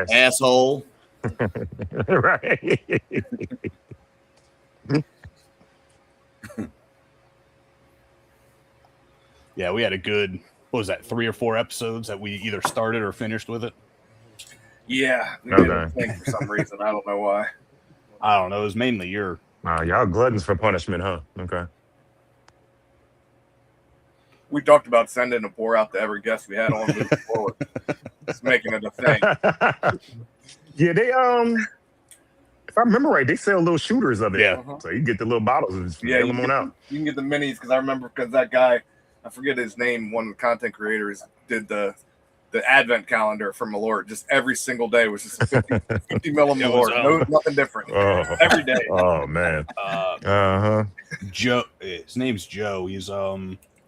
ass. asshole. Right. Yeah, we had a good, what was that, 3 or 4 episodes that we either started or finished with it? Yeah, we did a thing for some reason. I don't know why. I don't know. It was mainly your. Y'all gluttons for punishment, huh? Okay. We talked about sending a pour out to every guest we had on moving forward. Just making it a thing. Yeah, they if I remember right, they sell little shooters of it. Yeah. So you get the little bottles and just mail them on out. You can get the minis because I remember that guy, I forget his name, one of the content creators did the advent calendar for Malort. Just every single day was just a 50 mil of Malort. Nothing different. Every day. Oh man. Joe. His name's Joe. He's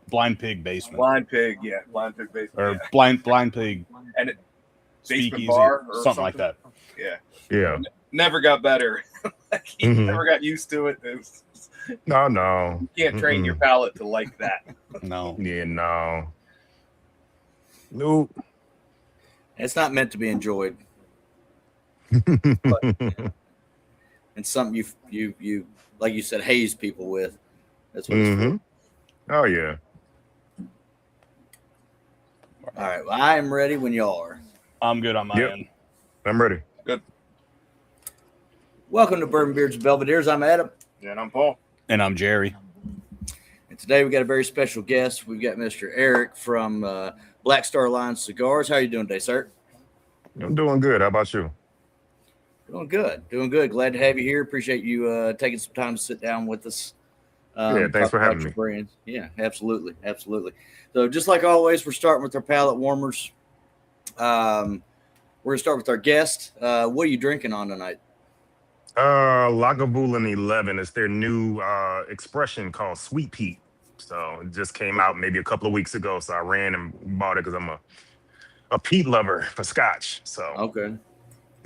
Blind Pig Basement. Blind Pig Basement. Or Blind Pig. And it Speakeasy, bar or something like that. Yeah. Never got better. He never got used to it. No. You can't train your palate to like that. No. Yeah, no. Nope. It's not meant to be enjoyed. But, and something you like you said, haze people with. That's what it's for. Oh yeah. All right. Well, I am ready when y'all are. I'm good on my end. I'm ready. Good. Welcome to Bourbon Beards and Belvederes. I'm Adam. And I'm Paul. And I'm Jerry. And today we got a very special guest. We've got Mr. Aric from Black Star Line Cigars. How are you doing today, sir? I'm doing good. How about you? Doing good. Glad to have you here. Appreciate you taking some time to sit down with us. Yeah, thanks for having me. Brands. Yeah, absolutely. So just like always, we're starting with our palate warmers. We're going to start with our guest. What are you drinking on tonight? Lagavulin 11 is their new expression called Sweet Peat. So it just came out maybe a couple of weeks ago. So I ran and bought it because I'm a peat lover for Scotch. So okay.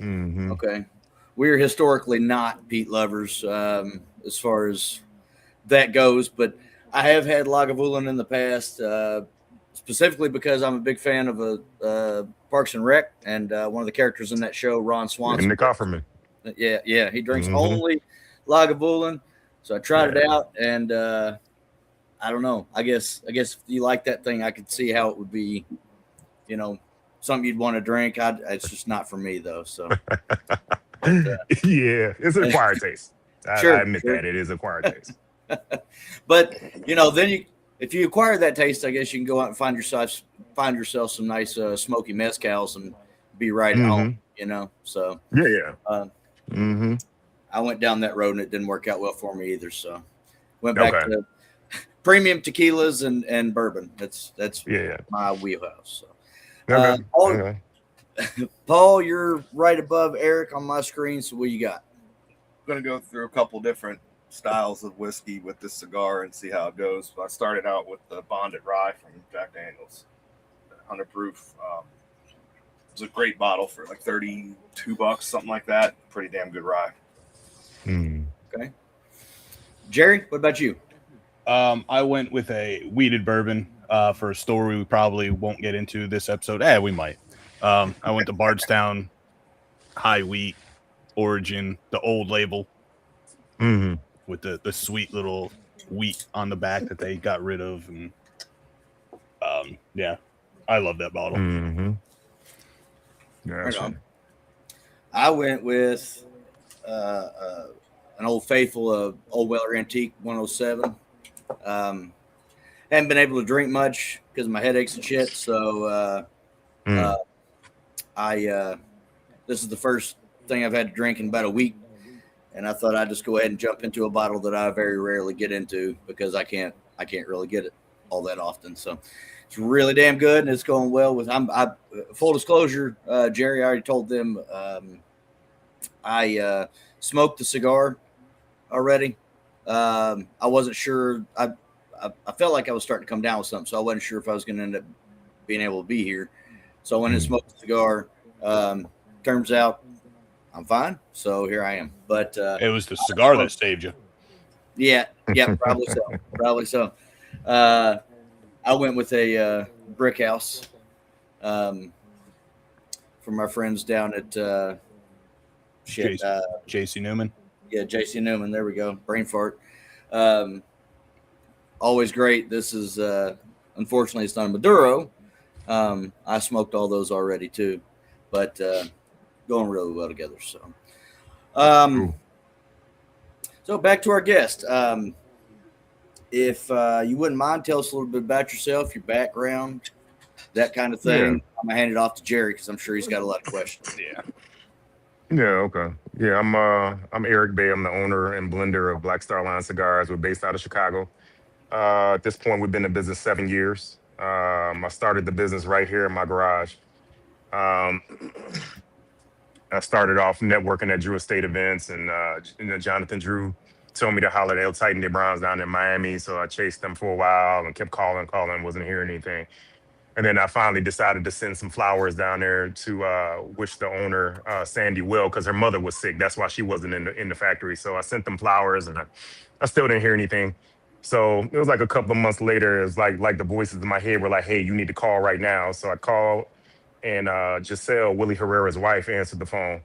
Okay. We're historically not peat lovers as far as that goes, but I have had Lagavulin in the past, specifically because I'm a big fan of Parks and Rec, and one of the characters in that show, Ron Swanson. Nick Offerman. Yeah, he drinks only Lagavulin, so I tried it out, and I don't know. I guess if you like that thing, I could see how it would be, something you'd want to drink. It's just not for me though. So, yeah, it's an acquired taste. I admit that it is acquired taste. But then if you acquire that taste, I guess you can go out and find yourself some nice smoky mezcals and be right at home. So I went down that road and it didn't work out well for me either. So went back to premium tequilas and bourbon. That's my wheelhouse. So. Paul, you're right above Aric on my screen. So what you got? I'm going to go through a couple different styles of whiskey with this cigar and see how it goes. I started out with the Bonded Rye from Jack Daniels, 100 proof. It's a great bottle for like $32, something like that. Pretty damn good rye. Okay. Jerry, what about you? I went with a wheated bourbon for a story we probably won't get into this episode. We might. I went to Bardstown High Wheat Origin, the old label, with the sweet little wheat on the back that they got rid of. And I love that bottle. Gotcha. I went with an Old Faithful of Old Weller Antique 107. Haven't been able to drink much because of my headaches and shit. So this is the first thing I've had to drink in about a week, and I thought I'd just go ahead and jump into a bottle that I very rarely get into because I can't really get it all that often. So it's really damn good, and it's going well with. Full disclosure, Jerry, I already told them I smoked the cigar already. I wasn't sure. I felt like I was starting to come down with something, so I wasn't sure if I was going to end up being able to be here. So I went and smoked the cigar. Turns out I'm fine. So here I am. But it was the cigar that saved you. Yeah, probably so. I went with a brick house for from our friends down at JC Newman. Yeah, JC Newman. There we go. Brain fart. Always great. This is unfortunately it's not a Maduro. I smoked all those already too, but going really well together. So back to our guest. If you wouldn't mind, tell us a little bit about yourself, your background, that kind of thing. Yeah. I'm gonna hand it off to Jerry because I'm sure he's got a lot of questions. Yeah, okay. Yeah, I'm Aric Bay. I'm the owner and blender of Black Star Line Cigars. We're based out of Chicago. At this point, we've been in business 7 years. I started the business right here in my garage. Um, I started off networking at Drew Estate events, and Jonathan Drew told me to holler at El Titan de Browns down in Miami. So I chased them for a while and kept calling, wasn't hearing anything. And then I finally decided to send some flowers down there to wish the owner, Sandy, well, because her mother was sick. That's why she wasn't in the factory. So I sent them flowers, and I still didn't hear anything. So it was like a couple of months later, it was like the voices in my head were like, hey, you need to call right now. So I called, and Giselle, Willie Herrera's wife, answered the phone.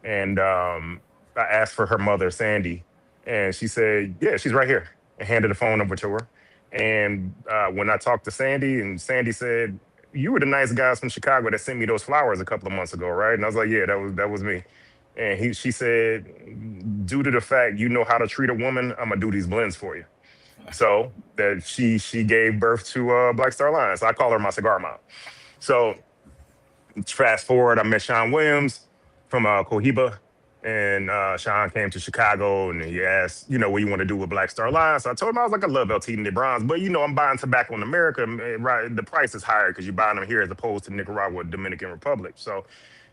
And I asked for her mother, Sandy, and she said, yeah, she's right here, and handed the phone over to her. And when I talked to Sandy, and Sandy said, you were the nice guys from Chicago that sent me those flowers a couple of months ago, right? And I was like, yeah, that was me. And she said, due to the fact you know how to treat a woman, I'm gonna do these blends for you. So that she gave birth to Black Star Line. So I call her my cigar mom. So fast forward, I met Sean Williams from Cohiba, and Sean came to Chicago, and he asked, what you want to do with Black Star Line. So I told him I was like, I love El Tito de Bronze, but I'm buying tobacco in America, right? The price is higher because you're buying them here as opposed to Nicaragua, Dominican Republic. So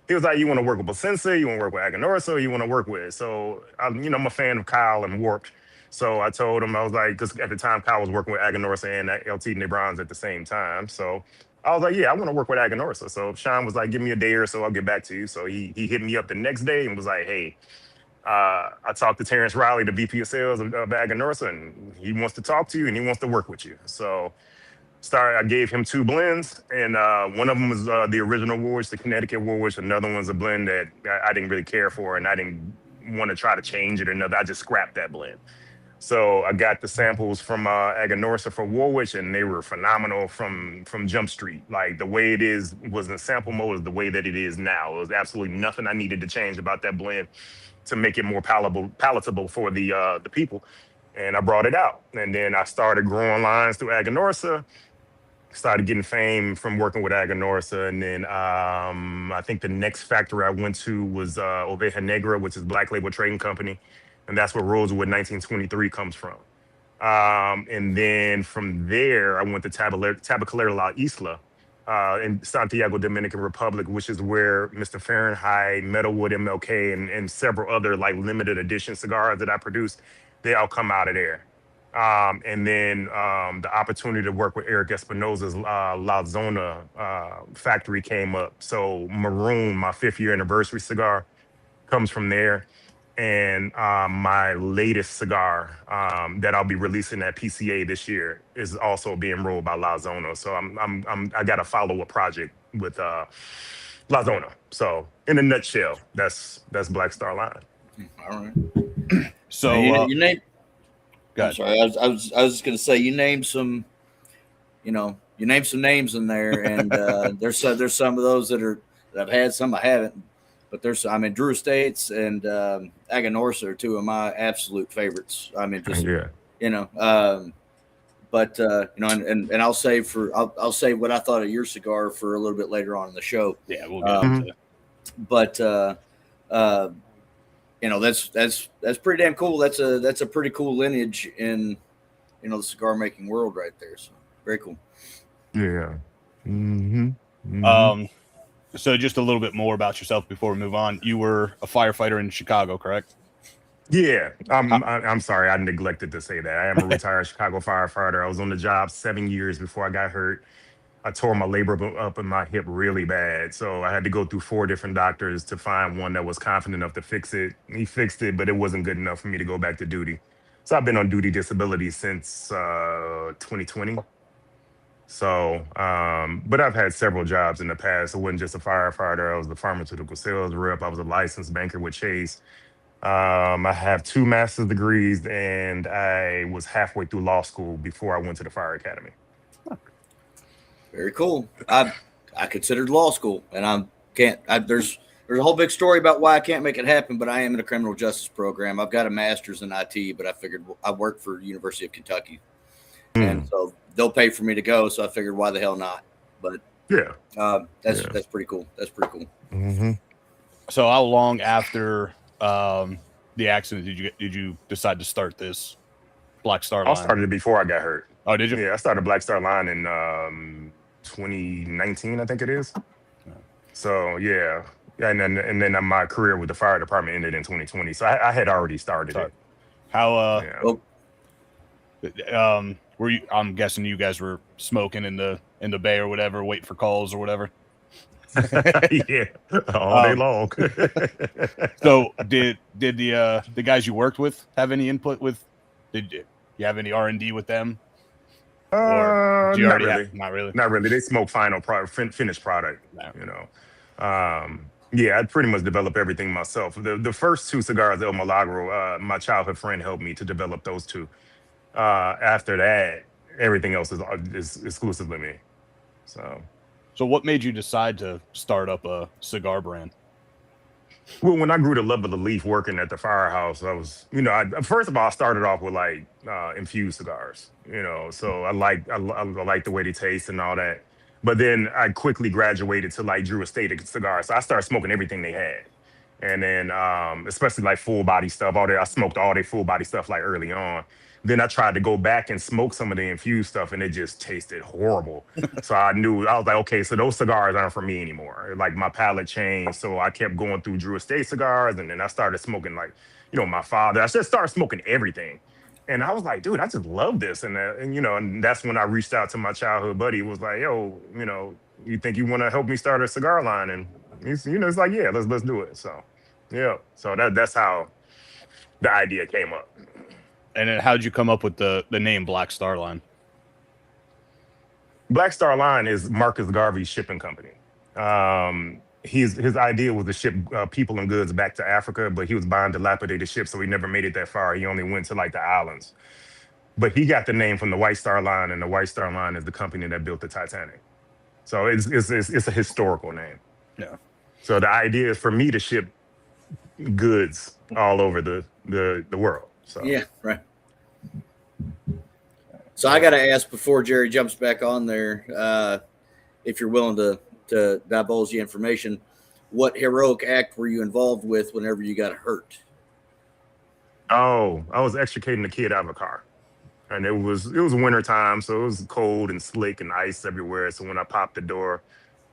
he was like, you want to work with Placencia, you want to work with Aganorsa, you want to work with. So I'm a fan of Kyle and Warped. So I told him, I was like, because at the time Kyle was working with Aganorsa and El Tito de Bronze at the same time. So I was like, yeah, I want to work with Aganorsa. So Sean was like, give me a day or so, I'll get back to you. So he hit me up the next day and was like, hey, I talked to Terrence Riley, the VP of sales of Aganorsa, and he wants to talk to you and he wants to work with you. So I gave him 2 blends, and one of them was the original Woolwich, the Connecticut Woolwich. Another one's a blend that I didn't really care for, and I didn't want to try to change it or nothing. I just scrapped that blend. So I got the samples from Aganorsa for Woolwich, and they were phenomenal from Jump Street. Like the way it was in sample mode is the way that it is now. It was absolutely nothing I needed to change about that blend to make it more palatable for the people. And I brought it out, and then I started growing lines through Aganorsa. Started getting fame from working with Aganorsa, and then I think the next factory I went to was Oveja Negra, which is Black Label Trading Company, and that's where Rosewood 1923 comes from. And then from there, I went to Tabacalera La Isla in Santiago, Dominican Republic, which is where Mr. Fahrenheit, Metalwood MLK, and several other like limited edition cigars that I produce, they all come out of there. And then the opportunity to work with Eric Espinosa's La Zona factory came up. So Maroon, my 5th year anniversary cigar, comes from there. And my latest cigar that I'll be releasing at PCA this year is also being rolled by La Zona. So I got a follow-up project with La Zona. So in a nutshell, that's Black Star Line. All right. So you name. I'm sorry. I was just gonna say you named some. You named some names in there, and there's some of those that I've had, some I haven't. But Drew Estates and Aganorsa are 2 of my absolute favorites. But and I'll save I'll save what I thought of your cigar for a little bit later on in the show. Yeah, we'll get into it. But that's pretty damn cool. That's a pretty cool lineage in the cigar making world right there. So very cool. Yeah. Mm-hmm. Mm-hmm. So just a little bit more about yourself before we move on. You were a firefighter in Chicago, correct? Yeah. I'm sorry. I neglected to say that. I am a retired Chicago firefighter. I was on the job 7 years before I got hurt. I tore my labrum up in my hip really bad. So I had to go through 4 different doctors to find one that was confident enough to fix it. He fixed it, but it wasn't good enough for me to go back to duty. So I've been on duty disability since 2020. So, but I've had several jobs in the past. I wasn't just a firefighter. I was the pharmaceutical sales rep. I was a licensed banker with Chase. I have 2 master's degrees, and I was halfway through law school before I went to the fire academy. Very cool. I considered law school, and there's a whole big story about why I can't make it happen, but I am in a criminal justice program. I've got a master's in IT, but I figured I work for University of Kentucky, and so they'll pay for me to go. So I figured, why the hell not? But Yeah, that's pretty cool. That's pretty cool. Mm-hmm. So how long after the accident did you decide to start this Black Star Line? I started it before I got hurt. Oh, did you? Yeah, I started Black Star Line in 2019, I think it is. So yeah, and then my career with the fire department ended in 2020. So I had already started it. How Yeah. were you? I'm guessing you guys were smoking in the bay or whatever, waiting for calls or whatever. Yeah, all day long. So did the guys you worked with have any input with? Did you have any R&D with them? Or do you Not already really. have, not really. Not really. They smoke final product, finished product. No. You know. Yeah, I pretty much developed everything myself. The first 2 cigars, El Milagro, my childhood friend helped me to develop those 2. After that, everything else is exclusively me. So what made you decide to start up a cigar brand? Well, when I grew to love of the leaf working at the firehouse, I was, first of all, I started off with like infused cigars, so I like the way they taste and all that. But then I quickly graduated to like Drew Estate cigars. So I started smoking everything they had. And then especially like full body stuff, I smoked all their full body stuff like early on. Then I tried to go back and smoke some of the infused stuff, and it just tasted horrible. So I was like, okay, so those cigars aren't for me anymore. Like my palate changed, so I kept going through Drew Estate cigars, and then I started smoking like, my father. I just started smoking everything, and I was like, dude, I just love this, and that's when I reached out to my childhood buddy. Was like, yo, you think you want to help me start a cigar line? And it's like, yeah, let's do it. So yeah, so that's how the idea came up. And then how'd you come up with the name Black Star Line? Black Star Line is Marcus Garvey's shipping company. His idea was to ship people and goods back to Africa, but he was buying dilapidated ships, so he never made it that far. He only went to like the islands. But he got the name from the White Star Line, and the White Star Line is the company that built the Titanic. So it's a historical name. Yeah. So the idea is for me to ship goods all over the world. So yeah, right. So I got to ask before Jerry jumps back on there, if you're willing to divulge the information, what heroic act were you involved with whenever you got hurt? Oh, I was extricating a kid out of a car, and it was winter time, so it was cold and slick and ice everywhere. So when I popped the door,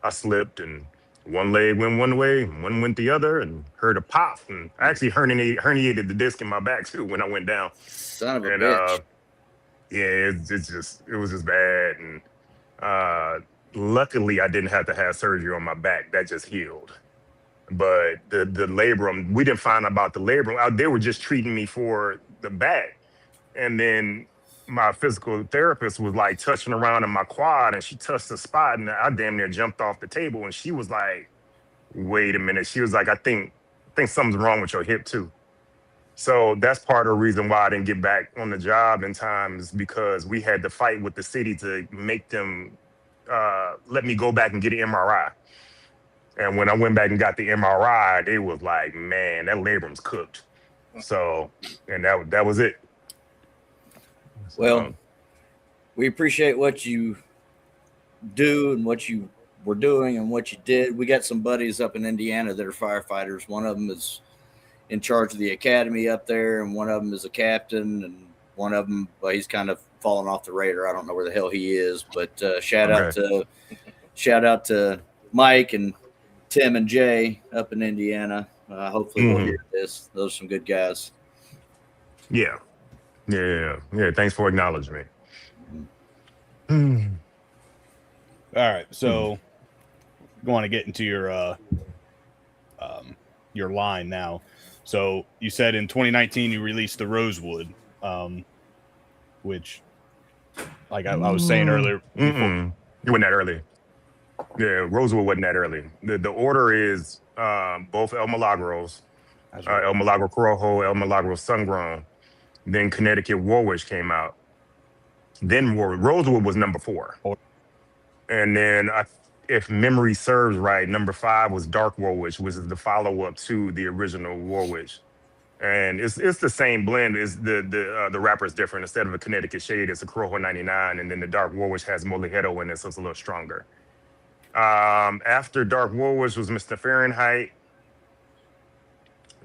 I slipped, and one leg went one way, one went the other, and heard a pop. And I actually herniated the disc in my back too when I went down. Son of a bitch. Yeah, it was just bad. And luckily I didn't have to have surgery on my back. That just healed. But the labrum, we didn't find out about the labrum. They were just treating me for the back. And then my physical therapist was like touching around in my quad, and she touched the spot, and I damn near jumped off the table. And she was like, wait a minute. She was like, I think something's wrong with your hip too. So that's part of the reason why I didn't get back on the job in time, is because we had to fight with the city to make them let me go back and get an MRI. And when I went back and got the MRI, they was like, man, that labrum's cooked. So, and that was it. Well, we appreciate what you do and what you were doing and what you did. We got some buddies up in Indiana that are firefighters. One of them is in charge of the academy up there, and one of them is a captain, and one of them, he's kind of fallen off the radar. I don't know where the hell he is, but shout out to Mike and Tim and Jay up in Indiana. Hopefully we'll hear this. Those are some good guys. Yeah. Thanks for acknowledging me. All right, so going to get into your line now. So you said in 2019 you released the Rosewood, which Like I was saying earlier before. It wasn't that early. Yeah, Rosewood wasn't that early. The order is both El Milagros, Right. El Milagro Corojo, El Milagro Sungrown. Then Connecticut Warwick came out. Then Rosewood was number 4. And then, if memory serves right, number 5 was Dark Warwick, which is the follow-up to the original Warwick. And it's the same blend. Is the wrapper is different. Instead of a Connecticut shade, it's a Corojo 99, and then the Dark Warwick has Molijero in it, so it's a little stronger. After Dark Warwick was Mr. Fahrenheit.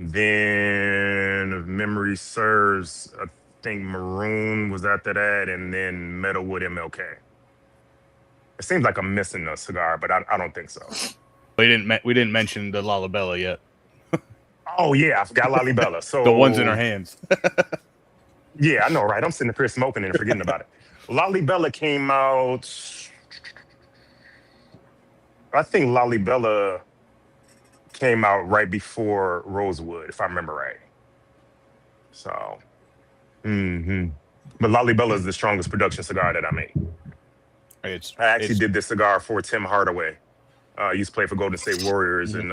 Then, if memory serves, I think Maroon was after that, and then Metalwood MLK. It seems like I'm missing a cigar, but I don't think so. We didn't mention the Lalibela yet. Oh yeah, I forgot Lalibela. So the ones in our hands. Yeah, I know, right? I'm sitting up here smoking and forgetting about it. Lalibela came out. I think Lalibela came out right before Rosewood, if I remember right. So, but Lalibela is the strongest production cigar that I make. I actually did this cigar for Tim Hardaway. Used to play for Golden State Warriors, and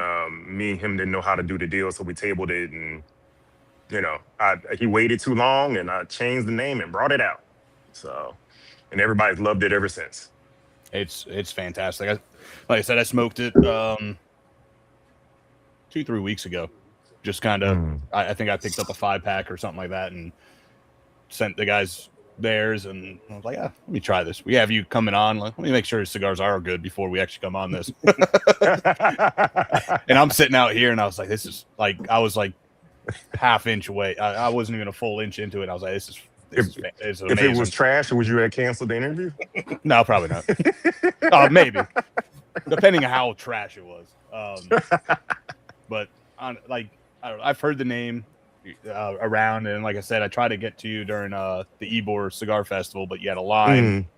me and him didn't know how to do the deal, so we tabled it, and he waited too long, and I changed the name and brought it out. So, and everybody's loved it ever since. It's fantastic. Like I said, I smoked it 2-3 weeks ago. Just kind of, I think I picked up a 5-pack or something like that, and sent the guys theirs, and I was like, yeah, let me try this. We have you coming on. Like, let me make sure his cigars are good before we actually come on this. And I'm sitting out here, and I was like, this is like, I was like half inch away. I wasn't even a full inch into it. I was like, this is amazing. If it was trash, would you have canceled the interview? No, probably not. Maybe, depending on how trash it was. But I've heard the name around, and like I said, I tried to get to you during the Ybor Cigar Festival, but you had a line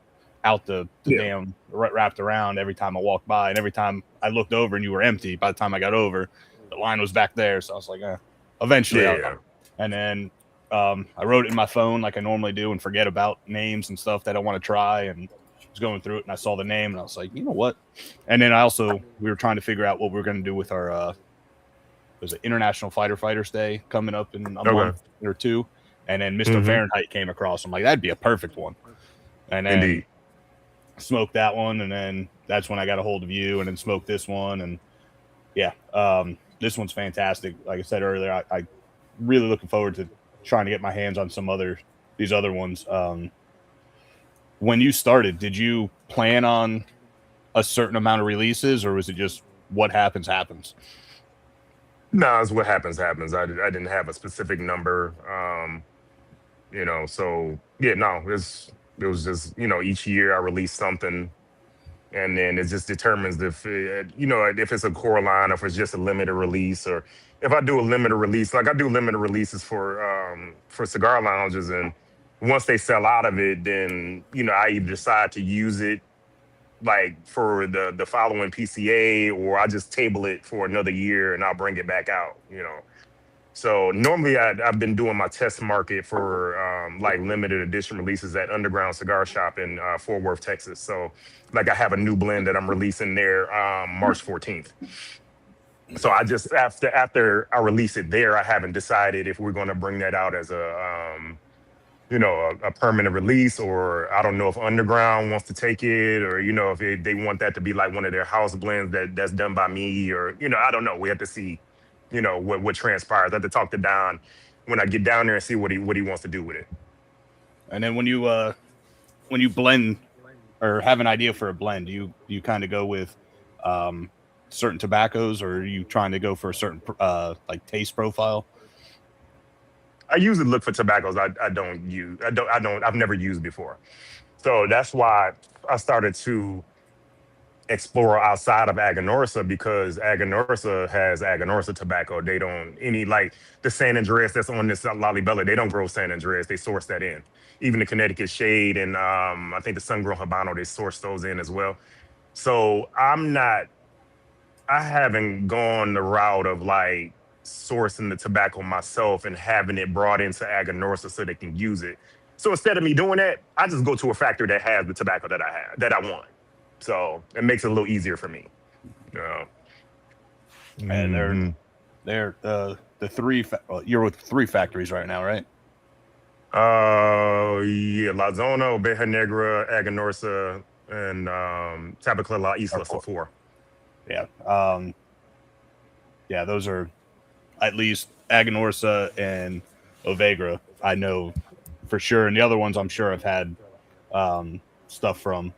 out the damn wrapped around every time I walked by, and every time I looked over and you were empty. By the time I got over, the line was back there, so I was like, eventually. And then I wrote it in my phone like I normally do and forget about names and stuff that I want to try, and was going through it, and I saw the name, and I was like, you know what? And then we were trying to figure out what we were going to do with our there's an International Fighters Day coming up in a month or 2. And then Mr. Fahrenheit came across. I'm like, that'd be a perfect one. And then smoked that one. And then that's when I got a hold of you, and then smoked this one. And this one's fantastic. Like I said earlier, I really looking forward to trying to get my hands on these other ones. When you started, did you plan on a certain amount of releases, or was it just what happens? No, it's what happens. I didn't have a specific number. So yeah, no, it was just, each year I release something, and then it just determines if it's a core line, or if it's just a limited release, or if I do a limited release, like I do limited releases for cigar lounges, and once they sell out of it, then I either decide to use it like for the following PCA, or I just table it for another year and I'll bring it back out, So normally I've been doing my test market for like limited edition releases at Underground Cigar Shop in Fort Worth, Texas. So like I have a new blend that I'm releasing there March 14th. So I just, after I release it there, I haven't decided if we're going to bring that out as a permanent release, or I don't know if Underground wants to take it, or, if they want that to be like one of their house blends that's done by me, or, I don't know. We have to see, what transpires. I have to talk to Don when I get down there and see what he wants to do with it. And then when you blend or have an idea for a blend, do you kind of go with certain tobaccos, or are you trying to go for a certain like taste profile? I usually look for tobaccos I've never used before. So that's why I started to explore outside of Aganorsa, because Aganorsa has Aganorsa tobacco. They don't like the San Andreas that's on this Lalibela. They don't grow San Andreas. They source that in. Even the Connecticut Shade and I think the Sun-Grown Habano, they source those in as well. So I haven't gone the route of like sourcing the tobacco myself and having it brought into Aganorsa so they can use it. So instead of me doing that, I just go to a factory that has the tobacco that I want. So it makes it a little easier for me. And they're the three. Well, you're with 3 factories right now, right? Yeah, La Zona, Oveja Negra, Aganorsa, and Tabacla La Isla, so 4. Yeah. Yeah, those are at least Aganorsa and Ovegra, I know for sure. And the other ones I'm sure I've had stuff from.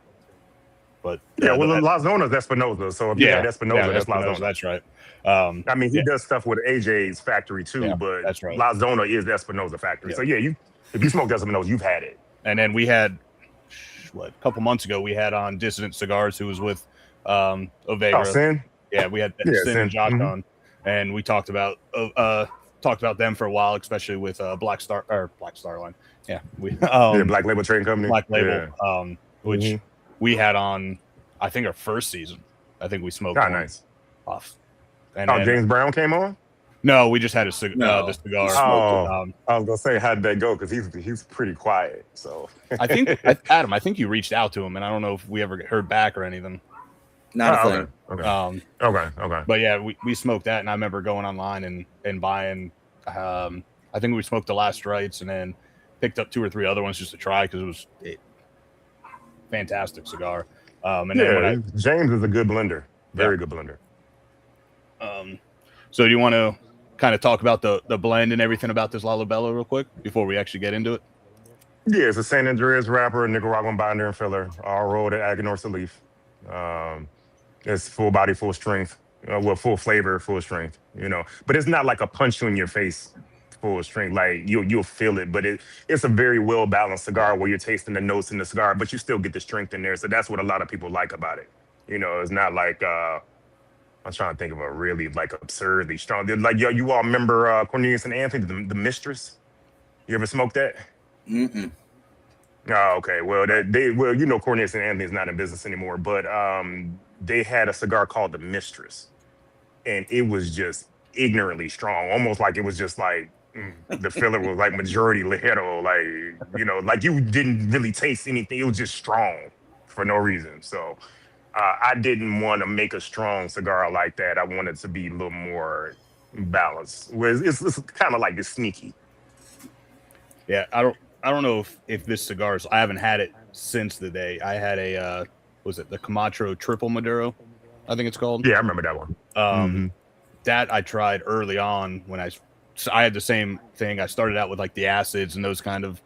But yeah, well, La Zona is Espinosa. So if you had Espinosa, that's La Zona. That's right. I mean, he does stuff with AJ's factory too, but that's right. La Zona is the Espinosa factory. So yeah, if you smoked Espinosa, you've had it. And then we had a couple months ago we had on Dissident Cigars, who was with Ovegra. Oh, Sin? Yeah, we had Sin and Josh on, and we talked about them for a while, especially with Black Star Line. Yeah, Black Label Trading Company. Black Label, which we had on, I think, our first season. I think we smoked. Nice. Off. And then, James Brown came on. No, we just had the cigar. Oh, I was gonna say, how did that go? Because he's pretty quiet. So I think Adam, I think you reached out to him, and I don't know if we ever heard back or anything. Not a thing. Okay. But yeah, we smoked that, and I remember going online and buying. I think we smoked the Last Rites, and then picked up 2 or 3 other ones just to try because it was fantastic cigar. Then James is a good blender, very good blender. So do you want to kind of talk about the blend and everything about this Lalabella real quick before we actually get into it? Yeah, it's a San Andreas wrapper, Nicaraguan binder and filler, all rolled at Aganorsa leaf. It's full body, full strength, full flavor, full strength, But it's not like a punch you in your face full strength. Like you'll feel it, but it's a very well balanced cigar where you're tasting the notes in the cigar, but you still get the strength in there. So that's what a lot of people like about it. It's not like I'm trying to think of a really like absurdly strong. Like you all remember Cornelius and Anthony, the Mistress? You ever smoked that? Mm-mm. Oh, okay. Well, Cornelius and Anthony's not in business anymore, but they had a cigar called the Mistress, and it was just ignorantly strong, almost like it was just like the filler was like majority ligero, like you didn't really taste anything. It was just strong for no reason. So I didn't want to make a strong cigar like that. I wanted to be a little more balanced. Whereas it's kind of like it's sneaky. Yeah, I don't know if this cigar is. I haven't had it since the day I had a was it the Camacho Triple Maduro? I think it's called. Yeah, I remember that one. That I tried early on when I had the same thing. I started out with like the acids and those kind of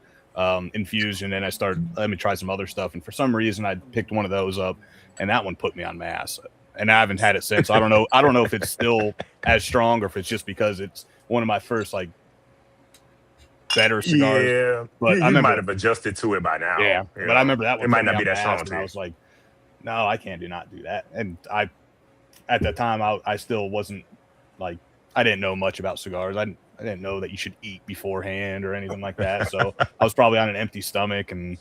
infusion, and I started let me try some other stuff. And for some reason, I picked one of those up, and that one put me on my ass. And I haven't had it since. I don't know if it's still as strong or if it's just because it's one of my first like better cigars. Yeah, but you might have adjusted to it by now. Yeah, but I remember that one. It might not be that strong. I was like, no, I can't not do that. And at that time, I still wasn't like I didn't know much about cigars. I didn't know that you should eat beforehand or anything like that. So I was probably on an empty stomach and.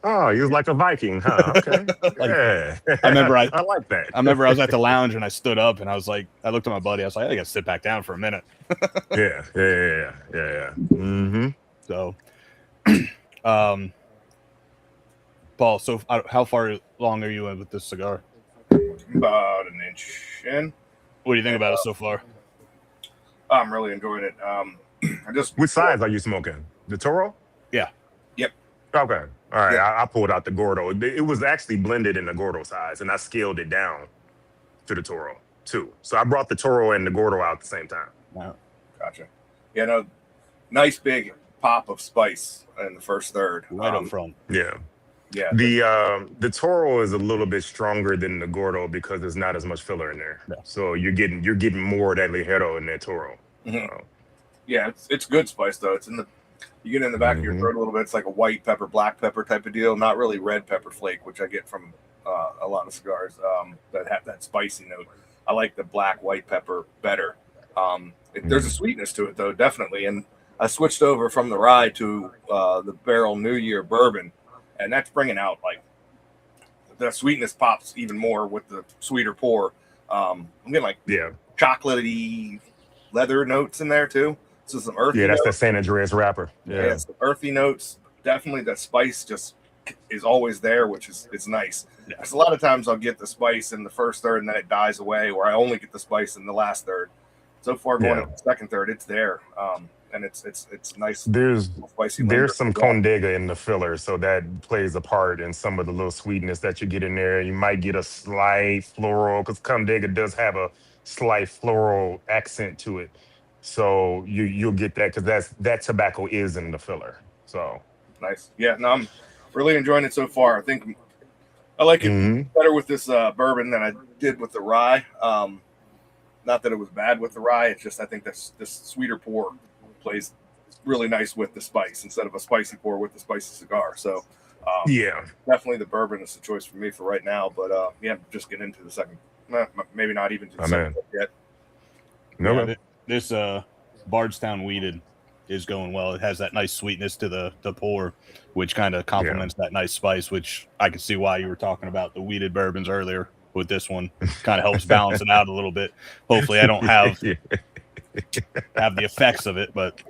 Oh, he was like a Viking, huh? Okay. Yeah. I remember I like that. I remember I was at the lounge and I stood up and I was like, I looked at my buddy. I was like, I gotta sit back down for a minute. Yeah. Mm-hmm. So, Paul, so how far along are you in with this cigar? About an inch in. What do you think about it so far? I'm really enjoying it. Which size are you smoking? The Toro? Yeah. Yep. Okay. All right. Yeah. I pulled out the Gordo. It was actually blended in the Gordo size, and I scaled it down to the Toro too. So I brought the Toro and the Gordo out at the same time. Wow. Gotcha. Yeah, no, nice big pop of spice in the first third. Right up front. Yeah. Yeah. The Toro is a little bit stronger than the Gordo because there's not as much filler in there. Yeah. So you're getting more of that ligero in that Toro. Mm-hmm. Yeah, it's good spice though. It's you get in the back of your throat a little bit. It's like a white pepper, black pepper type of deal. Not really red pepper flake, which I get from a lot of cigars that have that spicy note. I like the black white pepper better. There's a sweetness to it though, definitely. And I switched over from the rye to the Barrel New Year bourbon, and that's bringing out like the sweetness pops even more with the sweeter pour. I'm getting like chocolatey leather notes in there too. So some earthy. Yeah, that's notes. the San Andreas wrapper. Yeah. Some earthy notes, definitely that spice just is always there, which is it's nice. Yeah. Because a lot of times I'll get the spice in the first third and then it dies away, or I only get the spice in the last third. So far, going to the second third, it's there, and it's nice. There's spicy. There's some Condega in the filler, so that plays a part in some of the little sweetness that you get in there. You might get a slight floral because Condega does have a slight floral accent to it, so you'll get that because that tobacco is in the filler. So nice. Yeah, no, I'm really enjoying it so far. I think I like it better with this bourbon than I did with the rye. Not that it was bad with the rye. It's just I think this sweeter pour plays really nice with the spice instead of a spicy pour with the spicy cigar. So definitely the bourbon is the choice for me for right now. But just get into the second. Maybe not even to the second yet. No, this Bardstown Weeded is going well. It has that nice sweetness to the pour, which kind of complements that nice spice, which I can see why you were talking about the weeded bourbons earlier. With this one, kind of helps balance it out a little bit. Hopefully, I don't have the effects of it, but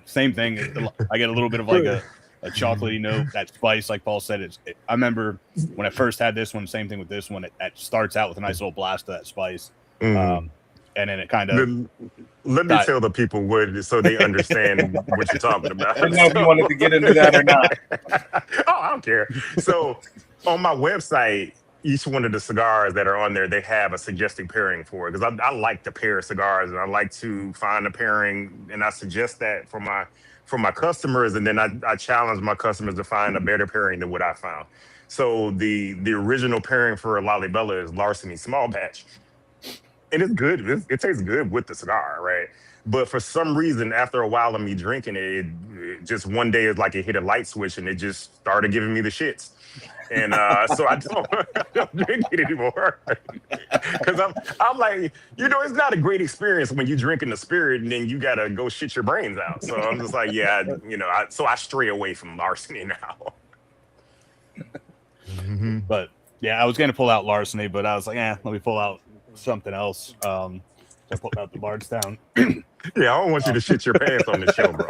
same thing. I get a little bit of like a chocolatey note, that spice, like Paul said. I remember when I first had this one. Same thing with this one. It starts out with a nice little blast of that spice, and then it kind of. Let me tell the people what, so they understand what you're talking about. I don't know if you wanted to get into that or not. I don't care. So on my website, each one of the cigars that are on there, they have a suggested pairing for it because I like to pair cigars and I like to find a pairing, and I suggest that for my customers, and then I challenge my customers to find a better pairing than what I found. So the original pairing for Lalibela is Larceny Small Batch, and it's good. It tastes good with the cigar, right? But for some reason, after a while of me drinking it just one day it's like it hit a light switch and it just started giving me the shits. And so I don't drink it anymore because I'm like, it's not a great experience when you're drinking the spirit and then you gotta go shit your brains out. So I'm just like, so I stray away from Larceny now. But yeah, I was gonna pull out Larceny, but I was like, let me pull out something else. So I pulled out the Bardstown. Yeah, I don't want you to shit your pants on this show, bro.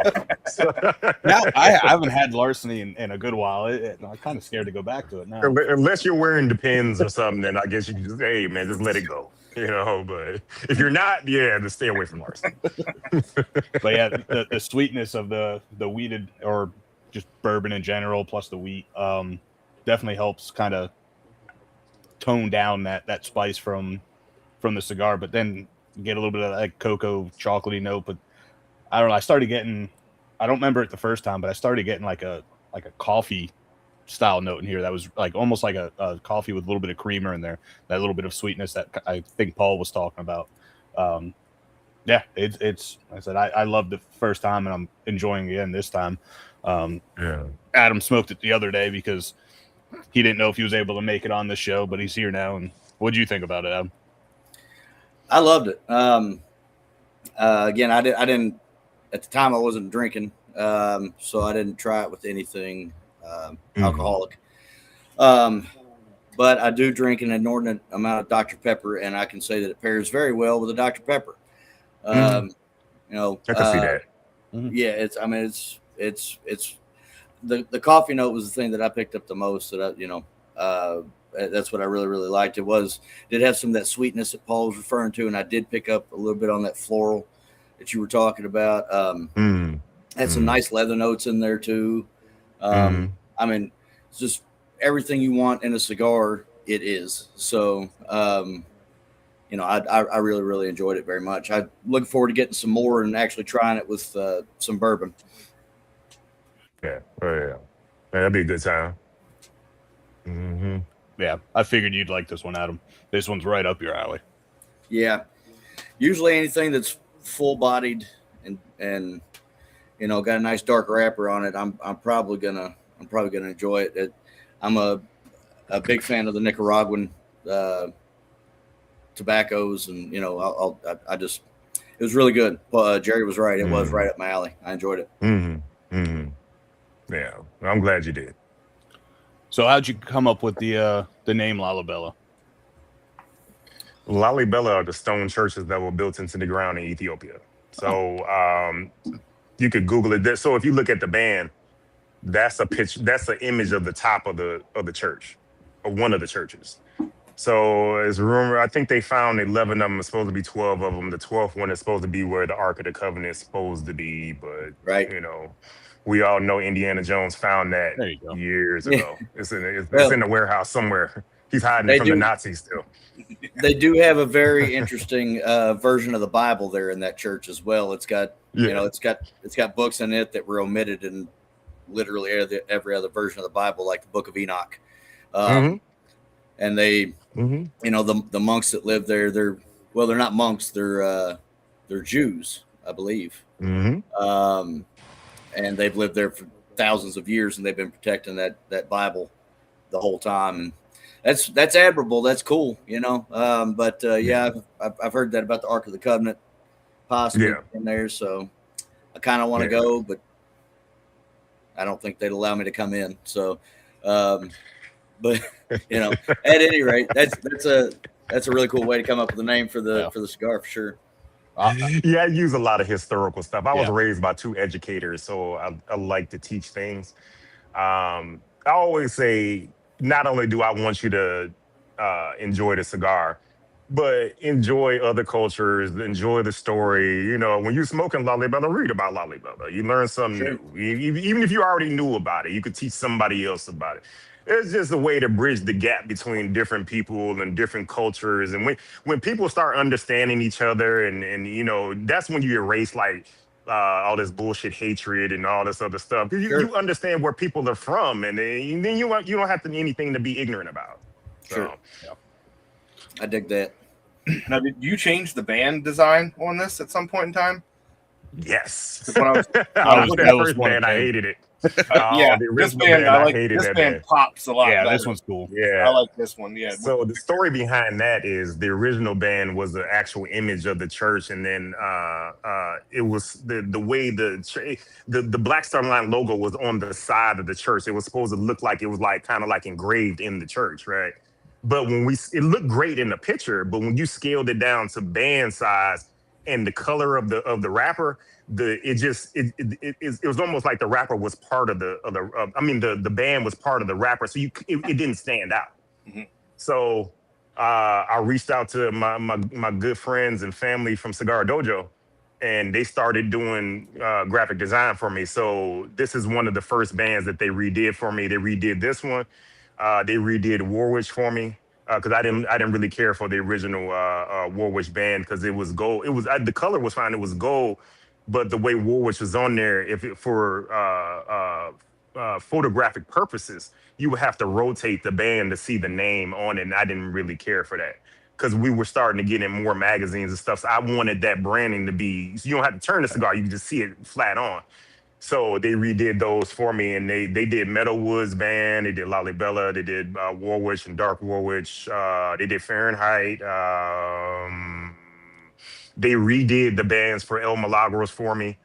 Now I haven't had Larceny in a good while. I'm kind of scared to go back to it now. Unless you're wearing Depends or something, then I guess you can just, hey, man, just let it go. But if you're not, just stay away from Larceny. But yeah, the sweetness of the wheated or just bourbon in general, plus the wheat, definitely helps kind of tone down that spice from the cigar, but then get a little bit of that cocoa chocolatey note. But I don't know, I don't remember it the first time, but I started getting like a coffee style note in here that was like almost like a coffee with a little bit of creamer in there, that little bit of sweetness that I think Paul was talking about. It's I said I loved it the first time and I'm enjoying it again this time. Adam smoked it the other day because he didn't know if he was able to make it on the show, but he's here now. And what do you think about it, Adam? I loved it. Again, I didn't at the time. I wasn't drinking, so I didn't try it with anything alcoholic. But I do drink an inordinate amount of Dr. Pepper, and I can say that it pairs very well with a Dr. Pepper. I can see that. Yeah, it's the coffee note was the thing that I picked up the most. That's what I really, really liked. Did have some of that sweetness that Paul was referring to, and I did pick up a little bit on that floral that you were talking about. Had some nice leather notes in there too. I mean, it's just everything you want in a cigar. It is. So, I really, really enjoyed it very much. I look forward to getting some more and actually trying it with some bourbon. Yeah. Oh, yeah. That'd be a good time. Yeah, I figured you'd like this one, Adam. This one's right up your alley. Yeah. Usually anything that's full-bodied and got a nice dark wrapper on it, I'm probably gonna enjoy it. I'm a big fan of the Nicaraguan tobaccos, and it was really good. Jerry was right; it was right up my alley. I enjoyed it. Yeah, I'm glad you did. So, how'd you come up with the name Lalibela? Lalibela are the stone churches that were built into the ground in Ethiopia. So You could Google it. So if you look at the band, that's a pitch. That's an image of the top of the church, or one of the churches. So as rumor, I think they found 11 of them. It's supposed to be 12 of them. The 12th one is supposed to be where the Ark of the Covenant is supposed to be. But Right. we all know Indiana Jones found that There you go. years Yeah. ago. It's Well, in the warehouse somewhere. He's hiding they it from the do- Nazis still. They do have a very interesting version of the Bible there in that church as well. It's got it's got books in it that were omitted in literally every other version of the Bible, like the Book of Enoch. And they, the monks that live there, they're not monks, they're Jews, I believe. And they've lived there for thousands of years, and they've been protecting that Bible the whole time. And that's admirable. That's cool, But I've heard that about the Ark of the Covenant possibly in there. So I kind of want to go, but I don't think they'd allow me to come in. So, but at any rate, that's a really cool way to come up with a name for the cigar for sure. I use a lot of historical stuff. I was raised by two educators, so I like to teach things. I always say, not only do I want you to enjoy the cigar, but enjoy other cultures, enjoy the story. When you're smoking Lalibela, read about Lalibela. You learn something new. Even if you already knew about it, you could teach somebody else about it. It's just a way to bridge the gap between different people and different cultures. And when people start understanding each other, and that's when you erase all this bullshit hatred and all this other stuff. You understand where people are from, and then you don't have anything to be ignorant about. Sure. I dig that. Now, did you change the band design on this at some point in time? Yes. When I was that first band, I hated it. This band, I like this band pops a lot. Yeah, better. This one's cool. Yeah, I like this one. Yeah. So the story behind that is the original band was the actual image of the church, and then it was the way the Black Star Line logo was on the side of the church. It was supposed to look like it was kind of engraved in the church, right? But it looked great in the picture, but when you scaled it down to band size and the color of the wrapper, it was almost like the wrapper was part of the band was part of the wrapper, so it didn't stand out. So I reached out to my good friends and family from Cigar Dojo, and they started doing graphic design for me. So this is one of the first bands that they redid for me. They redid this one. They redid Warwick for me. Because I didn't really care for the original Warwick band because it was gold. The color was fine. It was gold, but the way Warwick was on there, for photographic purposes, you would have to rotate the band to see the name on it. And I didn't really care for that because we were starting to get in more magazines and stuff. So I wanted that branding to be, so you don't have to turn the cigar. You can just see it flat on. So they redid those for me, and they did Meadowwoods band, they did Lalibela, they did Warwick and Dark Warwick, they did Fahrenheit. They redid the bands for El Milagros for me.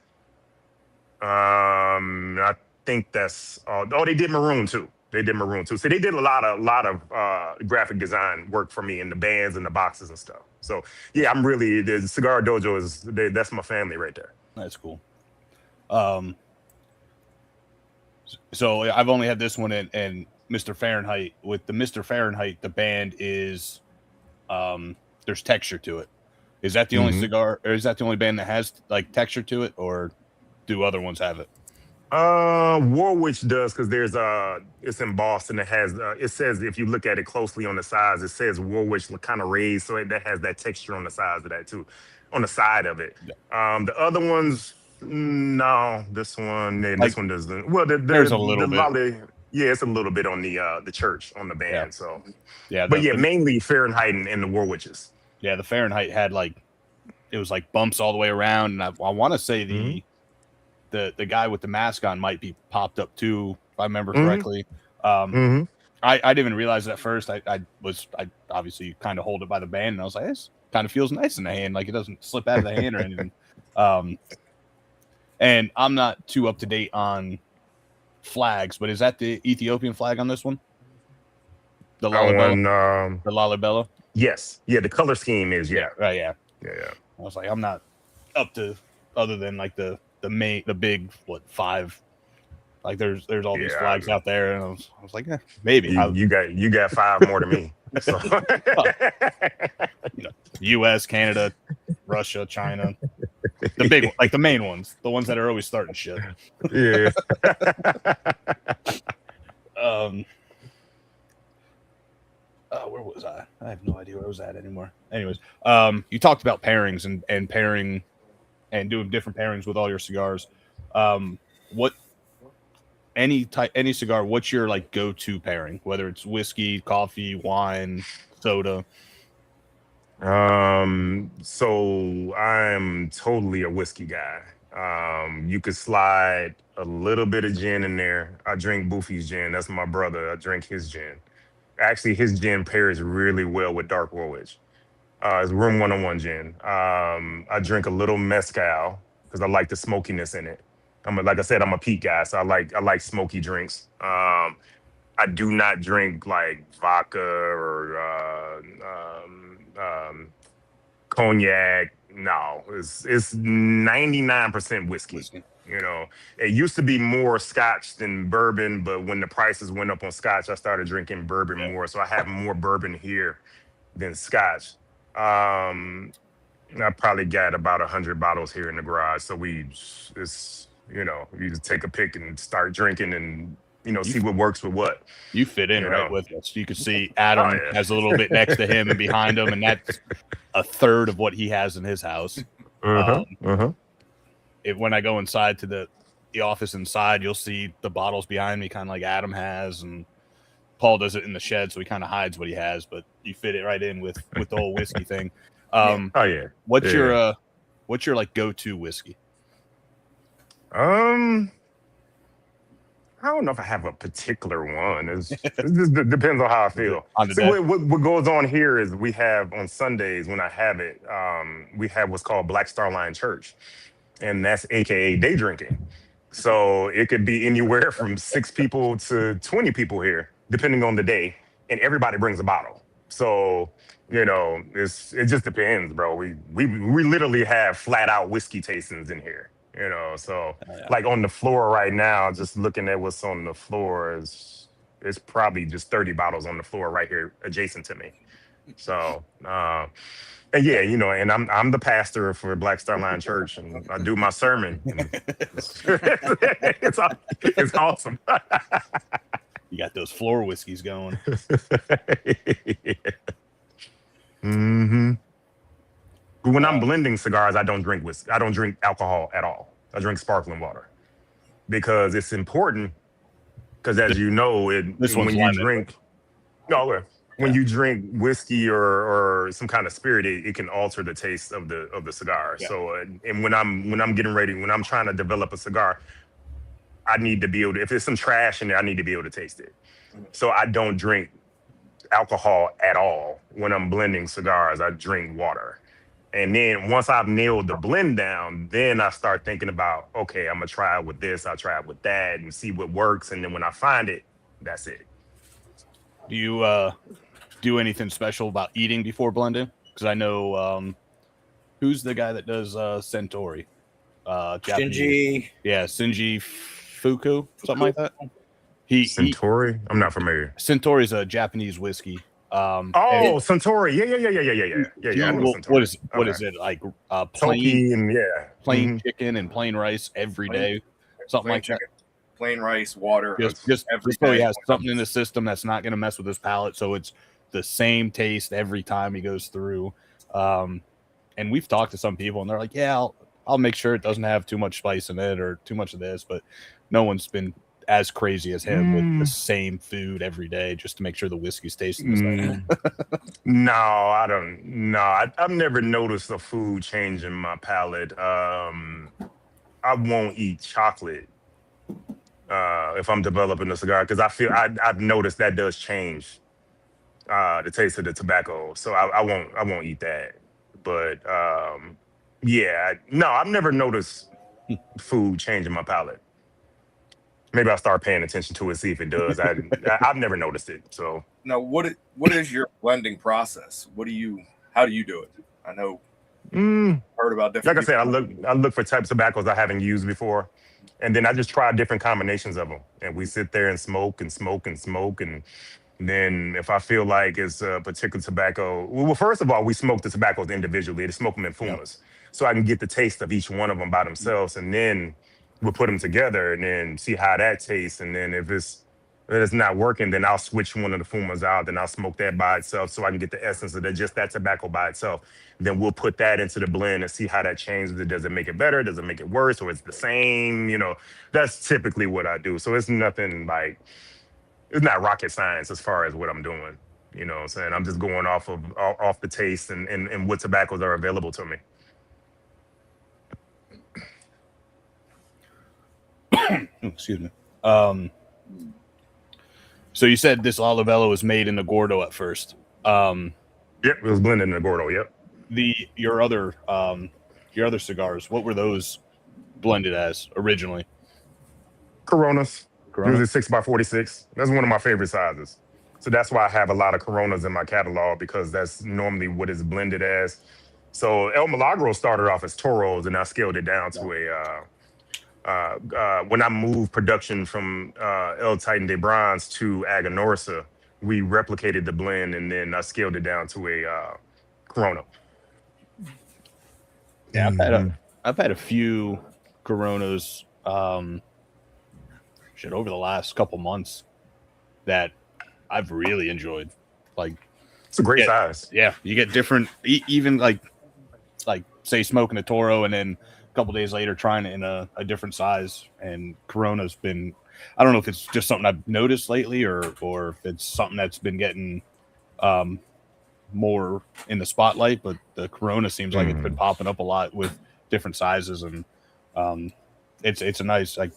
I think that's all. Oh, they did Maroon too. So they did a lot of graphic design work for me in the bands and the boxes and stuff. So yeah, the Cigar Dojo that's my family right there. That's cool. So I've only had this one and Mr. Fahrenheit. With the Mr. Fahrenheit, the band is there's texture to it. Is that the only cigar, or is that the only band that has texture to it, or do other ones have it? Warwick does, because there's it's embossed and it has it says, if you look at it closely on the sides, it says Warwick kind of raised, so that has that texture on the sides of that too, on the side of it. Yeah. The other ones. No, this one doesn't. Well, there's a little bit. It's a little bit on the church on the band. Yeah. So but mainly Fahrenheit and the Warwicks. Yeah, the Fahrenheit had it was bumps all the way around, and I want to say the guy with the mask on might be popped up too, if I remember correctly. I didn't even realize it at first. I obviously kind of hold it by the band, and I was like, this kind of feels nice in the hand, it doesn't slip out of the hand or anything. And I'm not too up to date on flags, but is that the Ethiopian flag on this one? The Lalibela? The Lalibela? Yes. Yeah, the color scheme is, yeah. Right, yeah. Yeah. I was like, I'm not up to, other than the the big 5. Like there's all these Yeah, flags out there, and I was like, maybe you got 5 more than me. So U.S., Canada, Russia, China, the big like the main ones, the ones that are always starting shit. Yeah. Where was I? I have no idea where I was at anymore. Anyways, you talked about pairings and pairing and doing different pairings with all your cigars. What any cigar? What's your like go-to pairing? Whether it's whiskey, coffee, wine, soda. So I'm totally a whiskey guy. You could slide a little bit of gin in there. I drink Boofy's gin. That's my brother. I drink his gin. Actually, his gin pairs really well with dark woolwich. It's room 101 gin. I drink a little mezcal because I like the smokiness in it. Like I said, I'm a peat guy, so I like smoky drinks. I do not drink like vodka or cognac. No, it's 99% whiskey. You know, it used to be more Scotch than bourbon, but when the prices went up on Scotch, I started drinking bourbon more. So I have more bourbon here than Scotch. I probably got about 100 bottles here in the garage. So you just take a pick and start drinking and see what works with what. You fit in right with us. You can see Adam yeah. has a little bit next to him and behind him, and that's a third of what he has in his house. When I go inside to the office inside, you'll see the bottles behind me, kind of like Adam has, and Paul does it in the shed, so he kind of hides what he has. But you fit it right in with the whole whiskey thing. What's your like go-to whiskey? I don't know if I have a particular one. It just depends on how I feel. So what goes on here is we have on Sundays when I have it, we have what's called Black Star Line Church, and that's AKA day drinking. So it could be anywhere from 6 people to 20 people here, depending on the day, and everybody brings a bottle. So it just depends, bro. We literally have flat out whiskey tastings in here. So like on the floor right now, just looking at what's on the floor it's probably just 30 bottles on the floor right here adjacent to me. So and yeah, and I'm the pastor for Black Star Line Church, and I do my sermon. It's awesome. You got those floor whiskeys going. Mm-hmm. But when I'm blending cigars, I don't drink whiskey. I don't drink alcohol at all. I drink sparkling water because it's important. Because as you know, when you drink whiskey or some kind of spirit, it can alter the taste of the cigar. Yeah. So and when I'm getting ready, when I'm trying to develop a cigar, I need to be able to. If there's some trash in there, I need to be able to taste it. So I don't drink alcohol at all when I'm blending cigars. I drink water. And then once I've nailed the blend down, then I start thinking about, okay, I'm gonna try it with this, I'll try it with that and see what works. And then when I find it, that's it. Do you do anything special about eating before blending? Because I know who's the guy that does Centauri? Japanese. Shinji Fuku, something like that. Centauri? I'm not familiar. Centauri is a Japanese whiskey. Centauri. Yeah. What is it like? Plain and chicken and plain rice every day, something like chicken, that. Plain rice, water. Just so he has something in the system that's not going to mess with his palate, so it's the same taste every time he goes through. And we've talked to some people, and they're like, "Yeah, I'll make sure it doesn't have too much spice in it or too much of this," but no one's been as crazy as him with the same food every day just to make sure the whiskey's tasting the same. No, I don't. No, I've never noticed a food change in my palate. I won't eat chocolate if I'm developing a cigar because I've noticed that does change the taste of the tobacco. So I won't eat that. But I've never noticed food change in my palate. Maybe I'll start paying attention to it, see if it does. I've never noticed it. So now, what is your blending process? How do you do it? I know Heard about different. Like I said, I look for types of tobaccos I haven't used before, and then I just try different combinations of them. And we sit there and smoke and smoke and smoke, and then if I feel like it's a particular tobacco, well, first of all, we smoke the tobaccos individually. They smoke them in Yeah. fumas, so I can get the taste of each one of them by themselves, and then we'll put them together and then see how that tastes. And then if it's not working, then I'll switch one of the fumas out, then I'll smoke that by itself, so I can get the essence of just that tobacco by itself. Then we'll put that into the blend and see how that changes it. Does it make it better? Does it make it worse? Or it's the same? That's typically what I do. So it's nothing like, it's not rocket science as far as what I'm doing. You know what I'm saying? I'm just going off the taste and what tobaccos are available to me. Excuse me. So you said this Olivella was made in the Gordo at first. Yep, it was blended in the Gordo. Yep. Your other cigars, what were those blended as originally? Coronas. Corona? Usually 6x46. That's one of my favorite sizes. So that's why I have a lot of Coronas in my catalog, because that's normally what it's blended as. So El Milagro started off as Toros, and I scaled it down to when I moved production from El Titan de Bronze to Aganorsa, we replicated the blend, and then I scaled it down to a Corona. Yeah, I've had a few Coronas over the last couple months that I've really enjoyed. Like, it's a great size. Yeah, you get different, even like say smoking a Toro and then a couple days later trying it in a different size. And Corona's been, I don't know if it's just something I've noticed lately or if it's something that's been getting more in the spotlight, but the Corona seems like it's been popping up a lot with different sizes, and it's a nice, like,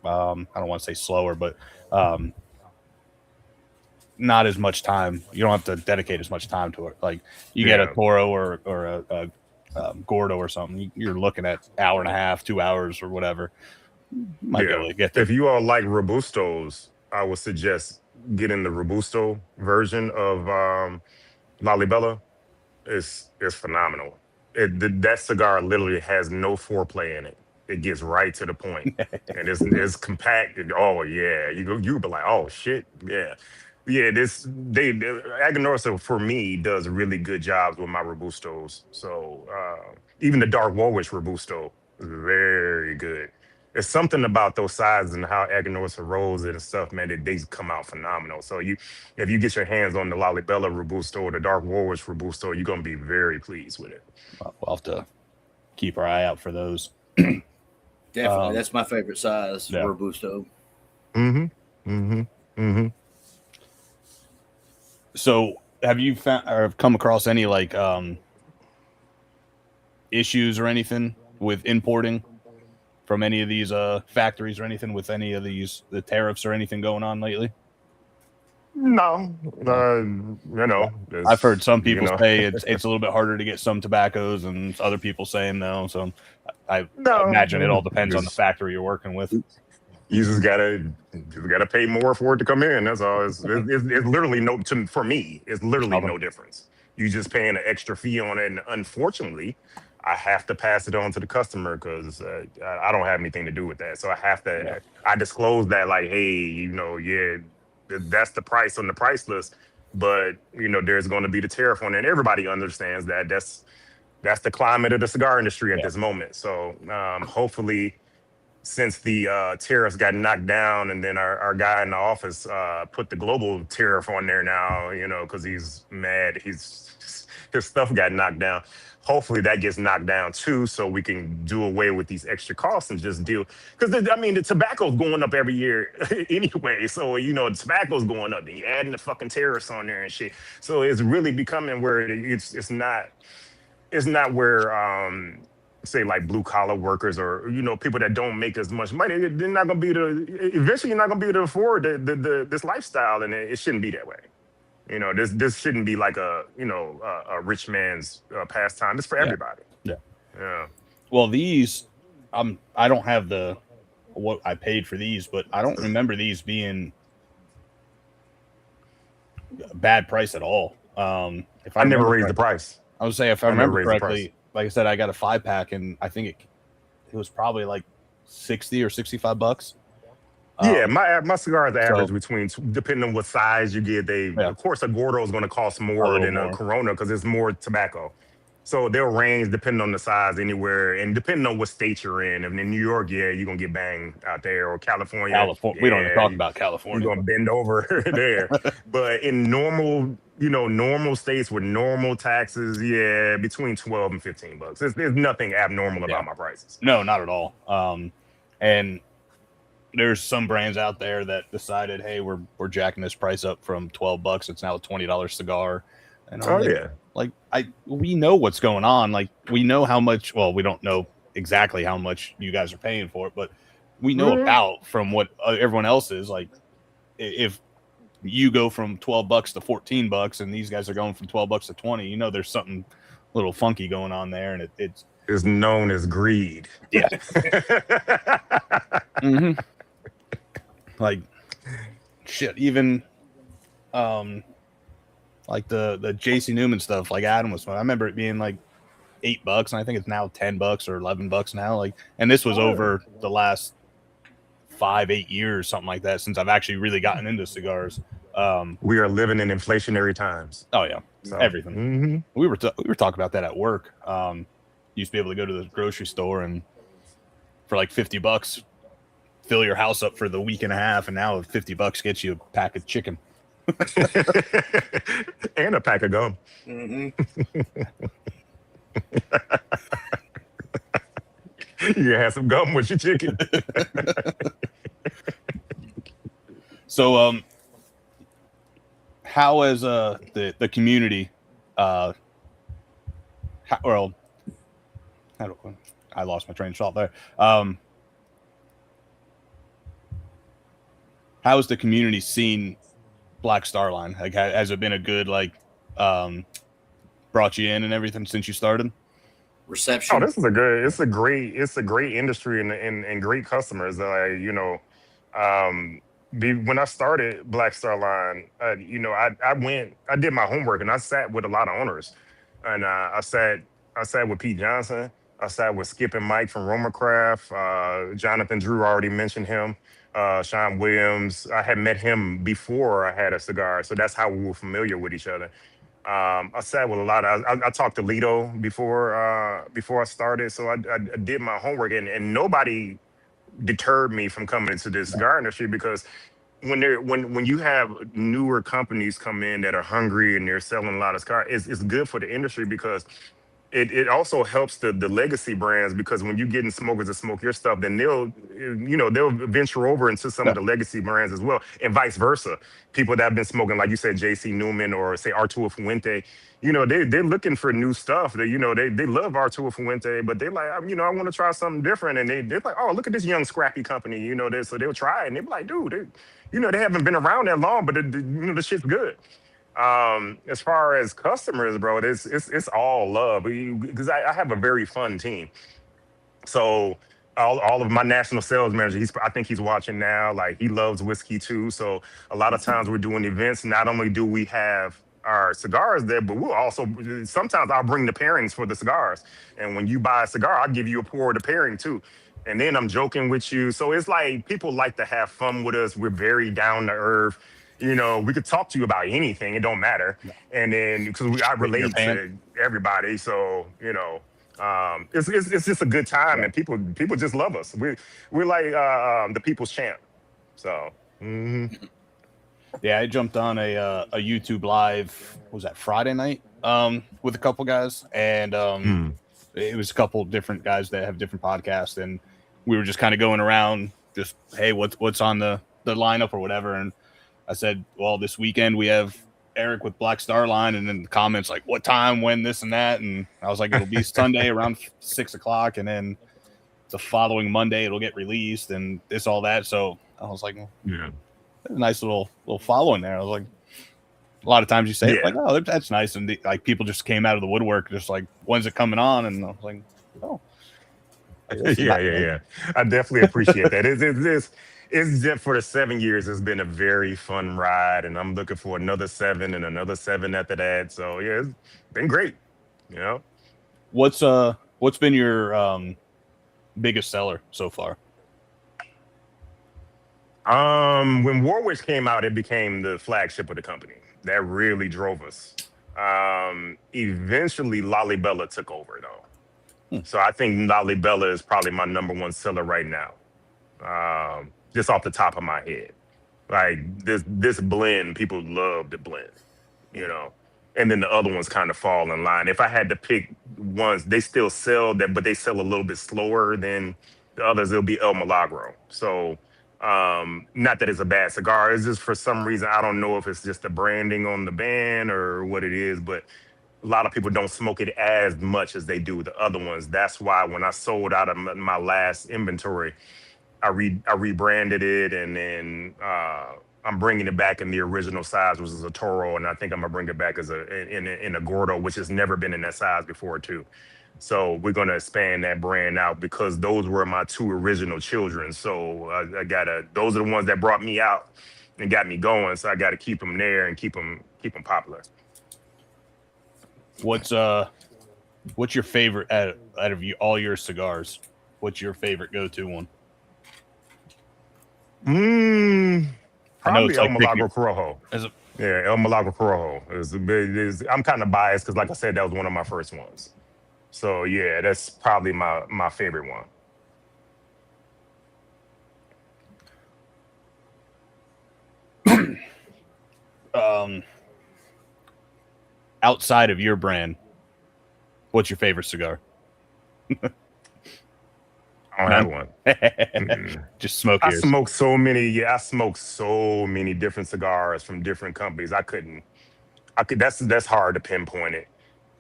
I don't want to say slower, but not as much time. You don't have to dedicate as much time to it. Like, you get a Toro or a Gordo or something, you're looking at hour and a half, 2 hours or whatever. Might be able to get there. If you all like Robustos, I would suggest getting the Robusto version of Lalibela. It's phenomenal. That cigar literally has no foreplay in it. It gets right to the point, and it's compact. Oh yeah, you be like, oh shit, yeah. Aganorsa for me does really good jobs with my Robustos. So even the Dark Warwick Robusto is very good. There's something about those sizes and how Aganorsa rolls it and stuff, man, that they come out phenomenal. So if you get your hands on the Lalibela Robusto or the Dark Warwick Robusto, you're gonna be very pleased with it. We'll have to keep our eye out for those. Definitely, that's my favorite size, Robusto. So, have you found or come across any like issues or anything with importing from any of these factories or anything with any of the tariffs or anything going on lately? No, I've heard some people say it's a little bit harder to get some tobaccos, and other people saying no. So I imagine it all depends on the factory you're working with. You just gotta pay more for it to come in. That's all. It's literally for me. It's literally no difference. You just paying an extra fee on it, and unfortunately, I have to pass it on to the customer because I don't have anything to do with that. So I have to. Yeah. I disclose that, like, hey, that's the price on the price list, but there's going to be the tariff on it, and everybody understands that. That's the climate of the cigar industry at this moment. So hopefully, since the tariffs got knocked down, and then our guy in the office put the global tariff on there now, because he's mad. His stuff got knocked down. Hopefully that gets knocked down too, so we can do away with these extra costs and just deal. Because the tobacco's going up every year anyway. So the tobacco's going up. And you're adding the fucking tariffs on there and shit. So it's really becoming where it's not where say like blue collar workers or people that don't make as much money. They're not gonna be eventually you're not gonna be able to afford this lifestyle, and it shouldn't be that way. This shouldn't be like a rich man's pastime. It's for everybody. Yeah. Well, these, I don't have what I paid for these, but I don't remember these being a bad price at all. If I never raised the price. I would say if I I never remember raised the price. correctly, like I said, I got a 5-pack, and I think it was probably like $60 or $65. Yeah, my cigars average so- between, depending on what size you get. Of course, a Gordo is going to cost more little than a more. Corona because it's more tobacco. So they'll range depending on the size anywhere, and depending on what state you're in. If in New York, yeah, you're gonna get banged out there, or California, We don't even talk you- about California. You're gonna bend over there. But in normal, normal states with normal taxes, yeah, between 12 and $15. There's nothing abnormal about my prices. No, not at all. And there's some brands out there that decided, hey, we're jacking this price up from $12. It's now a $20 cigar. And we know what's going on. Like, we know how much. Well, we don't know exactly how much you guys are paying for it, but we know about from what everyone else is. Like, if you go from $12 to $14, and these guys are going from $12 to $20, there's something a little funky going on there, and it's known as greed. Yeah. Mm-hmm. Like, shit, even like the JC Newman stuff, like Adam was. I remember it being like $8, and I think it's now $10 or $11 now. Like, and this was over the last 5-8 years, something like that, since I've actually really gotten into cigars. We are living in inflationary times. Oh yeah, so, everything. Mm-hmm. We were talking about that at work. Used to be able to go to the grocery store and for like $50 fill your house up for the week and a half, and now $50 gets you a pack of chicken. And a pack of gum. Mm-hmm. You have some gum with your chicken. So, how has the community? I lost my train of thought there. How has the community seen Black Star Line? Like, has it been a good brought you in and everything since you started? Reception. Oh, it's a great industry and great customers. When I started Black Star Line, I did my homework and I sat with a lot of owners, and I sat with Pete Johnson. I sat with Skip and Mike from Roma Craft. Jonathan Drew, already mentioned him. Sean Williams, I had met him before I had a cigar, so that's how we were familiar with each other. I sat with a lot of. I talked to Lido before I started, so I did my homework, and nobody deterred me from coming into the cigar industry, because when you have newer companies come in that are hungry and they're selling a lot of cigars, it's good for the industry, because it also helps the legacy brands, because when you get in smokers to smoke your stuff, then they'll venture over into some of the legacy brands as well, and vice versa. People that have been smoking, like you said, JC Newman or say Arturo Fuente, they're looking for new stuff. They love Arturo Fuente, but they're like, I want to try something different, and they're like, oh, look at this young scrappy company, so they'll try it, and they're like, dude, they haven't been around that long, but the shit's good. As far as customers, bro, it's all love, because I have a very fun team. So all of my national sales manager, I think he's watching now. Like, he loves whiskey too. So a lot of times we're doing events. Not only do we have our cigars there, but sometimes I'll bring the pairings for the cigars. And when you buy a cigar, I'll give you a pour of the pairing too. And then I'm joking with you. So it's like, people like to have fun with us. We're very down to earth. We could talk to you about anything. It don't matter. And then, because I relate to everybody. So, it's just a good time, and people just love us. We're like the people's champ. So, yeah, I jumped on a YouTube live. What was that, Friday night? With a couple guys, and it was a couple different guys that have different podcasts, and we were just kind of going around, just, hey, what's on the lineup or whatever. And I said, well, this weekend we have Aric with Black Star Line, and then the comments like, what time, when, this and that, and I was like, it'll be Sunday around 6:00, and then the following Monday it'll get released, and this, all that. So I was like, yeah, a nice little following there. I was like, a lot of times you say it like, oh, that's nice, and like people just came out of the woodwork, just like, when's it coming on? And I was like, oh, yeah. I definitely appreciate that. It's just, for the 7 years, it's been a very fun ride, and I'm looking for another 7 and another 7 after that. So yeah, it's been great. You know, what's been your biggest seller so far? When Warwick came out, it became the flagship of the company. That really drove us. Eventually, Lollybella took over though. So I think Lollybella is probably my number one seller right now. Just off the top of my head. Like this blend, people love the blend, you know. And then the other ones kind of fall in line. If I had to pick ones, they still sell that, but they sell a little bit slower than the others. It'll be El Milagro. So not that it's a bad cigar. It's just for some reason I don't know if it's just the branding on the band or what it is, but a lot of people don't smoke it as much as they do the other ones. That's why when I sold out of my last inventory, I rebranded it, and then I'm bringing it back in the original size, which is a Toro, and I think I'm gonna bring it back as in a Gordo, which has never been in that size before too. So we're gonna expand that brand out because those were my two original children. So I gotta, those are the ones that brought me out and got me going. So I got to keep them there and keep them popular. What's your favorite out of all your cigars? What's your favorite go-to one? Probably El like Milagro Corojo. A, Yeah, El Milagro Corojo. I'm kind of biased because, like I said, that was one of my first ones. So yeah, that's probably my favorite one. Outside of your brand, what's your favorite cigar? I don't have one. Just smoke I yours. smoke so many. Yeah, I smoke so many different cigars from different companies. I could. That's hard to pinpoint it.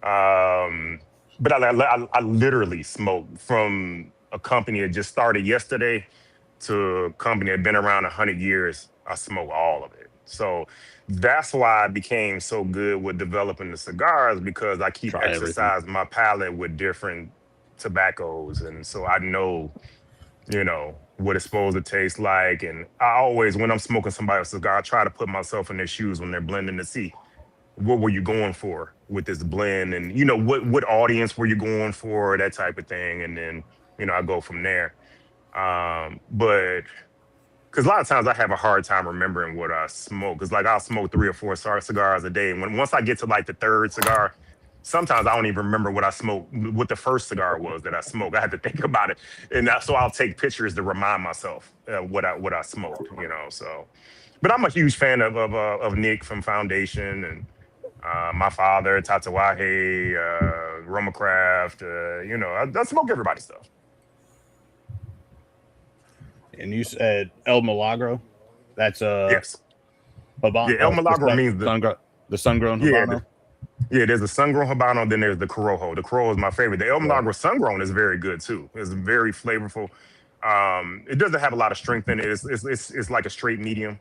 But I literally smoke from a company that just started yesterday to a company that been around 100 years. I smoke all of it. So that's why I became so good with developing the cigars, because I keep exercising my palate with different tobaccos, and so I know, what it's supposed to taste like. And I always, when I'm smoking somebody else's cigar, I try to put myself in their shoes when they're blending to see what were you going for with this blend, and what audience were you going for, that type of thing. And then I go from there. But because a lot of times I have a hard time remembering what I smoke, because like I'll smoke 3 or 4 cigars a day, and once I get to like the third cigar, sometimes I don't even remember what I smoked, what the first cigar was that I smoked. I had to think about it, and so I'll take pictures to remind myself what I smoked. So, but I'm a huge fan of Nick from Foundation, and my father, Tatawahe, Roma Craft. I smoke everybody's stuff. And you said El Milagro. That's yes. Habano. Yeah, El Milagro means the sun-grown Habano. Yeah, there's the sun-grown Habano, then there's the Corojo. The Corojo is my favorite. The El Milagro sun-grown is very good too. It's very flavorful. It doesn't have a lot of strength in it. It's like a straight medium.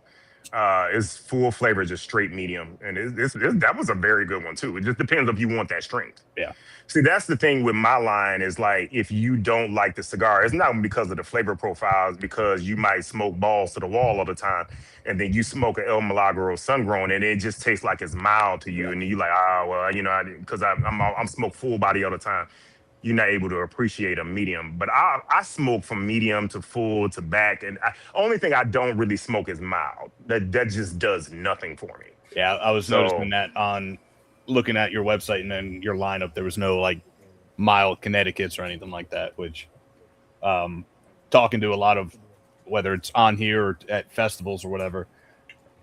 It's full flavor, just straight medium, and that was a very good one too. It just depends if you want that strength. Yeah. See, that's the thing with my line is, like, if you don't like the cigar, it's not because of the flavor profiles, because you might smoke balls to the wall all the time, and then you smoke an El Milagro sun-grown, and it just tastes like it's mild to you, and you're like, because I'm smoke full body all the time. You're not able to appreciate a medium. But I smoke from medium to full to back, and only thing I don't really smoke is mild. That just does nothing for me. Yeah, I was noticing that on looking at your website and then your lineup. There was no like mild Connecticut's or anything like that, which talking to a lot of, whether it's on here or at festivals or whatever,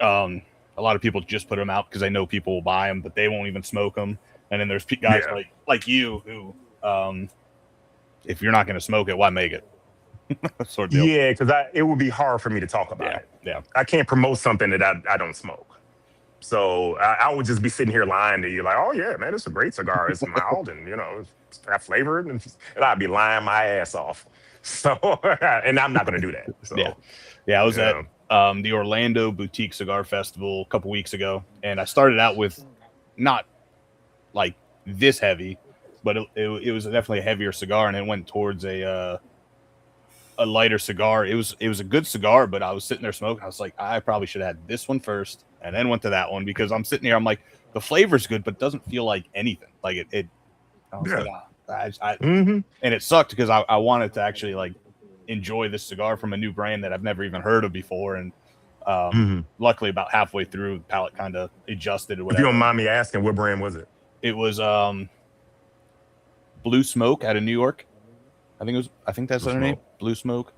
a lot of people just put them out because they know people will buy them, but they won't even smoke them. And then there's guys like you who, if you're not going to smoke it, why make it? Sort of deal. Yeah, because it would be hard for me to talk about it. Yeah, I can't promote something that I don't smoke. So I would just be sitting here lying to you, like, oh yeah, man, it's a great cigar. It's mild and it's got flavor, and I'd be lying my ass off. So, and I'm not going to do that. So, I was at the Orlando Boutique Cigar Festival a couple weeks ago, and I started out with not like this heavy, but it was definitely a heavier cigar, and it went towards a lighter cigar. It was a good cigar, but I was sitting there smoking. I was like, I probably should have had this one first and then went to that one, because I'm sitting here, I'm like, the flavor's good, but it doesn't feel like anything. Like it I was like, Mm-hmm. and it sucked because I wanted to actually like enjoy this cigar from a new brand that I've never even heard of before. And luckily, about halfway through, the palate kind of adjusted or If you whatever. don't mind me asking, what brand was it? It was Blue Smoke out of New York. I think that's their name. Blue Smoke.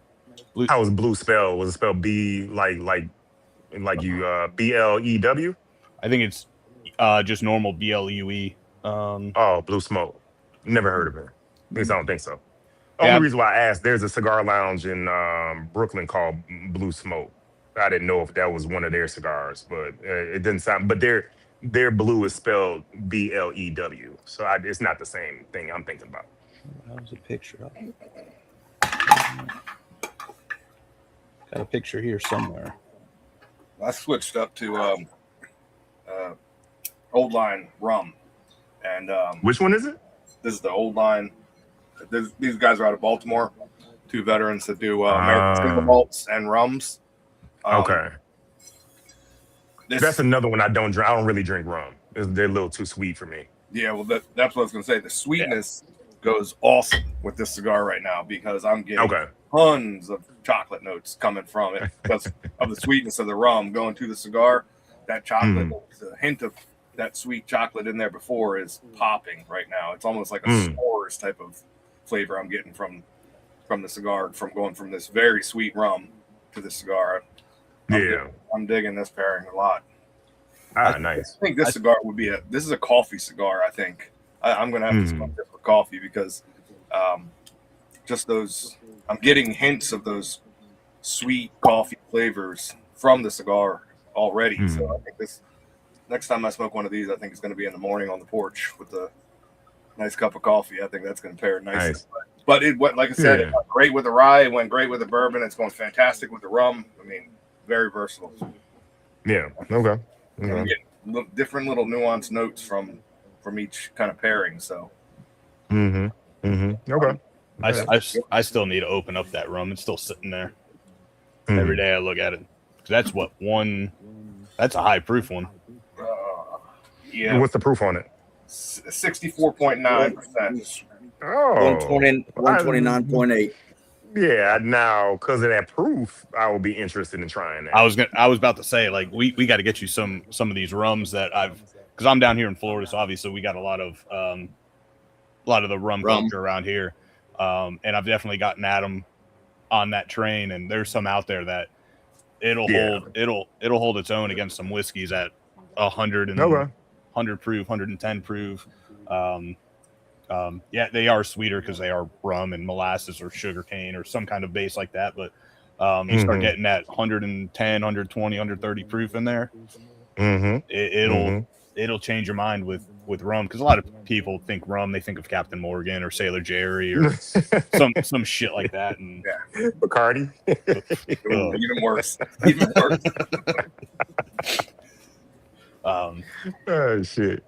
How was blue spelled? Was it spelled B like you BLEW? I think it's just normal BLUE. Oh, blue smoke. Never heard of it. At least I don't think so. Yeah. Only reason why I asked, there's a cigar lounge in Brooklyn called Blue Smoke. I didn't know if that was one of their cigars, but it didn't sound. But their blue is spelled BLEW, so it's not the same thing I'm thinking about. That was a picture of it. Got a picture here somewhere. I switched up to Old Line rum, and Which one is it? this is the Old Line. These guys are out of Baltimore, two veterans that do American single malts and rums. Okay, that's another one I don't drink. I don't really drink rum. They're a little too sweet for me. Yeah, well, that's what I was going to say. The sweetness goes awesome with this cigar right now because I'm getting tons of chocolate notes coming from it because of the sweetness of the rum going to the cigar. That chocolate, the hint of that sweet chocolate in there before is popping right now. It's almost like a s'mores type of flavor I'm getting from the cigar, from going from this very sweet rum to the cigar. I'm digging this pairing a lot. Nice. I think this cigar would be this is a coffee cigar. I think I'm going to have to smoke this for coffee because just those, I'm getting hints of those sweet coffee flavors from the cigar already. So I think this next time I smoke one of these, I think it's going to be in the morning on the porch with a nice cup of coffee. I think that's going to pair nicely. Nice. But it went, like I said, it went great with the rye. It went great with the bourbon. It's going fantastic with the rum. I mean, very versatile. Yeah. Okay. I'm getting different little nuanced notes from each kind of pairing. So. Okay. I still need to open up that rum. It's still sitting there. Every day I look at it. That's that's a high proof one. Yeah. What's the proof on it? 64.9%. Oh, 129.8. Yeah, now because of that proof, I will be interested in trying that. I was about to say, like, we got to get you some of these rums that because I'm down here in Florida, so obviously we got a lot of the rum culture around here, and I've definitely gotten at them on that train, and there's some out there that it'll hold its own against some whiskeys at 100 proof, 110 proof. They are sweeter because they are rum and molasses or sugar cane or some kind of base like that. But you start getting that 110, 120, 130 proof in there. It'll change your mind with rum, because a lot of people think rum, they think of Captain Morgan or Sailor Jerry or some shit like that. And Bacardi. Even worse. Oh shit.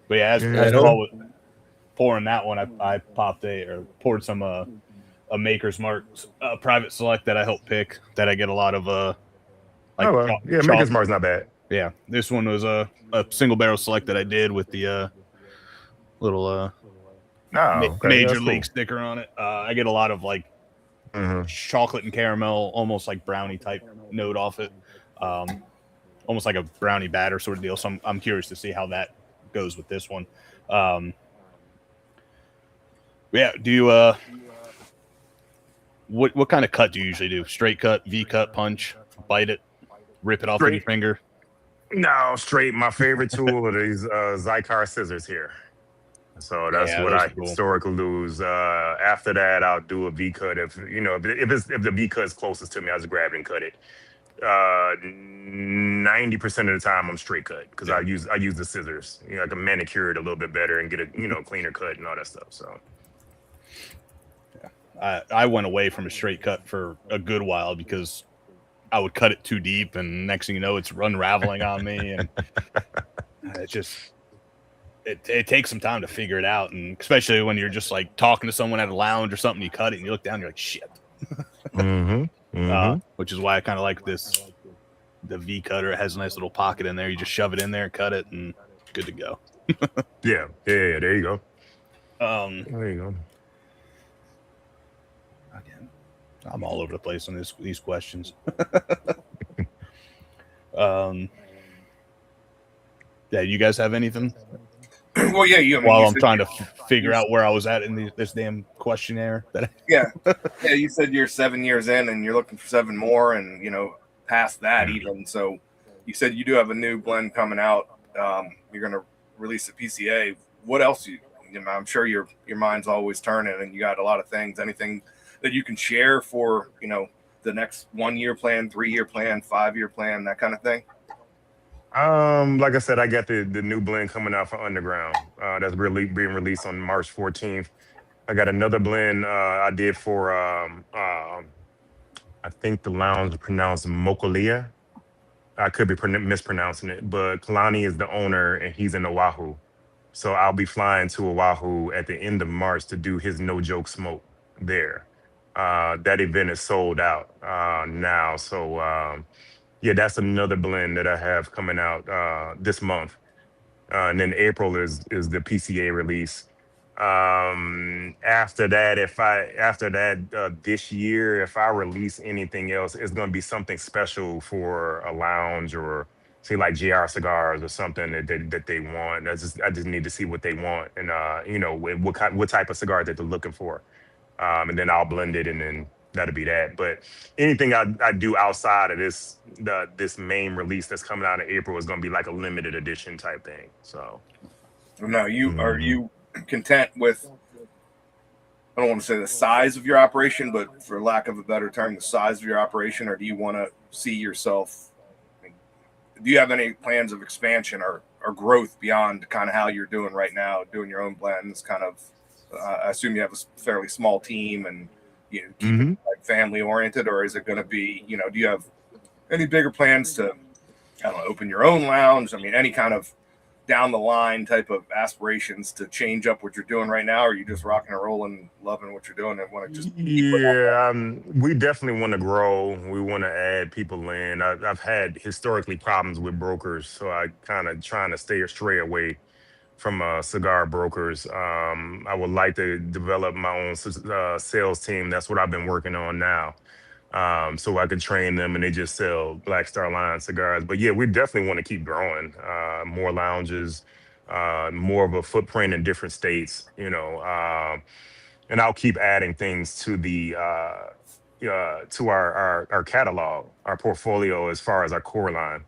But yeah, as Paul was pouring that one, I poured some a Maker's Mark private select that I helped pick, that I get a lot of Maker's Mark's not bad. Yeah, this one was a single barrel select that I did with the little Major League sticker on it. I get a lot of like chocolate and caramel, almost like brownie type note off it, almost like a brownie batter sort of deal. So I'm curious to see how that goes with this one. Do you what kind of cut do you usually do? Straight cut, V cut, punch, bite it, rip it off with your finger? No, straight. My favorite tool are these Zycar scissors here. So that's what I historically lose. After that, I'll do a V cut. If the V cut is closest to me, I'll just grab it and cut it. 90% of the time, I'm straight cut because I use the scissors. I can manicure it a little bit better and get a cleaner cut and all that stuff. So I went away from a straight cut for a good while because I would cut it too deep, and next thing you know, it's unraveling on me, and it takes some time to figure it out, and especially when you're just like talking to someone at a lounge or something, you cut it and you look down, you're like, shit. Which is why I kind of like the V cutter. It has a nice little pocket in there. You just shove it in there and cut it, and good to go. yeah. There you go. There you go. Again, I'm all over the place on these questions. Yeah, you guys have anything? Well, yeah, you. I mean, While you I'm said trying to figure out where I was at in this damn questionnaire. yeah, you said you're 7 years in, and you're looking for 7 more, and past that even. So, you said you do have a new blend coming out. You're going to release a PCA. What else? I'm sure your mind's always turning, and you got a lot of things. Anything that you can share for the next 1 year plan, 3 year plan, 5 year plan, that kind of thing? Like I said, I got the new blend coming out for Underground. That's really being released on March 14th. I got another blend I did for I think the lounge is pronounced Mokolia. I could be mispronouncing it, but Kalani is the owner and he's in Oahu. So I'll be flying to Oahu at the end of March to do his No Joke Smoke there. That event is sold out now. So yeah, that's another blend that I have coming out this month. And then April is the PCA release. After that, this year, if I release anything else, it's going to be something special for a lounge or say like JR Cigars or something that they want. I just need to see what they want and what type of cigar that they're looking for, and then I'll blend it and then that'll be that. But anything I do outside of this main release that's coming out in April is going to be like a limited edition type thing. So. Now, are you content with, I don't want to say the size of your operation, but for lack of a better term, the size of your operation, or do you want to see yourself, do you have any plans of expansion or growth beyond kind of how you're doing right now, doing your own blends, kind of, I assume you have a fairly small team and keep it like family oriented, or is it going to be, do you have any bigger plans to, I don't know, open your own lounge? I mean, any kind of down the line type of aspirations to change up what you're doing right now, or are you just rocking and rolling, loving what you're doing and want to just we definitely want to grow. We want to add people in. I've had historically problems with brokers, so I kind of trying to stray away from cigar brokers. I would like to develop my own sales team. That's what I've been working on now. So I could train them and they just sell Black Star Line cigars. But yeah, we definitely want to keep growing. More lounges, more of a footprint in different states, and I'll keep adding things to the to our catalog, our portfolio as far as our core line.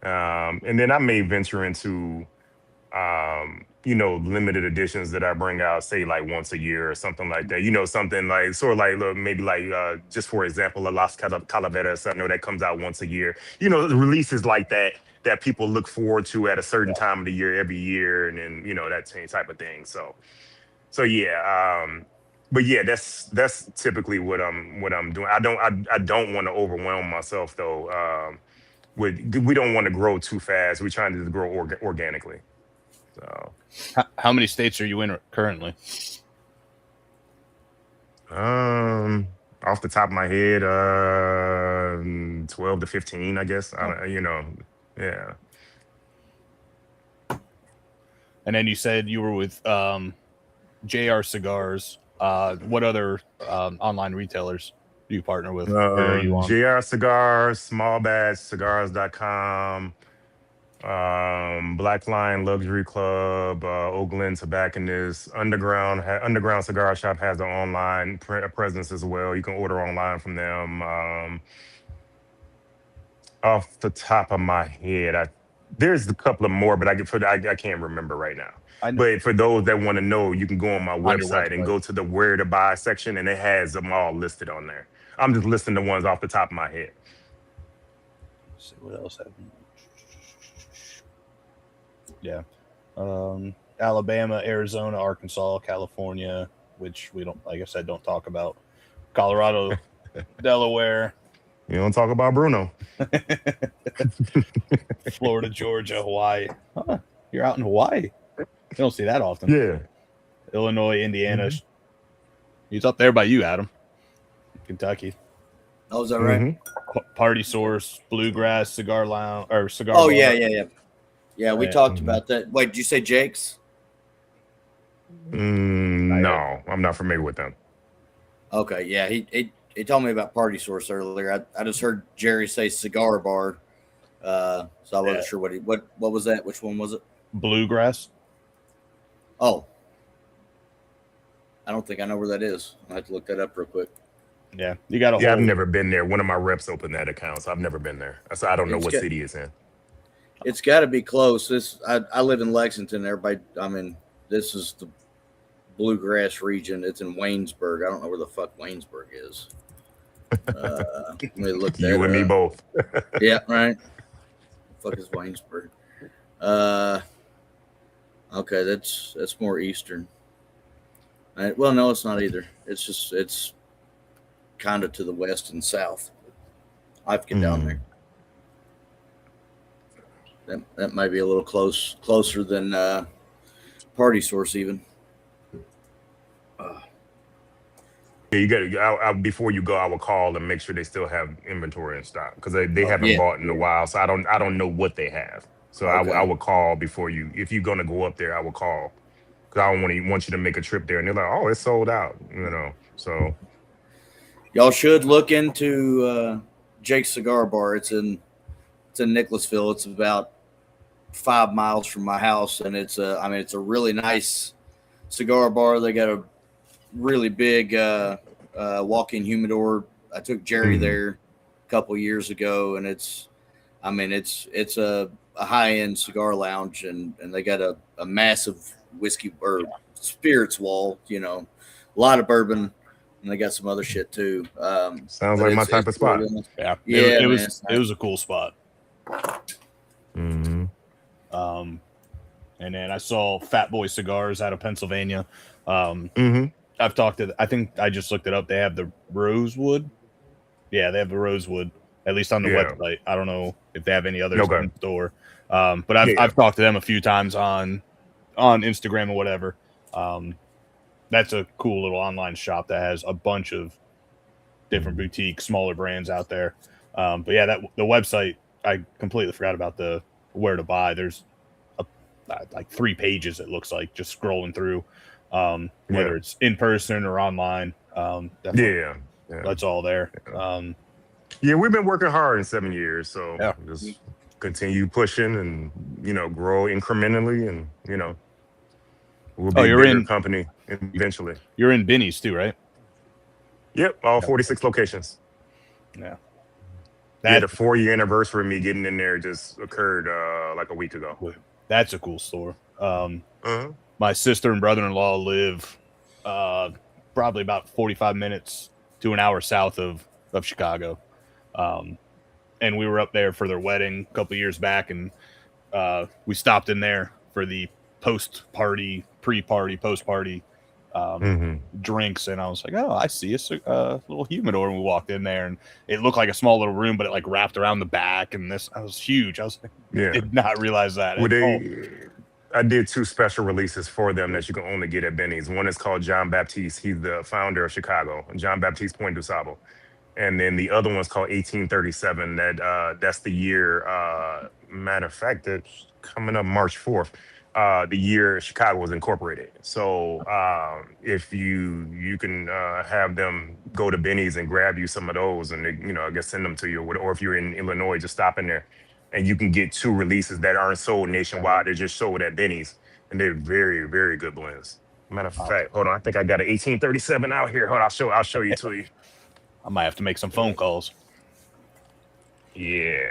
And then I may venture into limited editions that I bring out, say like once a year or something like that. Something like sort of like maybe like just for example, a Las Calaveras. I know that comes out once a year. Releases like that people look forward to at a certain time of the year every year, and then that same type of thing. So yeah. But yeah, that's typically what I'm doing. I don't want to overwhelm myself though. We don't want to grow too fast. We're trying to grow organically. So, how many states are you in currently? Off the top of my head, 12 to 15, I guess. Yeah. And then you said you were with JR Cigars. What other online retailers do you partner with? Or are you on? JR Cigars, smallbatchcigars.com, Black Line Luxury Club, Oakland Tobacconist, Underground Cigar Shop has an online presence as well. You can order online from them. Off the top of my head, there's a couple of more, but I can't remember right now. But for those that want to know, you can go on my website and go to the where to buy section, and it has them all listed on there. I'm just listing the ones off the top of my head. Let's see what else happened. Yeah. Alabama, Arizona, Arkansas, California, which we don't, like I said, don't talk about. Colorado, Delaware. You don't talk about Bruno. Florida, Georgia, Hawaii. Huh, you're out in Hawaii. You don't see that often. Yeah. Illinois, Indiana. Mm-hmm. He's up there by you, Adam. Kentucky. Oh, is that right? Party Source, Bluegrass, Cigar Lounge, or Cigar. Oh, Bar. yeah. Yeah, we talked about that. Wait, did you say Jake's? No, I'm not familiar with them. Okay, yeah, he told me about Party Source earlier. I just heard Jerry say cigar bar, so I wasn't sure what was that. Which one was it? Bluegrass. Oh, I don't think I know where that is. I have to look that up real quick. Yeah, you got a Yeah, I've whole. never been there. One of my reps opened that account, so I've never been there. So I don't know what city it's in. It's got to be close. I live in Lexington. Everybody, I mean, this is the bluegrass region. It's in Waynesburg. I don't know where the fuck Waynesburg is. Let me look that You and me up. both. Yeah, right. The fuck is Waynesburg? Okay, that's more eastern. Well, no, it's not either. It's kind of to the west and south. I have to get down there. That might be a little closer than Party Source even. Yeah, you got to. Before you go, I will call and make sure they still have inventory in stock because they haven't bought in a while. So I don't know what they have. So I would call before you. If you're gonna go up there, I will call because I don't want you to make a trip there and they're like, oh, it's sold out. So y'all should look into Jake's Cigar Bar. It's in Nicholasville. It's about 5 miles from my house, and it's a really nice cigar bar. They got a really big walk-in humidor. I took Jerry there a couple years ago, and it's a high-end cigar lounge, and they got a massive whiskey or spirits wall. A lot of bourbon, and they got some other shit too. Sounds like my type of spot. Really, yeah, it was a cool spot. Mm-hmm. And then I saw Fat Boy Cigars out of Pennsylvania. I've talked to. I think I just looked it up. They have the Rosewood. Yeah, they have the Rosewood. At least on the website. I don't know if they have any others in store. But I've talked to them a few times on Instagram or whatever. That's a cool little online shop that has a bunch of different boutique, smaller brands out there. But yeah, the website, I completely forgot about the where to buy. There's like 3 pages. It looks like just scrolling through. Whether it's in person or online. That's all there. Yeah, we've been working hard in 7 years, so just continue pushing and grow incrementally, and we'll be a bigger company eventually. You're in Binny's too, right? Yep, all 46 locations. Yeah. The 4-year anniversary of me getting in there just occurred like a week ago. That's a cool store. My sister and brother-in-law live probably about 45 minutes to an hour south of Chicago. And we were up there for their wedding a couple years back, and we stopped in there for the post-party, pre-party, post-party drinks, and I was like, oh, I see a little humidor, and we walked in there, and it looked like a small little room, but it like wrapped around the back, and I was huge. I was like, did not realize that. I did 2 special releases for them that you can only get at Benny's. One is called John Baptiste. He's the founder of Chicago, John Baptiste Point du Sable. And then the other one's called 1837. That's the year. Matter of fact, it's coming up March 4th. The year Chicago was incorporated. So if you can have them go to Benny's and grab you some of those, and they, I guess send them to you, or if you're in Illinois, just stop in there, and you can get 2 releases that aren't sold nationwide. They're just sold at Benny's, and they're very, very good blends. Matter of fact, hold on, I think I got an 1837 out here. Hold on, I'll show you to you. I might have to make some phone calls. Yeah,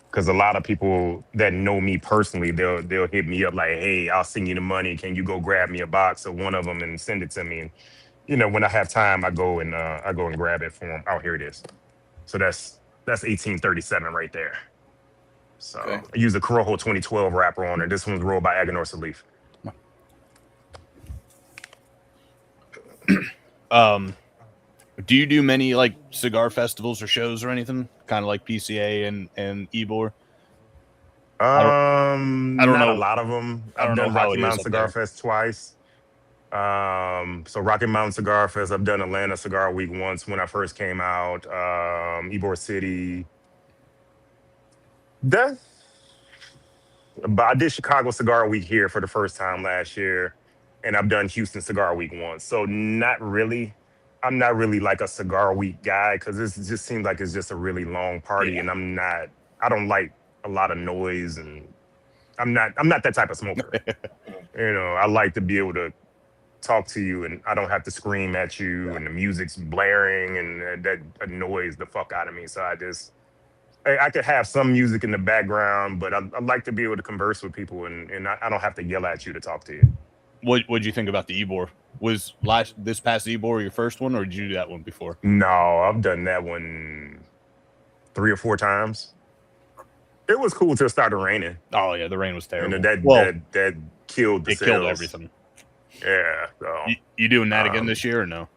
because a lot of people that know me personally, they'll hit me up like, hey, I'll send you the money. Can you go grab me a box of one of them and send it to me? And when I have time, I go and grab it for them. Oh, here it is. So that's 1837 right there. So I use the Corojo 2012 wrapper on it. This one's rolled by Aganorsa Leaf. Do you do many like cigar festivals or shows or anything? Kind of like PCA and Ebor? I don't know. A lot of them. I've done Rocky Mountain Cigar Fest twice. So Rocky Mountain Cigar Fest, I've done Atlanta Cigar Week once when I first came out. Ybor City. But I did Chicago Cigar Week here for the first time last year. and I've done Houston Cigar Week once. So not really. I'm not really like a cigar week guy because this just seems like it's just a really long party, and I'm not. I don't like a lot of noise, and I'm not that type of smoker. I like to be able to talk to you, and I don't have to scream at you, and the music's blaring, and that annoys the fuck out of me. So I could have some music in the background, but I like to be able to converse with people, and I don't have to yell at you to talk to you. What'd you think about the Ebor? Was this past Ebor your first one, or did you do that one before? No, I've done that one 3 or 4 times. It was cool till it started raining. Oh yeah, the rain was terrible. And that killed the sales. Killed everything. Yeah. So. You doing that again this year or no?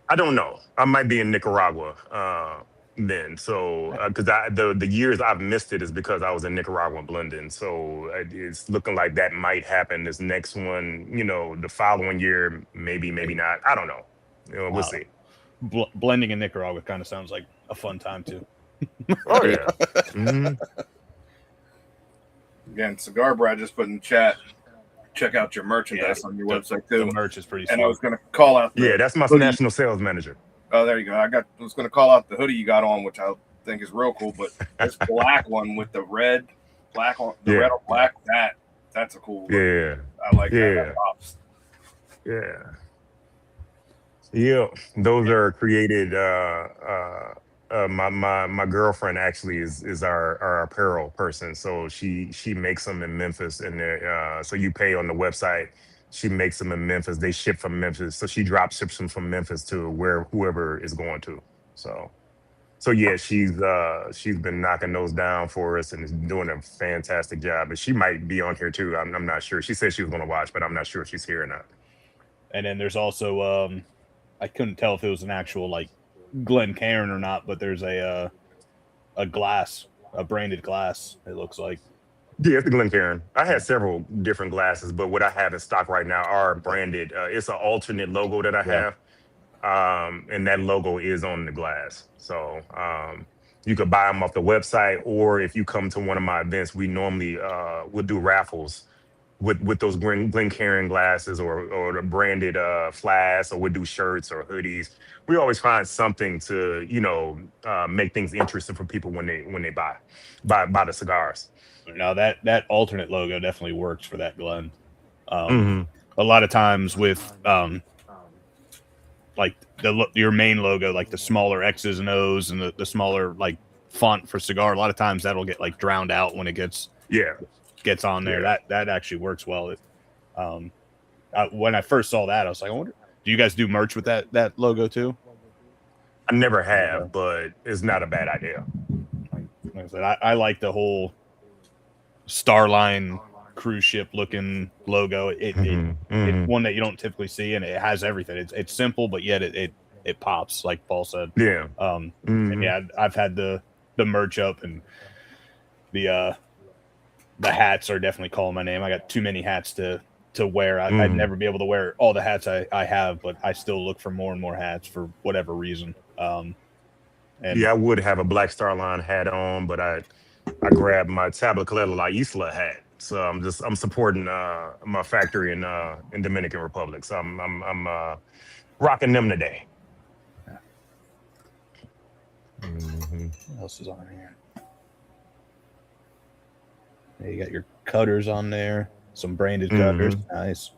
I don't know. I might be in Nicaragua then. So because the years I've missed it is because I was in Nicaragua blending. So it's looking like that might happen this next one. The following year, maybe not. I don't know. We'll see. Blending in Nicaragua kind of sounds like a fun time too. Oh yeah. Mm-hmm. Again, Cigar Brad just put in chat. Check out your merchandise on your website too. The merch is pretty. And I was going to call out. That's my national sales manager. Oh, there you go. I was going to call out the hoodie you got on, which I think is real cool. But this black one with the red on black, that's a cool look. Yeah, I like that. That pops. Yeah. Those are created. My girlfriend actually is our apparel person, so she makes them in Memphis, and so you pay on the website. She makes them in Memphis. They ship from Memphis, so she ships them from Memphis to whoever is going to. So yeah, she's been knocking those down for us and is doing a fantastic job. And she might be on here too. I'm not sure. She said she was going to watch, but I'm not sure if she's here or not. And then there's also I couldn't tell if it was an actual like Glencairn or not, but there's a glass, a branded glass. It looks like. Yeah, it's the Glencairn. I had several different glasses, but what I have in stock right now are branded. It's an alternate logo that I have, and that logo is on the glass. So you could buy them off the website, or if you come to one of my events, we normally would do raffles with those Glencairn glasses or the branded flasks, or we'll do shirts or hoodies. We always find something to make things interesting for people when they buy the cigars. Now that alternate logo definitely works for that Glen. A lot of times with like your main logo, like the smaller X's and O's and the smaller like font for cigar, a lot of times that'll get like drowned out when it gets on there. That actually works well. When I first saw that, I was like, I wonder, do you guys do merch with that logo too? I never have, but it's not a bad idea. Like I said, I like the whole Star Line cruise ship looking logo. It's one that you don't typically see, and it has everything. It's simple, but yet it pops, like Paul said. Yeah. And yeah, I've had the merch up, and the hats are definitely calling my name. I got too many hats to wear. I'd never be able to wear all the hats I have, but I still look for more and more hats for whatever reason. I would have a Black Star Line hat on, but I grabbed my Tabacalera La Isla hat. So I'm supporting my factory in Dominican Republic. So I'm rocking them today. What else is on here? You got your cutters on there, some branded cutters. Nice.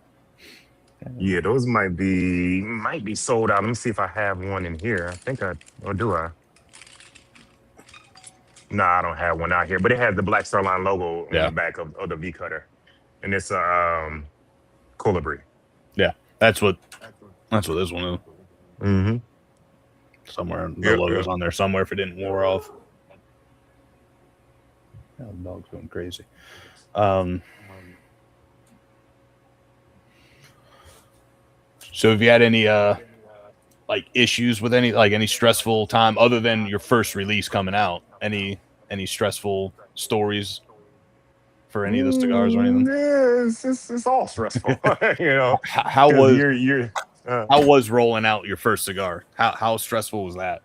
Yeah, those might be sold out. Let me see if I have one in here. I think or do I? No, I don't have one out here, but it has the Black Star Line logo on the back of the V cutter, and it's a colibri. Yeah, that's what this one is. Somewhere the logo's on there somewhere if it didn't wear off. Oh, the dog's going crazy. So have you had any like issues with any stressful time other than your first release coming out? Any stressful stories for any of the cigars or anything? Yeah, it's all stressful. How was rolling out your first cigar? How stressful was that?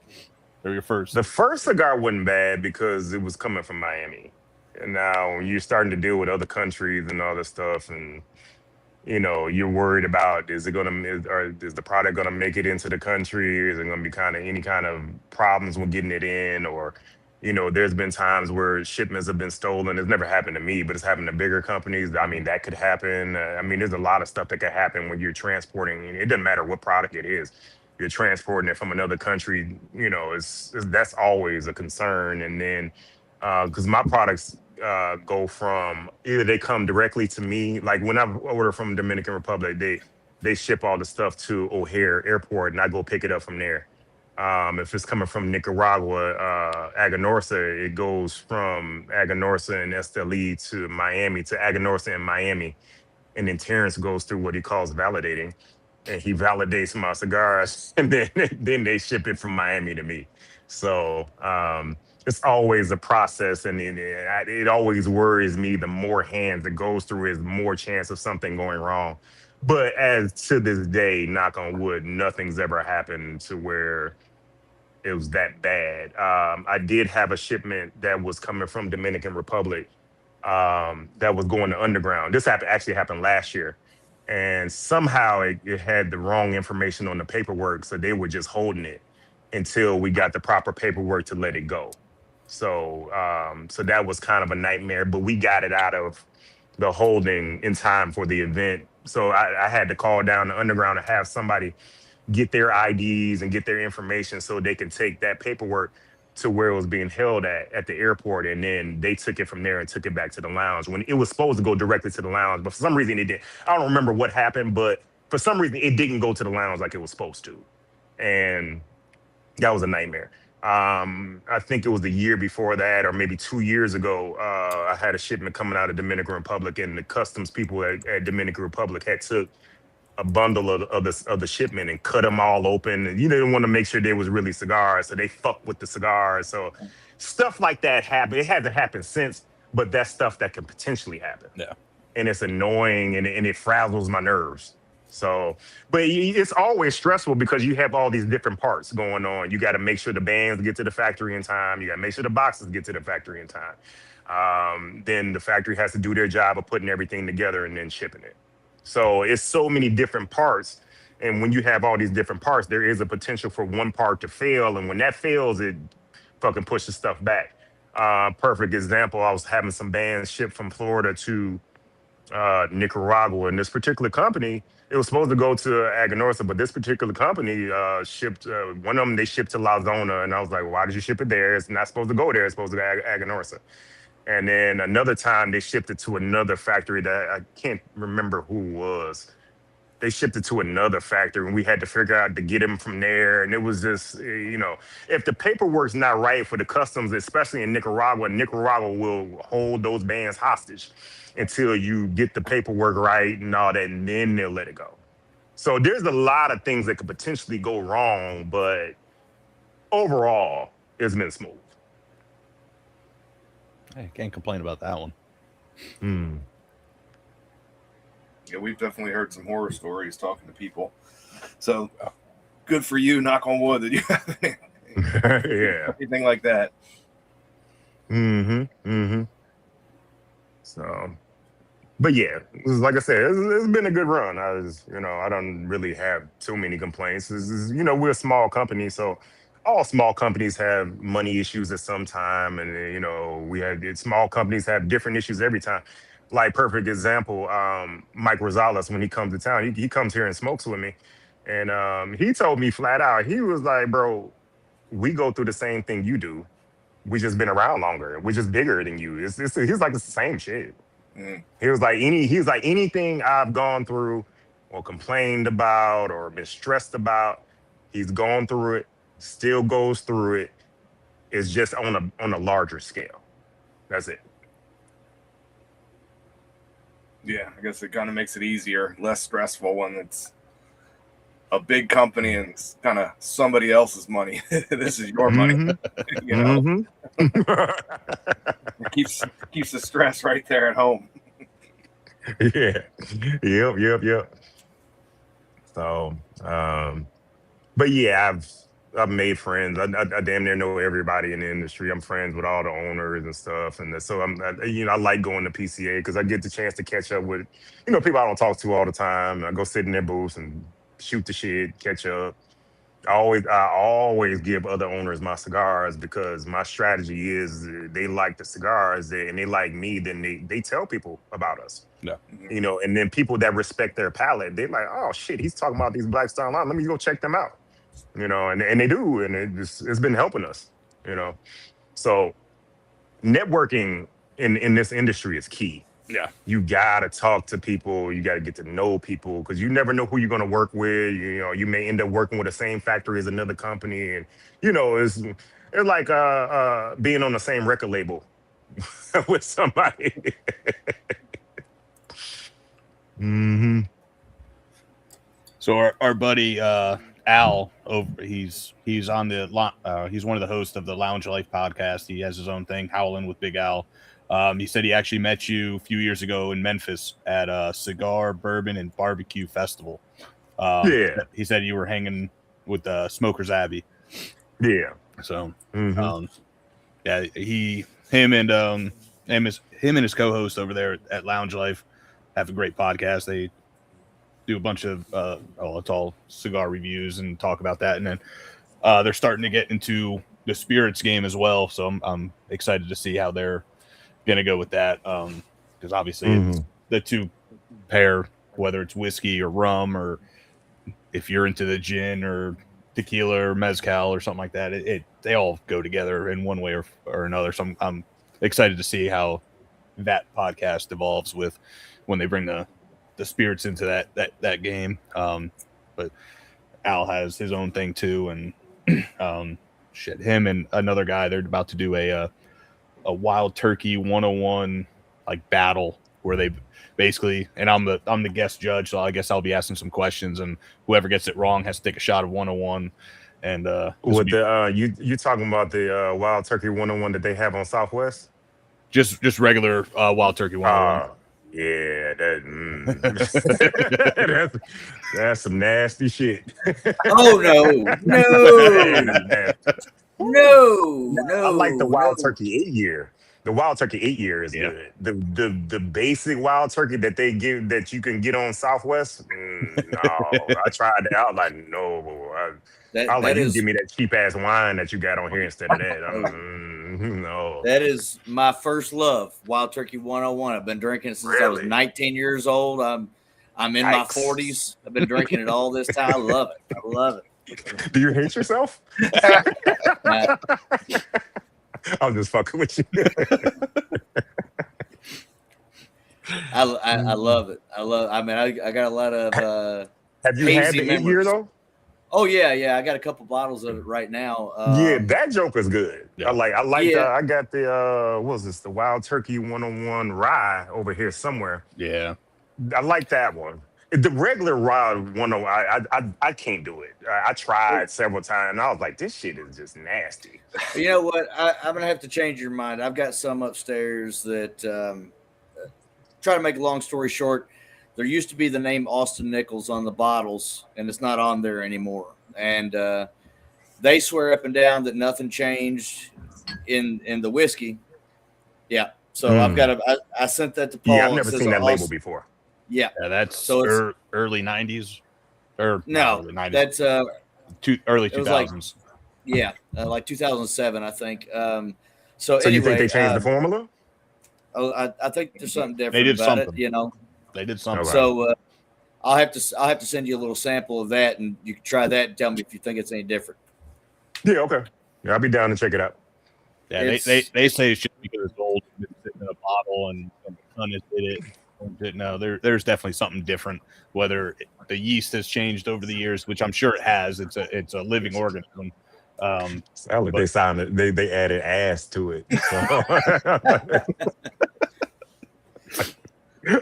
Or your first? The first cigar wasn't bad because it was coming from Miami. And now you're starting to deal with other countries and all this stuff, and you're worried about, is the product gonna make it into the country? Is it gonna be any kind of problems with getting it in? Or, there's been times where shipments have been stolen. It's never happened to me, but it's happened to bigger companies. I mean, that could happen. I mean, there's a lot of stuff that could happen when you're transporting. It doesn't matter what product it is. You're transporting it from another country. That's always a concern. And then, because my products go from, either they come directly to me, like when I order from Dominican Republic, they ship all the stuff to O'Hare Airport, and I go pick it up from there. If it's coming from Nicaragua, Aganorsa, it goes from Aganorsa and Esteli to Miami, to Aganorsa and Miami, and then Terrence goes through what he calls validating, and he validates my cigars, and then they ship it from Miami to me. So it's always a process, and it always worries me. The more hands it goes through, is more chance of something going wrong. But as to this day, knock on wood, nothing's ever happened to where it was that bad. I did have a shipment that was coming from Dominican Republic, that was going to underground. This actually happened last year, and somehow it had the wrong information on the paperwork, so they were just holding it until we got the proper paperwork to let it go. So that was kind of a nightmare, but we got it out of the holding in time for the event. So I had to call down the underground to have somebody get their IDs and get their information so they can take that paperwork to where it was being held at the airport. And then they took it from there and took it back to the lounge when it was supposed to go directly to the lounge. But for some reason it didn't. I don't remember what happened, but for some reason it didn't go to the lounge like it was supposed to. And that was a nightmare. I think it was the year before that, or maybe 2 years ago, I had a shipment coming out of Dominican Republic, and the customs people at Dominican Republic had took a bundle of the shipment and cut them all open. And you didn't want to make sure there was really cigars, so they fucked with the cigars. So stuff like that happened. It hasn't happened since, but that's stuff that could potentially happen. Yeah. And it's annoying, and it frazzles my nerves. So, but it's always stressful because you have all these different parts going on. You got to make sure the bands get to the factory in time. You got to make sure the boxes get to the factory in time. Then the factory has to do their job of putting everything together and then shipping it. So it's so many different parts. And when you have all these different parts, there is a potential for one part to fail. And when that fails, it fucking pushes stuff back. Perfect example, I was having some bands shipped from Florida to Nicaragua. And this particular company, it was supposed to go to Aganorsa, but this particular company shipped, one of them, they shipped to La Zona. And I was like, well, why did you ship it there? It's not supposed to go there. It's supposed to go to Aganorsa. And then another time they shipped it to another factory that I can't remember who was. They shipped it to another factory, and we had to figure out to get them from there. And it was just, if the paperwork's not right for the customs, especially in Nicaragua, Nicaragua will hold those bands hostage until you get the paperwork right and all that, and then they'll let it go. So there's a lot of things that could potentially go wrong, but overall, it's been smooth. Hey, can't complain about that one. Yeah, we've definitely heard some horror stories talking to people. So good for you, knock on wood, that you have anything like that. So, but yeah, like I said, it's been a good run. I don't really have too many complaints. We're a small company, so all small companies have money issues at some time, and small companies have different issues every time. Like, perfect example, Mike Rosales, when he comes to town, he comes here and smokes with me, and he told me flat out, he was like, bro, we go through the same thing you do. We just been around longer. We're just bigger than you. He's like, it's the same shit. He was like, anything I've gone through or complained about or been stressed about, he's gone through it, still goes through it. It's just on a larger scale. That's it. Yeah, I guess it kind of makes it easier, less stressful when it's a big company and it's kind of somebody else's money. This is your money. It keeps the stress right there at home. Yeah. Yep. So, but yeah, I've made friends. I damn near know everybody in the industry. I'm friends with all the owners and stuff, and so I like going to PCA because I get the chance to catch up with, people I don't talk to all the time. I go sit in their booths and shoot the shit, catch up. I always give other owners my cigars because my strategy is they like the cigars and they like me. Then they tell people about us. Yeah. And then people that respect their palate, they're like, oh shit, he's talking about these Black Star Line. Let me go check them out. And they do, and it's been helping us. So networking in this industry is key. Yeah. You gotta talk to people. You gotta get to know people because you never know who you're gonna work with. You may end up working with the same factory as another company, and it's like being on the same record label with somebody. hmm So our buddy Al he's on he's one of the hosts of the Lounge Life podcast. He has his own thing, Howling with Big Al. He said he actually met you a few years ago in Memphis at a cigar, bourbon, and barbecue festival. Yeah. He said you were hanging with Smokers Abbey. Yeah. So, Mhm. yeah, him and his co-host over there at Lounge Life have a great podcast. They do a bunch of it's all cigar reviews and talk about that, and then they're starting to get into the spirits game as well. So I'm excited to see how they're gonna go with that, because obviously it's the two pair, whether it's whiskey or rum, or if you're into the gin or tequila or mezcal or something like that, they all go together in one way or another. So I'm excited to see how that podcast evolves with when they bring the spirits into that game. But Al has his own thing too, and him and another guy, they're about to do a Wild Turkey 101 like battle where they basically, and I'm the guest judge, so I guess I'll be asking some questions, and whoever gets it wrong has to take a shot of 101. And with you talking about the Wild Turkey 101 that they have on Southwest? Just regular Wild Turkey 101. Yeah, that's some nasty shit. Oh no! I like the Wild Turkey 8-year. The Wild Turkey 8-year is good. The basic Wild Turkey that they give that you can get on Southwest. No, I tried that. I was like, no. You give me that cheap ass wine that you got on here instead of that. No. That is my first love, Wild Turkey 101. I've been drinking it since I was 19 years old. I'm in my 40s. I've been drinking it all this time. I love it. Do you hate yourself? I'm just fucking with you. I love it. I got a lot of have you had the 8-year though? Oh yeah. I got a couple bottles of it right now. That joke is good. Yeah. I like I got the what was this? The Wild Turkey 101 rye over here somewhere. Yeah. I like that one. The regular Wild 101, I can't do it. I tried several times and I was like, this shit is just nasty. You know what? I'm gonna have to change your mind. I've got some upstairs that try to make a long story short. There used to be the name Austin Nichols on the bottles, and it's not on there anymore. And they swear up and down that nothing changed in the whiskey. Yeah. So I've got I sent that to Paul. Yeah, I've never seen that label before. Yeah. That's so early 90s. Or no, early 90s. That's early 2000s. Like 2007, I think. So anyway, you think they changed the formula? Oh, I think there's something different They did about something. it. They did something. So I'll have to send you a little sample of that, and you can try that and tell me if you think it's any different. Yeah, okay. Yeah, I'll be down to check it out. Yeah, they say it's just because it's old, it's sitting in a bottle, and the sun has hit it. No, there's definitely something different. Whether the yeast has changed over the years, which I'm sure it has. It's a living organism. They added ass to it. So.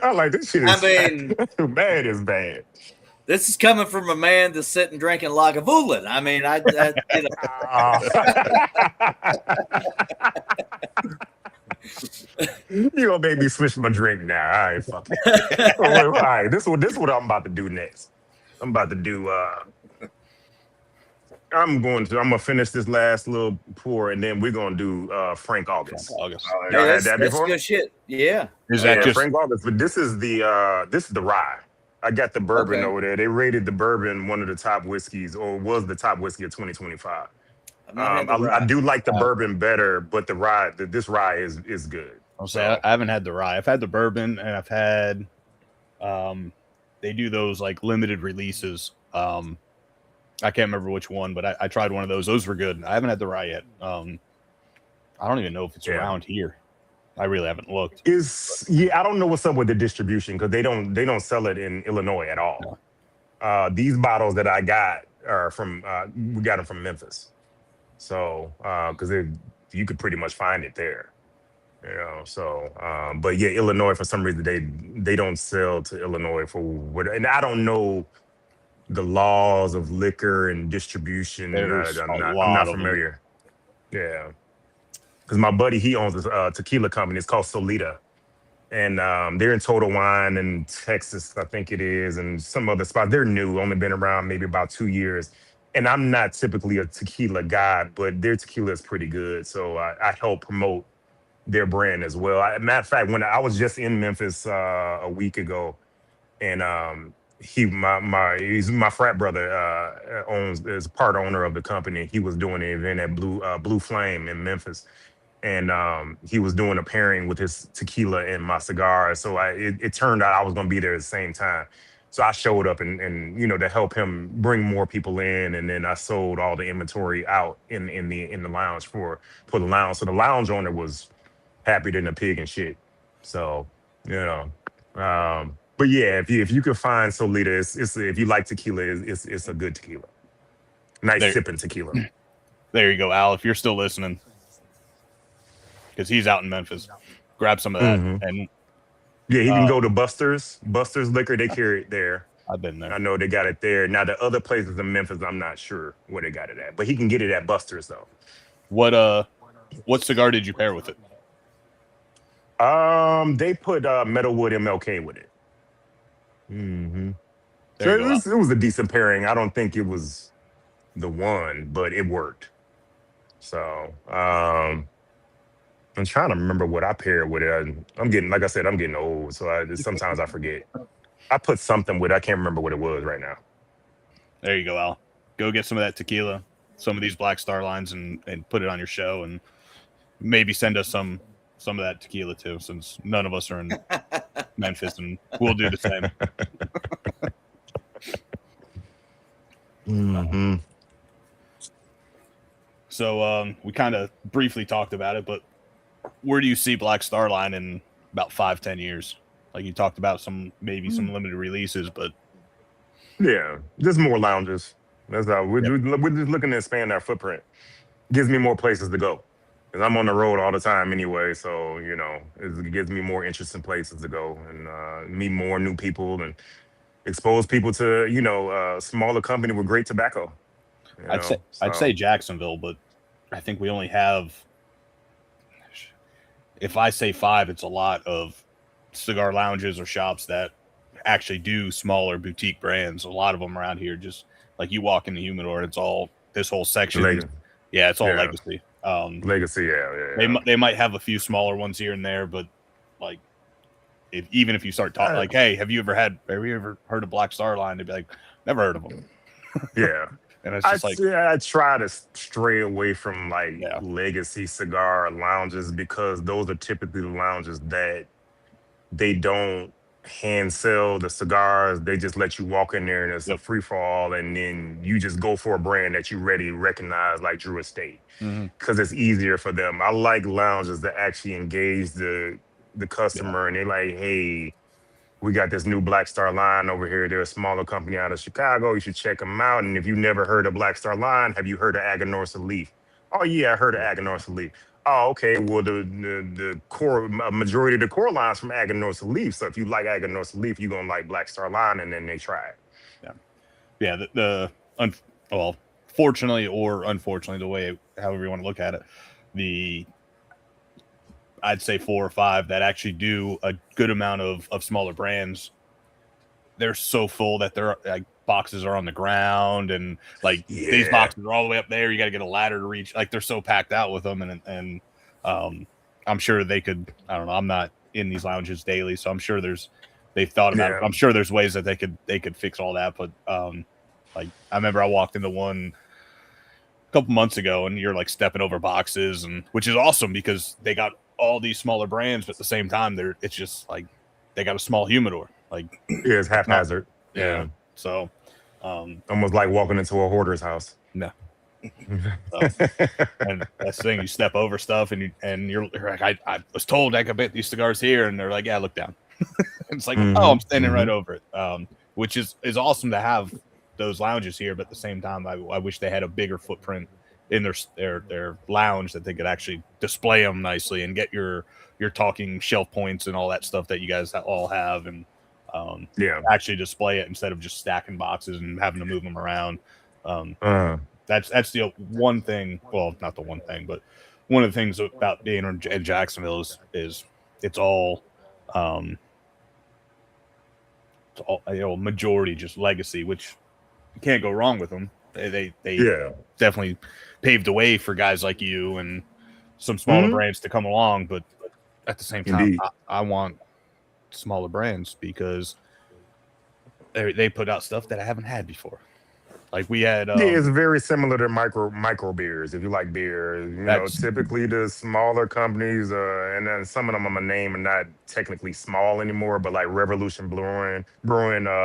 I like this shit. Bad is bad. This is coming from a man that's sitting drinking Lagavulin. I mean, you gonna make me switch my drink now? All right, fuck it. All right, this is what I'm about to do next. I'm about to do. I'm gonna finish this last little pour, and then we're gonna do Frank August. August. Oh, Y'all Hey, had that that's before? good shit. Yeah. Is Oh, that Yeah, just Frank August. But this is the rye. I got the bourbon Okay. over there. They rated the bourbon one of the top whiskeys, or was the top whiskey of 2025. I've not had the I rye. do like the bourbon better, but the rye, this rye is good. I'll say So I haven't had the rye. I've had the bourbon, and I've had they do those like limited releases. I can't remember which one, but I tried one of those. Those were good. I haven't had the rye yet. I don't even know if it's yeah, around here. I really haven't looked. I don't know what's up with the distribution because they don't sell it in Illinois at all. No. These bottles that I got are from we got them from Memphis. So because you could pretty much find it there. So but yeah, Illinois for some reason they don't sell to Illinois for what, and I don't know the laws of liquor and distribution. There's a I'm lot not of them. familiar. Yeah, because my buddy, he owns a tequila company. It's called Solita, and they're in Total Wine in Texas, I think it is, and some other spots. They're new, only been around maybe about 2 years. And I'm not typically a tequila guy, but their tequila is pretty good. So I help promote their brand as well. Matter of fact, when I was just in Memphis a week ago, and he's my frat brother, is part owner of the company. He was doing an event at Blue Flame in Memphis, and he was doing a pairing with his tequila and my cigar. So it turned out I was going to be there at the same time. So I showed up and to help him bring more people in, and then I sold all the inventory out in the lounge for the lounge. So the lounge owner was happier than a pig and shit. So you know, but yeah, if you could find Solita, it's if you like tequila, it's a good tequila, nice There, sipping tequila. there you go, Al. If you're still listening, because he's out in Memphis, grab some of that. Mhm. And Yeah, he can go to Buster's Liquor. They carry it there. I've been there. I know they got it there. Now the other places in Memphis, I'm not sure where they got it at, but he can get it at Buster's though. What cigar did you pair with it? They put Metalwood MLK with it. Mm-hmm. So There you go. it was a decent pairing. I don't think it was the one, but it worked. So I'm trying to remember what I paired with it. I'm getting, like I said, I'm getting old, so sometimes I forget. I put something with it. I can't remember what it was right now. There you go, Al. Go get some of that tequila, some of these Black Star lines, and put it on your show, and maybe send us some of that tequila too, since none of us are in Memphis, and we'll do the same. Mm-hmm. So we kind of briefly talked about it, but where do you see Black Star Line in about 5-10 years? Like you talked about some limited releases, but Yeah, just more lounges. That's how we're just looking to expand our footprint. Gives me more places to go. Because I'm on the road all the time anyway, so it gives me more interesting places to go and meet more new people and expose people to a smaller company with great tobacco. I'd say Jacksonville, but I think we only have. If I say 5, it's a lot of cigar lounges or shops that actually do smaller boutique brands. A lot of them around here, just like you walk in the humidor, it's all this whole section. Yeah, it's all legacy. Legacy, yeah. They might have a few smaller ones here and there, but like even if you start talking like, hey, have you ever heard of Black Star Line? They'd be like, never heard of them. Yeah. And it's just I try to stray away from legacy cigar lounges because those are typically the lounges that they don't hand sell the cigars. They just let you walk in there and it's a free for all, and then you just go for a brand that you already recognize, like Drew Estate, because it's easier for them. I like lounges that actually engage the customer, and they're like, hey, we got this new Black Star Line over here. They're a smaller company out of Chicago. You should check them out. And if you've never heard of Black Star Line, have you heard of Aganorsa Leaf? Oh yeah, I heard of Aganorsa Leaf. Oh, okay. Well, the core majority of the core lines from Aganorsa Leaf. So if you like Aganorsa Leaf, you're gonna like Black Star Line, and then they try it. Yeah. Well, fortunately or unfortunately, the way however you want to look at it, I'd say 4 or 5 that actually do a good amount of smaller brands. They're so full that they're like boxes are on the ground, and like these boxes are all the way up there. You got to get a ladder to reach. Like they're so packed out with them, and I'm sure they could. I don't know. I'm not in these lounges daily, so I'm sure they've thought about it. I'm sure there's ways that they could fix all that. But like I remember I walked into one a couple months ago, and you're like stepping over boxes, and which is awesome because they got all these smaller brands, but at the same time, it's just like they got a small humidor. Like it's haphazard. Yeah. So almost like walking into a hoarder's house. No. And that's the thing, you step over stuff and you're like, I was told I could bet these cigars here, and they're like, yeah, look down. It's like, oh, I'm standing right over it. Which is awesome to have those lounges here, but at the same time, I wish they had a bigger footprint in their lounge that they could actually display them nicely and get your talking shelf points and all that stuff that you guys all have, and actually display it instead of just stacking boxes and having to move them around. That's the one thing. Well, not the one thing, but one of the things about being in Jacksonville is it's all majority just legacy, which you can't go wrong with them. They definitely paved the way for guys like you and some smaller brands to come along, but at the same time, I want smaller brands because they put out stuff that I haven't had before. Like we had, it's very similar to micro beers. If you like beer, you know, typically the smaller companies, and then some of them I'm gonna name are not technically small anymore, but like Revolution Brewing,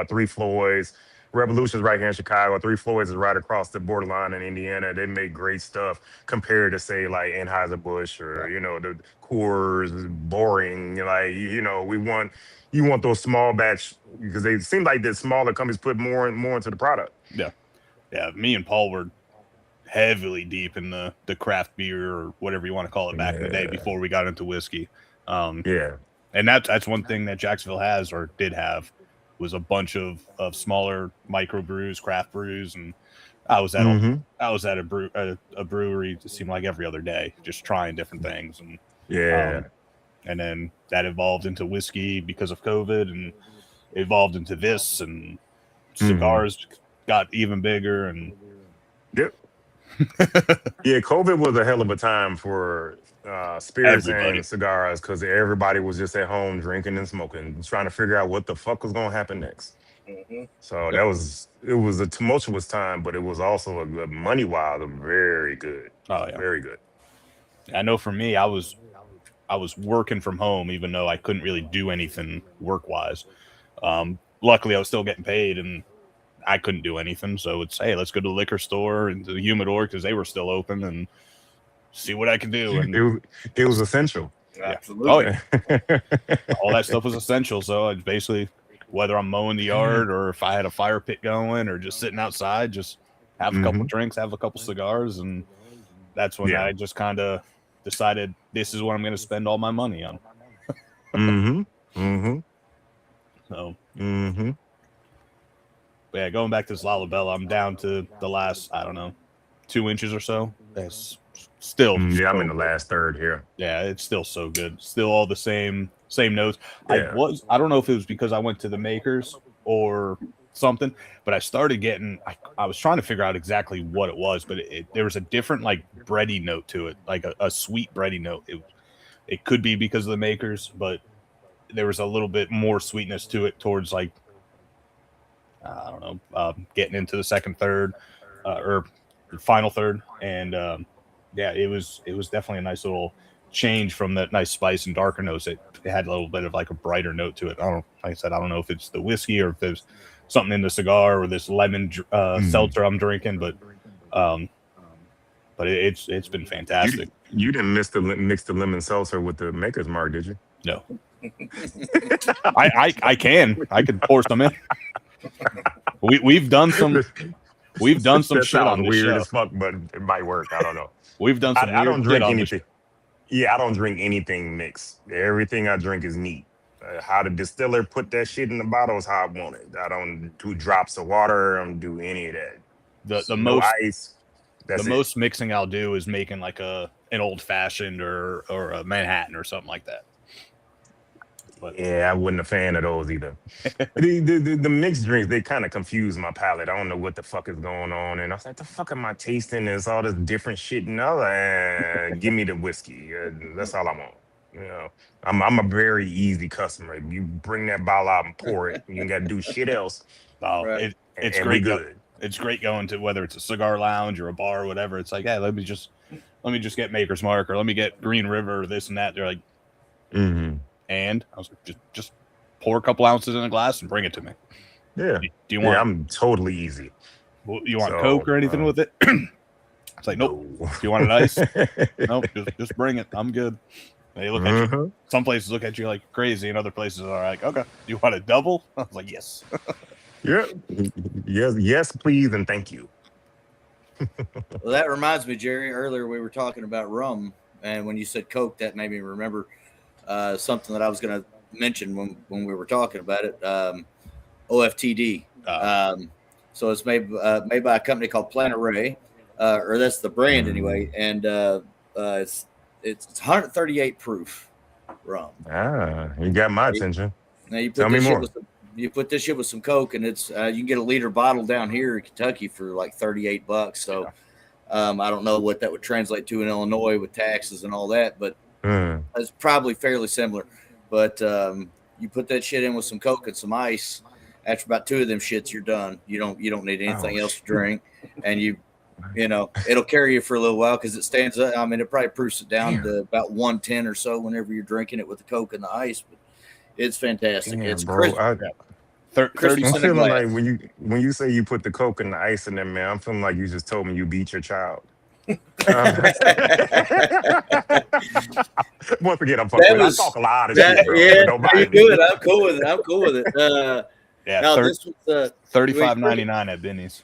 Three Floyds. Revolution's right here in Chicago. Three Floyds is right across the borderline in Indiana. They make great stuff compared to say like Anheuser-Busch or the Coors, boring. Like you want those small batch because they seem like the smaller companies put more into the product. Yeah, me and Paul were heavily deep in the craft beer or whatever you want to call it back in the day before we got into whiskey. And that's one thing that Jacksonville has or did have was a bunch of smaller micro brews, craft brews, and I was at a brewery. It seemed like every other day, just trying different things, and and then that evolved into whiskey because of COVID, and evolved into this, and cigars got even bigger, and COVID was a hell of a time for spirits and cigars because everybody was just at home drinking and smoking, trying to figure out what the fuck was going to happen next. So it was a tumultuous time, but it was also a money wise very good. Very good. I know for me, I was working from home, even though I couldn't really do anything work wise. Luckily, I was still getting paid, and I couldn't do anything. So it's, hey, let's go to the liquor store and to the humidor because they were still open and see what I can do. And it was essential. Absolutely. All that stuff was essential. So it's basically whether I'm mowing the yard or if I had a fire pit going or just sitting outside, just have a couple drinks, have a couple cigars. And that's when I just kind of decided this is what I'm going to spend all my money on. So, yeah, going back to this Lalabella, I'm down to the last, I don't know, 2 inches or so. That's still I'm in the last third here. Yeah, it's still so good. Still all the same notes. I don't know if it was because I went to the makers or something, but I started getting, I was trying to figure out exactly what it was, but there was a different like bready note to it, like a sweet bready note. It could be because of the makers, but there was a little bit more sweetness to it towards like, I don't know, getting into the second third or final third. And it was definitely a nice little change from that nice spice and darker notes. It had a little bit of like a brighter note to it. Like I said, I don't know if it's the whiskey or if there's something in the cigar or this lemon seltzer I'm drinking, but it's been fantastic. You didn't mix the lemon seltzer with the Maker's Mark, did you? No. I can pour some in. We've done some shit on this weird show. As fuck, but it might work. I don't know. We've done some. I don't drink anything. I don't drink anything mixed. Everything I drink is neat. How the distiller put that shit in the bottle is how I want it. I don't do drops of water. I don't do any of that. The no most ice. The most mixing I'll do is making like an old fashioned or a Manhattan or something like that. But Yeah, I wasn't a fan of those either. The mixed drinks, they kind of confuse my palate. I don't know what the fuck is going on. And I was like, the fuck am I tasting? There's all this different shit. And I was like, give me the whiskey. That's all I want. You know, I'm a very easy customer. You bring that bottle out and pour it. You ain't got to do shit else. oh, Right. it's And we great. good. It's great going to whether it's a cigar lounge or a bar or whatever. It's like, hey, let me just get Maker's Mark or let me get Green River or this and that. They're like, and I was like, just pour a couple ounces in a glass and bring it to me. Yeah. Do you want? I'm totally easy. You want Coke or anything with it? It's like, nope. No. Do you want it ice? Nope. Just bring it. I'm good. They look at you. Some places look at you like crazy, and other places are like, okay. Do you want a double? I was like, yes. Yeah. Yes, please, and thank you. Well, that reminds me, Jerry. Earlier we were talking about rum, and when you said Coke, that made me remember something that I was going to mention when we were talking about it. OFTD. So it's made by a company called Planet or that's the brand anyway, and it's 138 proof rum. You got my attention. Now you put Tell me this more. you put this shit with some Coke, and it's you can get a liter bottle down here in Kentucky for like $38. So I don't know what that would translate to in Illinois with taxes and all that, but it's probably fairly similar. But you put that shit in with some Coke and some ice. After about 2 of them shits, you're done. You don't need anything else to drink, and you know it'll carry you for a little while because it stands up. I mean, it probably proofs it down to about 110 or so whenever you're drinking it with the Coke and the ice. But it's fantastic. It's bro. Christmas I'm in a feeling glass. like when you say you put the Coke and the ice in there, man, I'm feeling like you just told me you beat your child. Once again, I'm fucking with. I talk a lot of shit, bro. Yeah, Don't mind you me. good. I'm cool with it. Yeah, no, this was $35.99 at Benny's.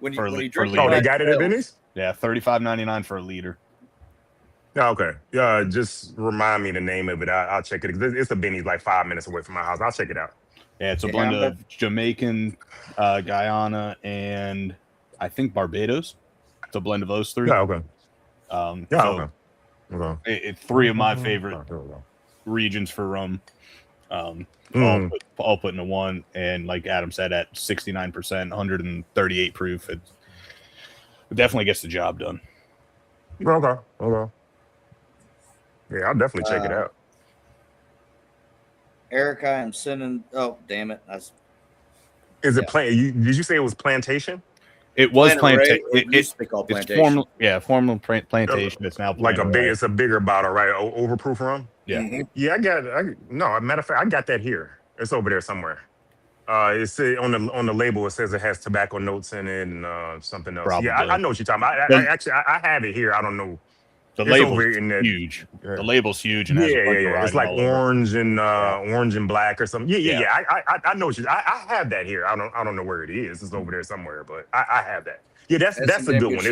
When for you for drink, liter. Oh, they got it at Benny's? Yeah, $35.99 for a liter. Yeah, okay. Yeah, just remind me the name of it. I'll check it. It's a Benny's like 5 minutes away from my house. I'll check it out. Yeah, it's a blend of Jamaican, Guyana, and I think Barbados. It's a blend of those three. Yeah, okay. Okay. It's 3 of my favorite regions for rum. All put into one, and like Adam said, at 69%, 138 proof, it definitely gets the job done. Okay. Yeah, I'll definitely check it out. Aric, I am sending. Oh, damn it! Is it did you say it was plantation? It was plantation. It's plantation. Formal plantation. It's now like it's a bigger bottle, right? Overproof rum. Yeah. Mm-hmm. Yeah, matter of fact, I got that here. It's over there somewhere. It's on the label. It says it has tobacco notes in it and something else. Probably. Yeah, I know what you're talking about. I have it here. I don't know. The label's huge. Yeah. The label's huge, and has a bunch of it's like orange and black or something. Yeah. I know what you. I have that here. I don't know where it is. It's over there somewhere, but I have that. Yeah, that's a good one.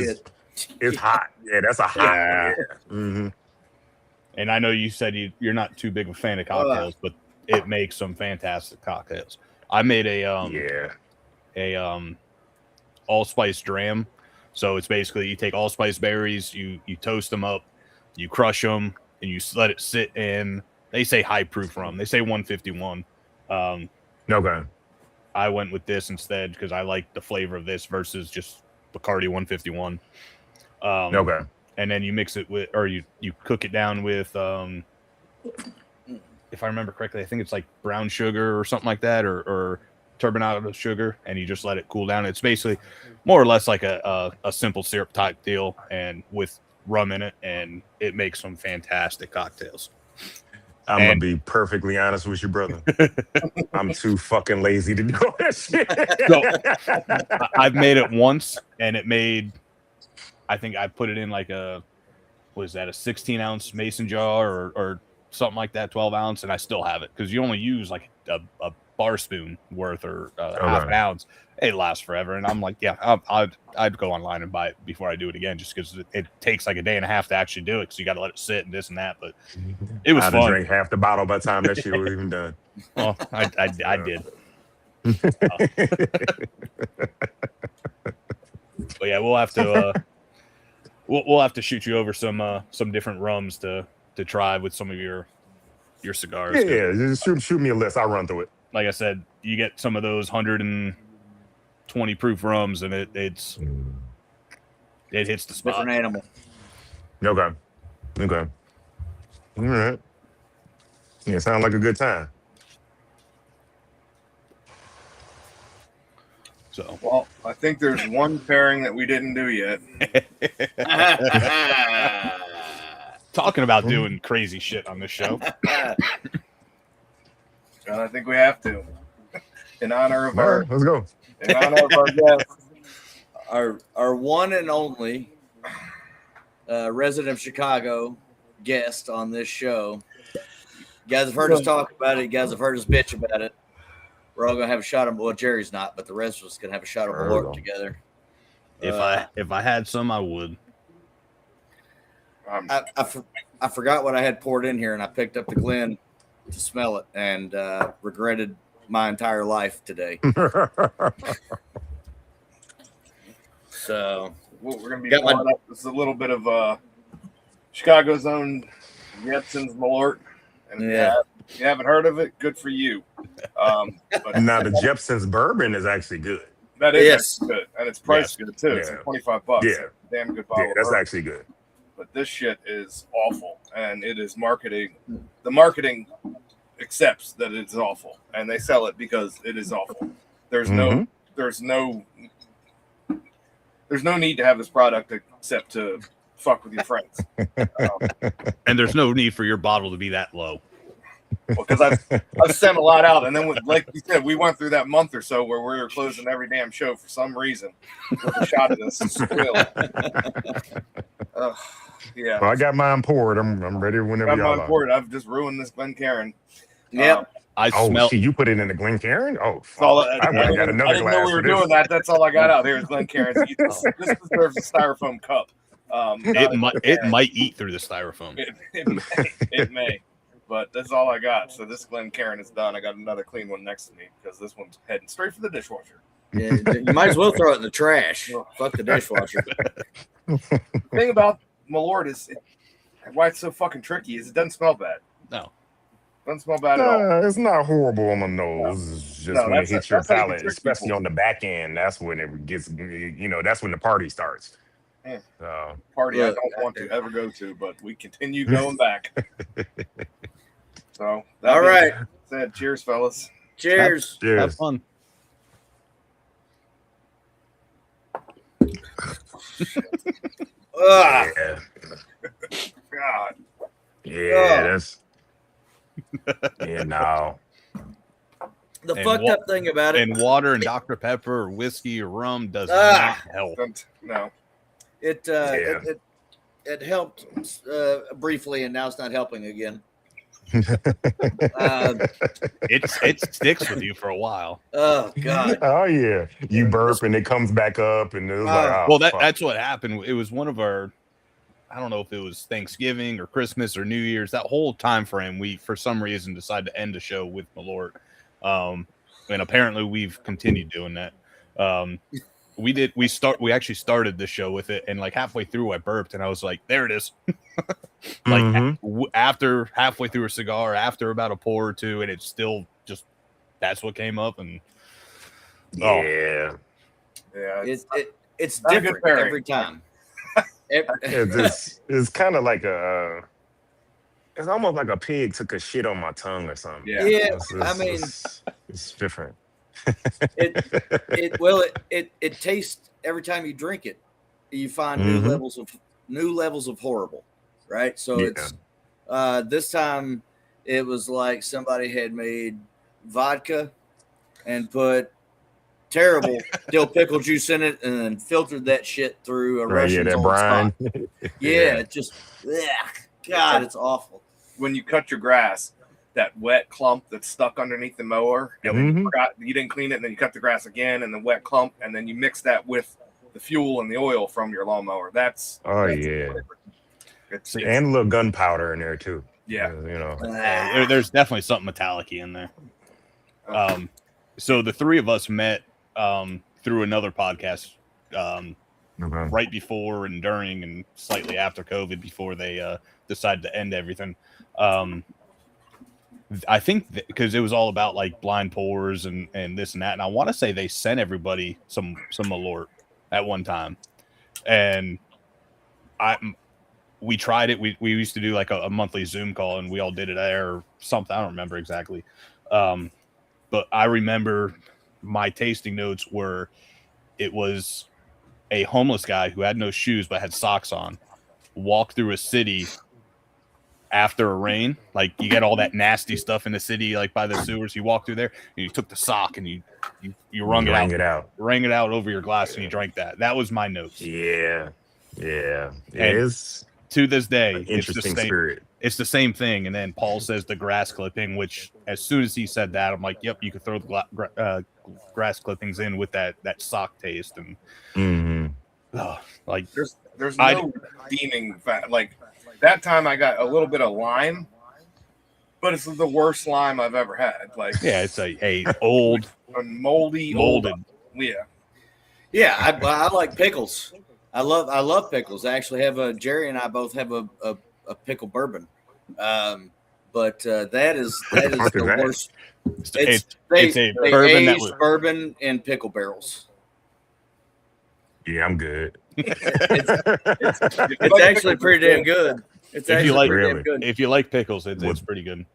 It's hot. Yeah, that's a hot one. Yeah. Mm-hmm. And I know you said you're not too big of a fan of cocktails, but it makes some fantastic cocktails. I made a allspice dram. So it's basically you take allspice berries, you toast them up, you crush them, and you let it sit in. They say high proof rum. They say 151. Okay. I went with this instead because I like the flavor of this versus just Bacardi 151. Okay. And then you mix it with, or you cook it down with, if I remember correctly, I think it's like brown sugar or something like that, or turbinado sugar, and you just let it cool down. It's basically more or less like a simple syrup type deal, and with rum in it, and it makes some fantastic cocktails. I'm gonna be perfectly honest with you, brother. I'm too fucking lazy to do that shit. So I've made it once, and it made. I think I put it in like a 16-ounce mason jar or something like that, 12 ounce, and I still have it because you only use like a bar spoon worth or half an ounce. It lasts forever, and I'm like, yeah, I'd go online and buy it before I do it again, just because it takes like a day and a half to actually do it, because you got to let it sit and this and that. But it was fun. I'd drink half the bottle by the time that shit was even done. Well, I did. But yeah, we'll have to we'll have to shoot you over some different rums to try with some of your your cigars. Yeah, just shoot me a list. I'll run through it. Like I said, you get some of those 120 proof rums, and it hits the spot. Different animal. Okay. All right. Yeah, sounds like a good time. So, Well, I think there's one pairing that we didn't do yet. talking about doing crazy shit on this show. And I think we have to, in honor of All our right, let's go. in honor of our guests. Our one and only resident of Chicago guest on this show. You guys have heard us talk about it. You guys have heard us bitch about it. We're all gonna have a shot of, well, Jerry's not, but the rest of us gonna have a shot of Malort together. If I had some, I would. I forgot what I had poured in here, and I picked up the Glen to smell it, and regretted my entire life today. So We're going to be pouring up. This is a little bit of Chicago's own Jepson's Malort. And if you haven't heard of it, good for you. But Now the Jepson's bourbon is actually good. that is actually good, and it's priced good too. It's Yeah. $25. Yeah. Damn good bottle. Yeah, of that's bourbon. actually good. But this shit is awful, and it is marketing. The marketing accepts that it's awful, and they sell it because it is awful. There's no need to have this product except to fuck with your friends. And there's no need for your bottle to be that low. Because I've sent a lot out, and then like you said, we went through that month or so where we were closing every damn show for some reason with a shot of this swill. Yeah, Well, I got mine poured. I'm ready whenever I'm y'all on are. board. I've just ruined this Glencairn. Yep. I Oh, smell. shit, you put it in the Glencairn? Oh, That's all fuck. I I would have got didn't another know glass we were for this. doing that. That's all I got out here is Glencairn. This deserves a styrofoam cup. It might eat through the styrofoam. It may, but that's all I got. So this Glencairn is done. I got another clean one next to me because this one's heading straight for the dishwasher. Yeah, you might as well throw it in the trash. Fuck the dishwasher. The thing about Malort is why it's so fucking tricky is it doesn't smell bad. No. It doesn't smell bad at all. It's not horrible on the nose. It's just when it hits your that's how you palate, trick especially people. on the back end. That's when it gets, that's when the party starts. Yeah. So, Party I Look, don't want to ever go to, but we continue going back. So All right. Said, cheers, fellas. Cheers. Have cheers. fun. Ugh. Yeah. God. Yeah, that's. Yeah, no. The And fucked up thing about it, And water and Dr. Pepper or whiskey or rum does Ah. not help. No. it helped briefly, and now it's not helping again. It sticks with you for a while. Oh God. Oh yeah, you burp and it comes back up, and it was like, oh, Well, fuck. that's what happened. It was one of our, I don't know if it was Thanksgiving or Christmas or New Year's. That whole time frame, we for some reason decided to end the show with Malort, and apparently we've continued doing that. We actually started the show with it, and like halfway through I burped and I was like, there it is. Like after halfway through a cigar, after about a pour or two, and it's still just that's what came up. And Yeah, It's Not a good different pairing. every time. it's kind of like it's almost like a pig took a shit on my tongue or something. Yeah. I mean, it's different. it tastes every time you drink it. You find new levels of horrible, right? So it's this time it was like somebody had made vodka and put terrible dill pickle juice in it and then filtered that shit through a Russian that old brine. stock. Yeah, it just God, it's awful. When you cut your grass, that wet clump that's stuck underneath the mower, and then you didn't clean it, and then you cut the grass again, and the wet clump, and then you mix that with the fuel and the oil from your lawnmower. That's it's And a little gunpowder in there too. Yeah. there's definitely something metallic-y in there. So the three of us met through another podcast right before and during and slightly after COVID, before they decided to end everything. I think because it was all about like blind pours and this and that, and I want to say they sent everybody some Malort at one time, and we tried it. We used to do like a monthly Zoom call, and we all did it there or something. I don't remember exactly, but I remember my tasting notes were it was a homeless guy who had no shoes but had socks on, walked through a city after a rain, like you get all that nasty stuff in the city, like by the sewers. You walk through there and you took the sock and you wrung it out over your glass and you drank that. That was my notes. Yeah. It And is to this day, interesting spirit. It's the same thing. And then Paul says the grass clipping, which as soon as he said that, I'm like, yep, you could throw the grass clippings in with that sock taste. And like there's no redeeming fact. Like that time I got a little bit of lime, but it's the worst lime I've ever had. Like, yeah, it's a old molded. Yeah, I like pickles. I love pickles. I actually have Jerry and I both have a pickle bourbon. But that is the worst. It's a bourbon that was bourbon in pickle barrels. Yeah, I'm good. It's actually pretty damn good. It's if good. If you like pickles, it's pretty good.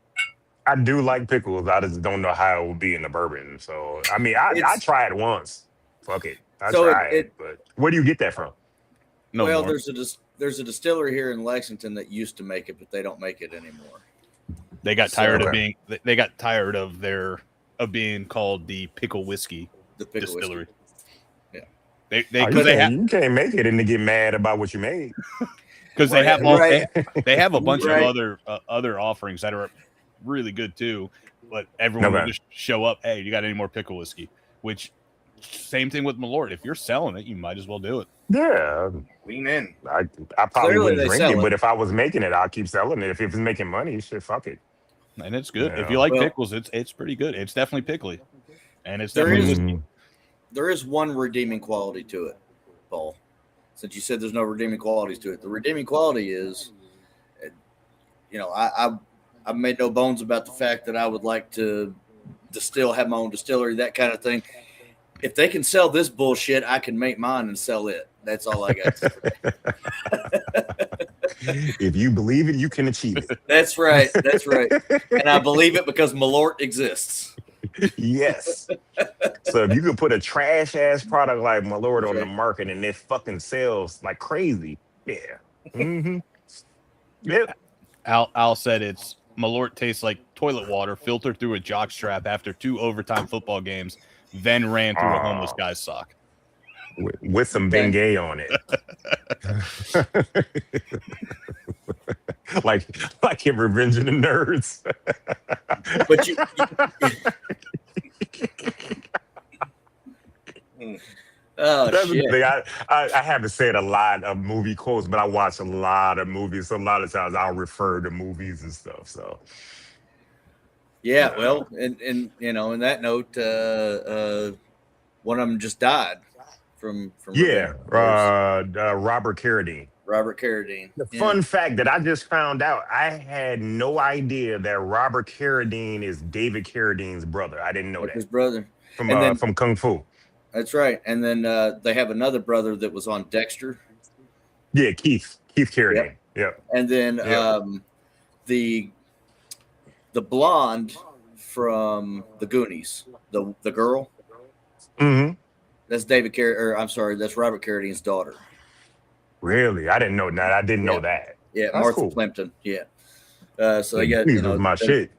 I do like pickles. I just don't know how it will be in the bourbon. So I mean, I tried it once. Fuck it, I tried it. But where do you get that from? No, well, there's a distillery here in Lexington that used to make it, but they don't make it anymore. They got tired of being. They got tired of being called the pickle whiskey distillery. Whiskey. Yeah, you can't make it and they get mad about what you made because they have they have a bunch of other offerings that are really good too, but everyone will just show up. Hey, you got any more pickle whiskey? Which same thing with Malort. If you're selling it, you might as well do it. Yeah, lean in. I probably wouldn't drink it, but if I was making it, I'll keep selling it. If it's making money, shit, fuck it. And it's good. If you like pickles, it's pretty good. It's definitely pickly, and it's definitely there is one redeeming quality to it, Paul. Since you said there's no redeeming qualities to it, the redeeming quality is, I've made no bones about the fact that I would like to have my own distillery, that kind of thing. If they can sell this bullshit, I can make mine and sell it. That's all I got to say. If you believe it, you can achieve it. That's right. And I believe it because Malort exists. Yes. So if you could put a trash ass product like Malort on the market and it fucking sells like crazy, yeah. Mm-hmm. Yep. Al said it's Malort tastes like toilet water filtered through a jockstrap after 2 overtime football games, then ran through a homeless guy's sock. With some Bengay on it. like in Revenge of the Nerds. But you that's shit. The thing. I haven't said a lot of movie quotes, but I watch a lot of movies. So a lot of times I'll refer to movies and stuff. So yeah, well, and in that note, one of them just died from Robert Carradine. Robert Carradine. The fun fact that I just found out, I had no idea that Robert Carradine is David Carradine's brother. I didn't know that. His brother from Kung Fu. That's right. And then they have another brother that was on Dexter. Yeah, Keith Carradine. Yep. And then the blonde from the Goonies, the girl. Mm-hmm. That's that's Robert Carradine's daughter. Really? I didn't know that. I didn't know that. Yeah, that's Martha cool. Plimpton. Yeah. So they got my shit.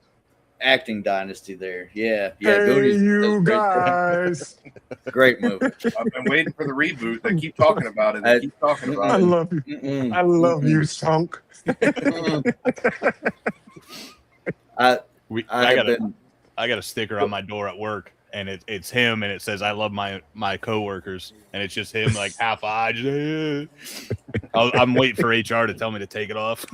Acting dynasty there. Yeah. Hey, Goonies, you guys. Great movie. I've been waiting for the reboot. They keep talking about it. I love you. I love you, Sunk. I got a sticker on my door at work, and it's him, and it says I love my coworkers, and it's just him like half eyed. I'm waiting for HR to tell me to take it off.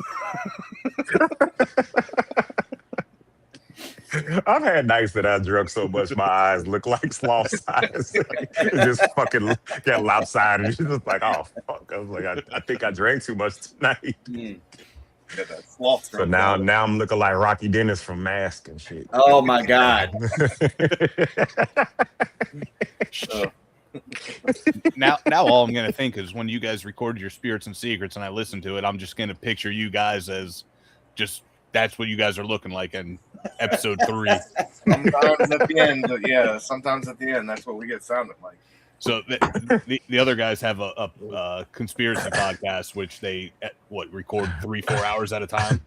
I've had nights that I drunk so much my eyes look like sloth's eyes. Just fucking got lopsided. It's just like, oh fuck. I was like, I think I drank too much tonight. Yeah, that sloth So now I'm looking like Rocky Dennis from Mask and shit. Oh my God. Now all I'm gonna think is when you guys record your Spirits and Secrets and I listen to it, I'm just gonna picture you guys as just that's what you guys are looking like in episode 3. Sometimes at the end, that's what we get sounding like. So the other guys have a conspiracy podcast, which they record 3-4 hours at a time.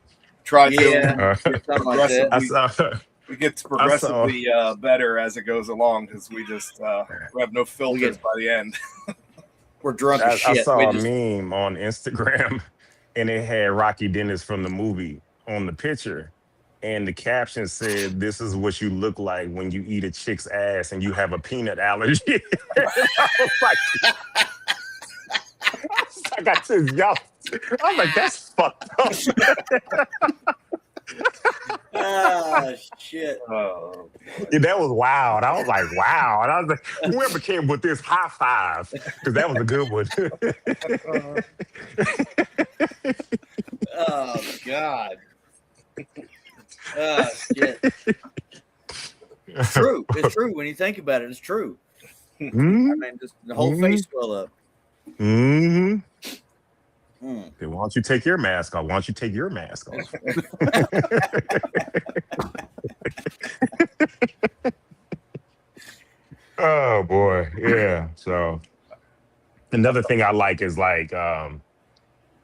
Try Yeah, to something like that. we get progressively better as it goes along because we have no filters by the end. We're drunk as I shit. saw a meme on Instagram, and it had Rocky Dennis from the movie on the picture, and the caption said, "This is what you look like when you eat a chick's ass and you have a peanut allergy." I was like, I was like, that's fucked up. Oh shit! Yeah, that was wild. I was like, wow. And I was like, whoever came with this, high five, because that was a good one. Oh God! Oh shit! It's true. It's true. When you think about it, it's true. Mm-hmm. I mean, just the whole face swell up. Mm-hmm. Mm. Okay, why don't you take your mask off? Why don't you take your mask off? Oh boy, yeah. So another thing I like is like I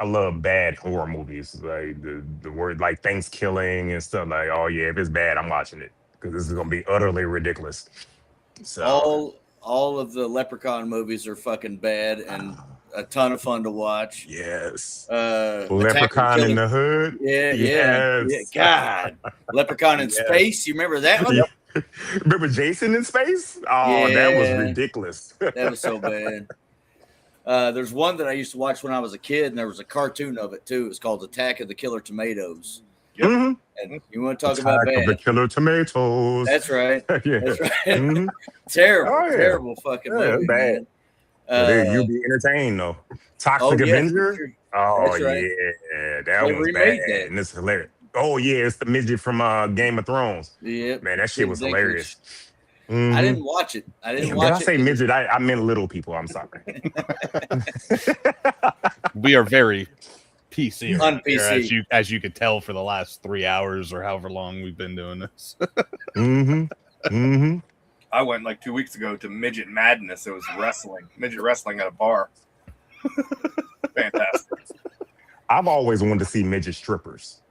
love bad horror movies, like the word like Thanksgiving and stuff. Like, oh yeah, if it's bad, I'm watching it because this is gonna be utterly ridiculous. So all of the Leprechaun movies are fucking bad and a ton of fun to watch. Yes. Leprechaun in the Hood. Yeah. God, Leprechaun in Space. You remember that one? Yep. Remember Jason in Space? Oh, Yeah. that was ridiculous. That was so bad. There's one that I used to watch when I was a kid, and there was a cartoon of it too. It's called Attack of the Killer Tomatoes. Yep. Mm-hmm. And you want to talk about bad? Of the Killer Tomatoes. That's right. Yeah. That's right. Mm-hmm. Terrible fucking movie, bad. man. You'll be entertained though. Toxic Avenger. Sure. Oh right. yeah, that was bad. And it's hilarious. Oh yeah, it's the midget from Game of Thrones. Yeah, man, that shit was hilarious. Mm-hmm. I didn't watch it. Did I say midget? I meant little people. I'm sorry. We are very PC, on PC, here, as you could tell for the last 3 hours or however long we've been doing this. Mm-hmm. Mm-hmm. I went like 2 weeks ago to Midget Madness. It was midget wrestling at a bar. Fantastic. I've always wanted to see midget strippers.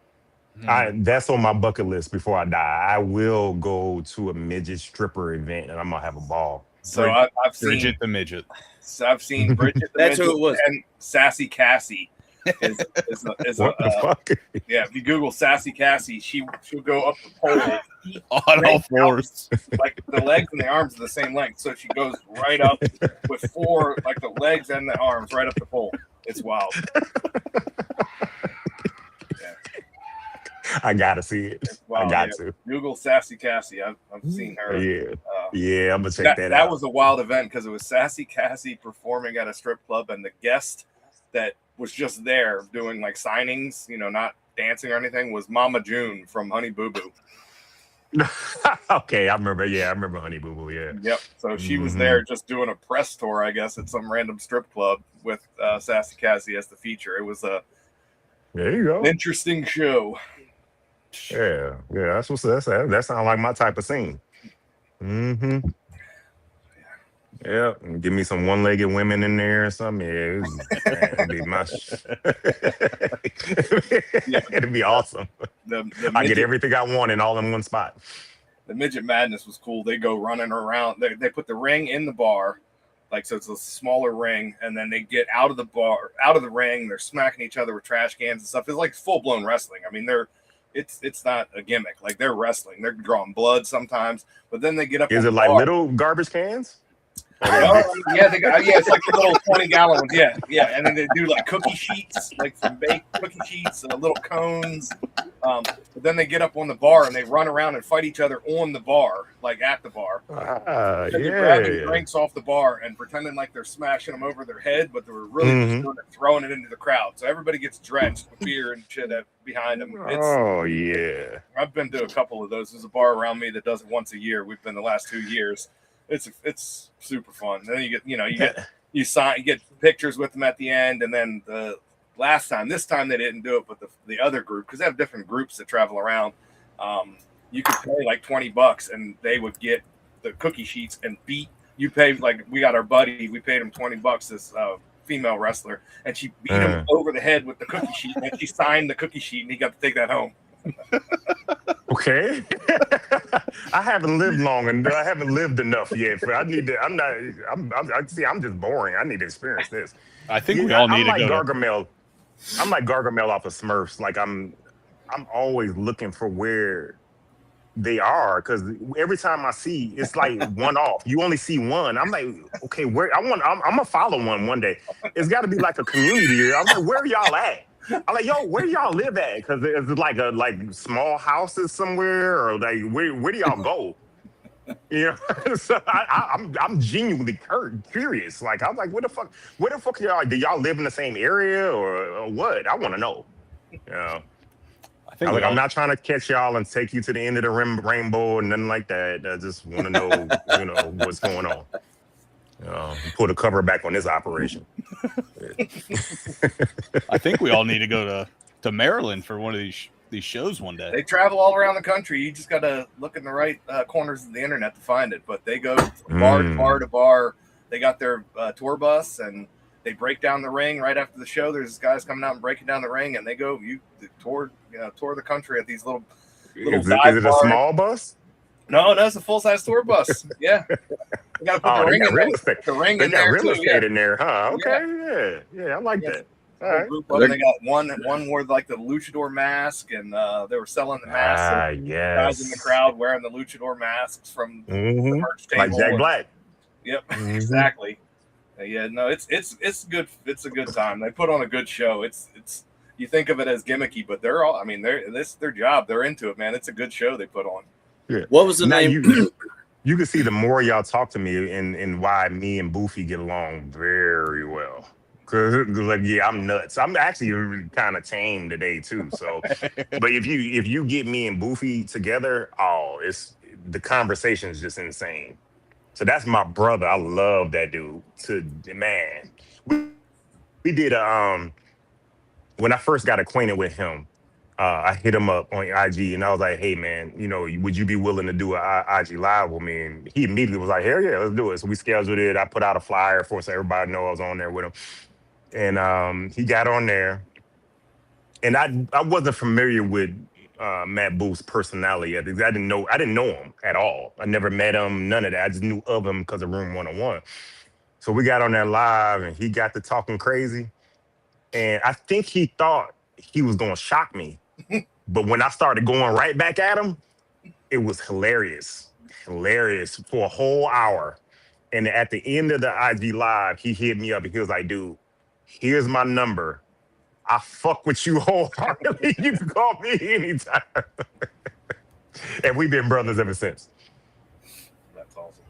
That's on my bucket list before I die. I will go to a midget stripper event and I'm gonna have a ball. So I've seen Bridget the Midget. So I've seen Bridget the That's Midget who it was. And Sassy Cassie. Fuck? Yeah, if you Google Sassy Cassie, she'll go up the pole On all fours. like the legs and the arms are the same length, so she goes right up with four, like the legs and the arms right up the pole. It's wild. Yeah. I gotta see it. I got to. Google Sassy Cassie. I've seen her. Yeah, I'm gonna check that out. That was a wild event because it was Sassy Cassie performing at a strip club, and the guest that was just there doing like signings, not dancing or anything, was Mama June from Honey Boo Boo. Okay, I remember. Yeah, I remember Honey Boo Boo. Yeah. Yep. So she was there just doing a press tour, I guess, at some random strip club with Sassy Cassie as the feature. It was there you go. an interesting show. Yeah. That sounds like my type of scene. Mm-hmm. Yeah, give me some one-legged women in there or something. Yeah, it'd be my. It'd be awesome. I get everything I want in all in one spot. The Midget Madness was cool. They go running around. They put the ring in the bar, so it's a smaller ring, and then they get out of the ring. They're smacking each other with trash cans and stuff. It's like full-blown wrestling. I mean, it's not a gimmick. Like, they're wrestling. They're drawing blood sometimes, but then they get up. Is it like little garbage cans? Yeah, it's like the little 20-gallon ones. Yeah, and then they do like cookie sheets, like some baked cookie sheets, little cones. But then they get up on the bar and they run around and fight each other on the bar, like at the bar. And they're grabbing drinks off the bar and pretending like they're smashing them over their head, but they were really just doing it, throwing it into the crowd. So everybody gets drenched with beer and shit behind them. I've been to a couple of those. There's a bar around me that does it once a year. We've been the last 2 years. It's super fun. And then you get pictures with them at the end, and then this time they didn't do it, but the other group, because they have different groups that travel around. You could pay like $20, and they would get the cookie sheets and beat. You pay like we got our buddy. We paid him $20. This female wrestler, and she beat him over the head with the cookie sheet, and she signed the cookie sheet, and he got to take that home. Okay. I haven't lived long and I haven't lived enough yet. I need to. I'm just boring. I need to experience this. I think we all need to like go. Gargamel. I'm like Gargamel off of Smurfs. Like I'm always looking for where they are, because every time I see, it's like one off. You only see one. I'm like, okay, where? I'm gonna follow one day. It's got to be like a community. I'm like, where y'all at? I'm like, yo, where y'all live at? Because it's like small houses somewhere, or like where do y'all go? You know, so I'm genuinely curious. Like I'm like, where the fuck y'all? Do y'all live in the same area or what? I want to know. You know, I'm not trying to catch y'all and take you to the end of the rainbow and nothing like that. I just want to know, what's going on. Put a cover back on this operation. I think we all need to go to Maryland for one of these shows one day. They travel all around the country. You just got to look in the right corners of the internet to find it. But they go from bar to bar to bar. They got their tour bus, and they break down the ring right after the show. There's guys coming out and breaking down the ring, and they go tour the country at these little is it a small bus? No, it's a full-size tour bus. Yeah. You got to put the ring in real estate. The ring in there. Real estate in there, huh? Okay, yeah, I like that. All right. They got one wore like the luchador mask, and they were selling the masks. Guys in the crowd wearing the luchador masks from the merch table. Like Jack Black. Yep, exactly. Yeah, no, it's good. It's a good time. They put on a good show. It's you think of it as gimmicky, but this is their job. They're into it, man. It's a good show they put on. Yeah. What was the name? You can see the more y'all talk to me and why me and Boofy get along very well. Cause I'm nuts. I'm actually kind of tame today too. So, but if you get me and Boofy together, it's the conversation is just insane. So that's my brother. I love that dude. Man, we did when I first got acquainted with him. I hit him up on IG and I was like, hey, man, would you be willing to do an IG live with me? And he immediately was like, hell yeah, let's do it. So we scheduled it. I put out a flyer for so everybody know I was on there with him. And he got on there. And I wasn't familiar with Matt Booth's personality. I didn't know him at all. I never met him, none of that. I just knew of him because of Room 101. So we got on there live and he got to talking crazy. And I think he thought he was going to shock me. But when I started going right back at him, it was hilarious for a whole hour. And at the end of the IG live, he hit me up and he was like, dude, here's my number. I fuck with you wholeheartedly. You can call me anytime. And we've been brothers ever since. That's awesome.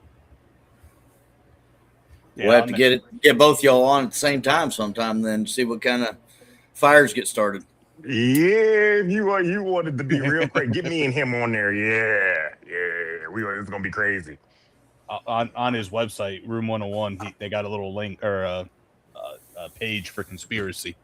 We'll have to get both y'all on at the same time sometime, then see what kind of fires get started. Yeah, you wanted to be real crazy. Get me and him on there. Yeah. It's gonna be crazy. On his website, Room 101, they got a little link or a page for conspiracy.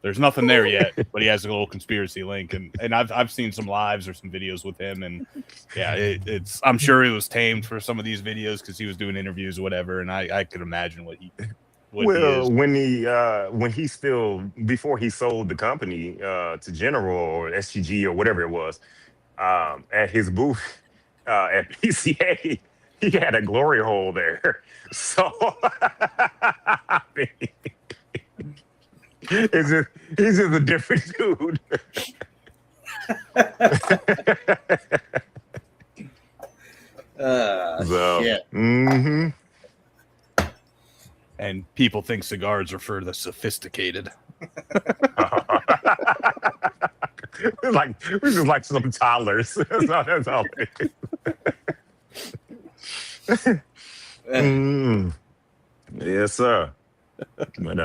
There's nothing there yet, but he has a little conspiracy link, and I've seen some lives or some videos with him, and yeah, it's I'm sure it was tamed for some of these videos because he was doing interviews or whatever, and I could imagine what he. When he still, before he sold the company to General or SGG or whatever it was, at his booth at PCA, he had a glory hole there. So he's just a different dude. Yeah. and people think cigars are for the sophisticated. Like we just like some toddlers. That's all it is. Mm, yes, sir. But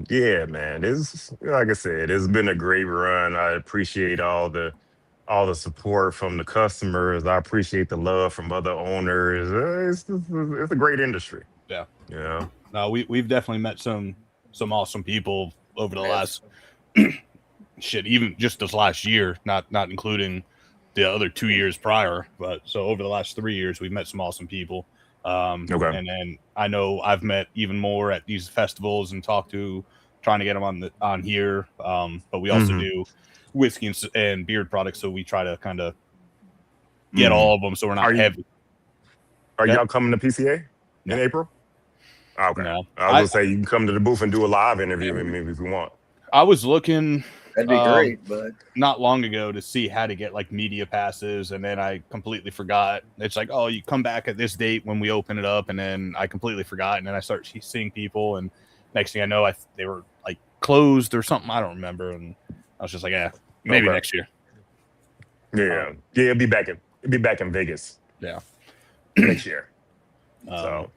yeah, man, it's like I said, it's been a great run. I appreciate all the support from the customers. I appreciate the love from other owners. It's a great industry. Yeah. Yeah. No, we've definitely met some awesome people over the last shit, even just this last year, not including the other 2 years prior, but so over the last 3 years we've met some awesome people. Okay. And then I know I've met even more at these festivals and talked to, trying to get them on here. But we also do whiskey and beard products, so we try to kind of get all of them, so we're not heavy. Are y'all coming to PCA No. in April? Okay. No. I was gonna say you can come to the booth and do a live interview with me if you want. I was looking That'd be great, but not long ago to see how to get like media passes, and then I completely forgot. It's like, oh, you come back at this date when we open it up, and then I completely forgot, and then I start seeing people, and next thing I know, they were like closed or something. I don't remember, and I was just like, yeah, maybe next year. Yeah, it'll be back in Vegas. Yeah, next year. So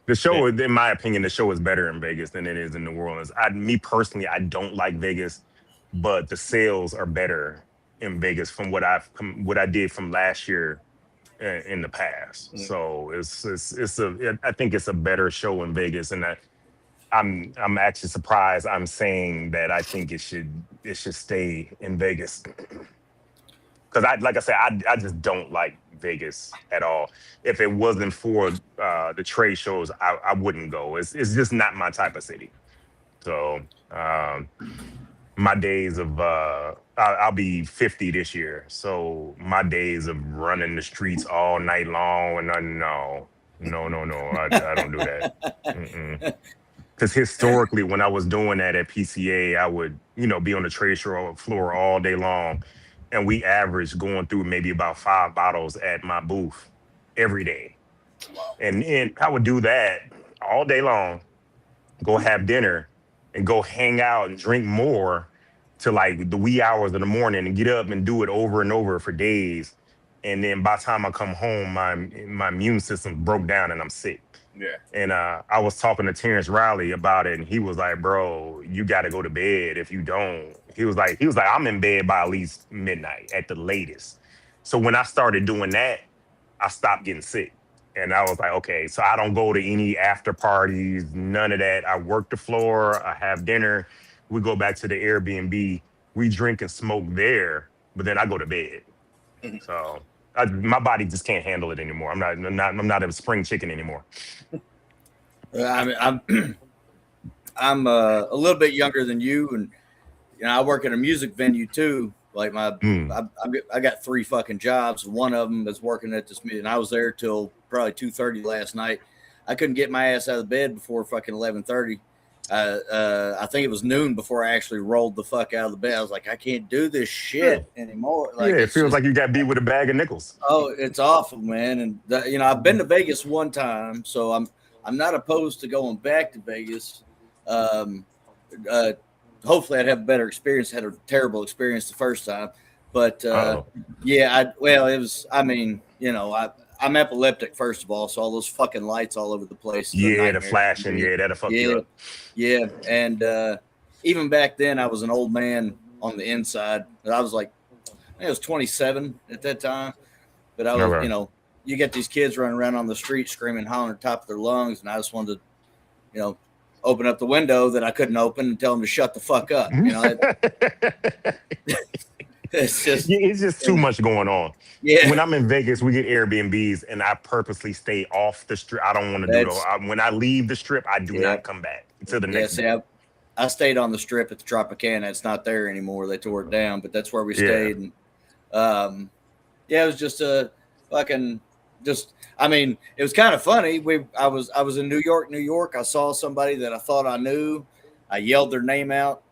the show, in my opinion, the show is better in Vegas than it is in New Orleans. Me personally, I don't like Vegas, but the sales are better in Vegas from what I did from last year in the past. So I think it's a better show in Vegas, and I'm actually surprised I'm saying that I think it should stay in Vegas. Because like I said, I just don't like Vegas at all. If it wasn't for the trade shows, I wouldn't go. It's just not my type of city. So my days of I'll be 50 this year. So my days of running the streets all night long, and no, I don't do that. Because historically, when I was doing that at PCA, I would be on the trade show floor all day long. And we averaged going through maybe about 5 bottles at my booth every day. And I would do that all day long, go have dinner, and go hang out and drink more to like the wee hours of the morning and get up and do it over and over for days. And then by the time I come home, my immune system broke down and I'm sick. Yeah. And I was talking to Terrence Riley about it, and he was like, bro, you got to go to bed. If you don't, he was like, I'm in bed by at least midnight at the latest. So when I started doing that, I stopped getting sick. And I was like, okay, so I don't go to any after parties, none of that. I work the floor, I have dinner, we go back to the Airbnb, we drink and smoke there, but then I go to bed. So my body just can't handle it anymore. I'm not a spring chicken anymore. I'm a little bit younger than you, and I work at a music venue too. Like I got 3 fucking jobs. One of them is working at this meeting. I was there till probably 2:30 last night. I couldn't get my ass out of bed before fucking 11:30. I think it was noon before I actually rolled the fuck out of the bed. I was like, I can't do this shit anymore. Like, it feels like you got beat with a bag of nickels. Oh, it's awful, man. And I've been to Vegas one time, so I'm not opposed to going back to Vegas. Hopefully I'd have a better experience. I had a terrible experience the first time, but I'm epileptic, first of all, so all those fucking lights all over the place. The flashing, that'll fuck you up. Yeah, and even back then, I was an old man on the inside. I was like, I was 27 at that time, but I was, you get these kids running around on the street screaming, hollering at the top of their lungs, and I just wanted to, open up the window that I couldn't open and tell them to shut the fuck up. It's just too much going on. Yeah. When I'm in Vegas, we get Airbnbs, and I purposely stay off the strip. I don't want to do it. When I leave the strip, I do not come back until the next day. I stayed on the strip at the Tropicana. It's not there anymore. They tore it down, but that's where we stayed. And it was just a fucking it was kind of funny. I was in New York. I saw somebody that I thought I knew. I yelled their name out.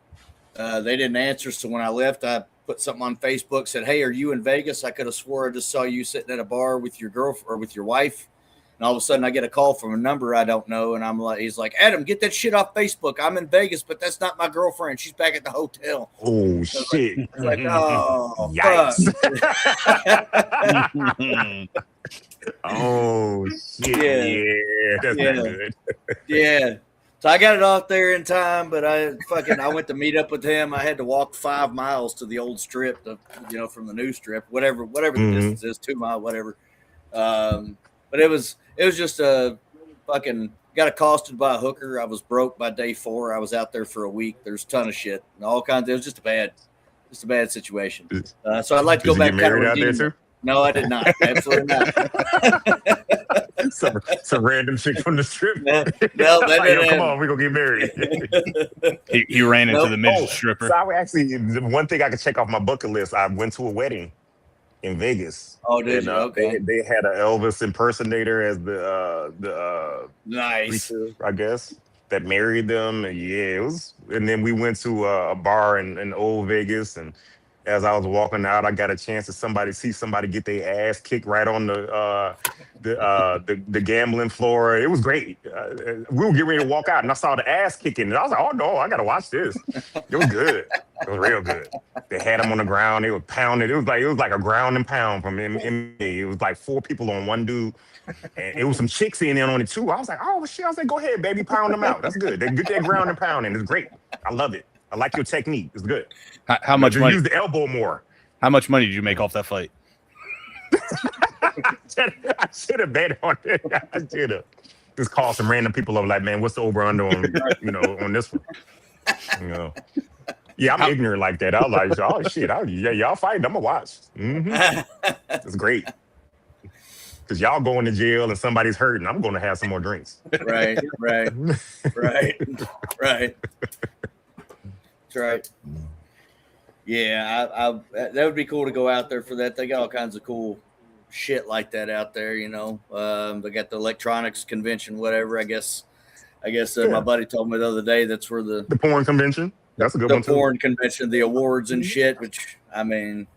They didn't answer. So when I left, I put something on Facebook, said, "Hey, are you in Vegas? I could have swore I just saw you sitting at a bar with your girlfriend or with your wife." And all of a sudden, I get a call from a number I don't know, and I'm like, he's like, Adam, get that shit off Facebook. I'm in Vegas, but that's not my girlfriend. She's back at the hotel. Oh shit! It's like, oh, Yikes! fuck. Oh shit! Yeah, that's not good. Yeah. So I got it off there in time, but I went to meet up with him. I had to walk 5 miles to the old strip, from the new strip, whatever the distance is, 2 mile, whatever. But it was just a fucking got accosted by a hooker. I was broke by day 4. I was out there for a week. There's a ton of shit and all kinds. It was just a bad situation. So I'd like to go back. Did you get married out there too? No, I did not. Absolutely not. some random chick from the strip. No, that didn't come on, we're gonna get married. he ran into the midget stripper. So I actually, one thing I could check off my bucket list. I went to a wedding in Vegas. Oh, did you? Okay. They had an Elvis impersonator as the nice, preacher, I guess, that married them. And yeah, it was. And then we went to a bar in old Vegas, and as I was walking out, I got a chance to see somebody get their ass kicked right on the gambling floor. It was great. We were getting ready to walk out, and I saw the ass kicking, and I was like, "Oh no, I gotta watch this." It was good. It was real good. They had him on the ground. They were pounding. It was like a ground and pound from MMA. It was like 4 people on one dude, and it was some chicks in there on it too. I was like, "Oh shit!" I was like, "Go ahead, baby, pound them out. That's good. They get that ground and pound, and it's great. I love it. I like your technique. It's good." How much money? Use the elbow more. How much money did you make off that fight? I should have bet on it. I should have. Just call some random people up like, man, what's the over under on on this one? Yeah, I'm ignorant like that. I was like, oh shit, y'all fighting. I'm gonna watch. It's great. Because y'all going to jail and somebody's hurting. I'm going to have some more drinks. Right. That's right. Yeah, that would be cool to go out there for that. They got all kinds of cool shit like that out there, They got the electronics convention, whatever. I guess my buddy told me the other day that's where the porn convention. That's a good one too. The porn convention, the awards and shit. Which I mean,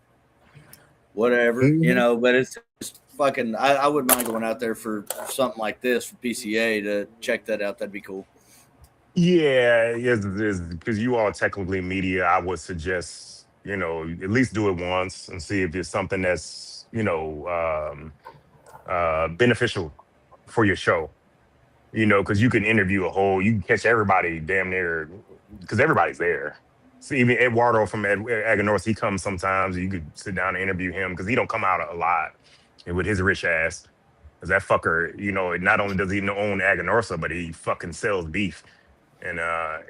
whatever, But it's just fucking. I wouldn't mind going out there for something like this for PCA to check that out. That'd be cool. Yeah, because you all technically media. I would suggest, at least do it once and see if it's something that's, beneficial for your show. Because you can interview you can catch everybody damn near, because everybody's there. So even Eduardo from Aganorsa, he comes sometimes. You could sit down and interview him because he don't come out a lot with his rich ass. Because that fucker, not only does he own Aganorsa, but he fucking sells beef. And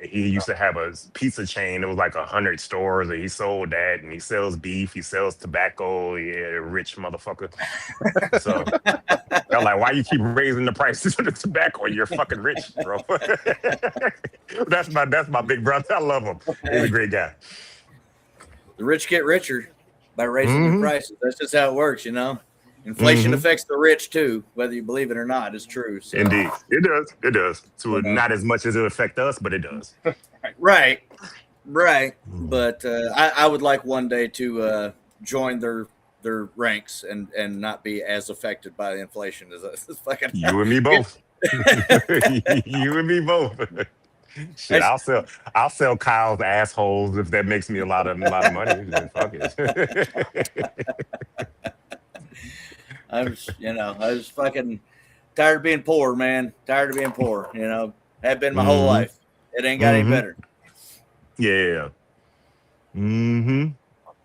he used to have a pizza chain. It was like 100 stores, and he sold that. And he sells beef. He sells tobacco. Yeah, rich motherfucker. So they're like, why you keep raising the prices of the tobacco? You're fucking rich, bro. That's my big brother. I love him. He's a great guy. The rich get richer by raising the prices. That's just how it works, Inflation affects the rich too, whether you believe it or not. It's true. So. Indeed, it does. It does. So not as much as it affects us, but it does. Right. But I would like one day to join their ranks and not be as affected by the inflation as fucking. You and me both. You and me both. Shit, I'll sell Kyle's assholes if that makes me a lot of money. Fuck it. I was fucking tired of being poor, man. Tired of being poor, Have been my whole life. It ain't got any better. Yeah.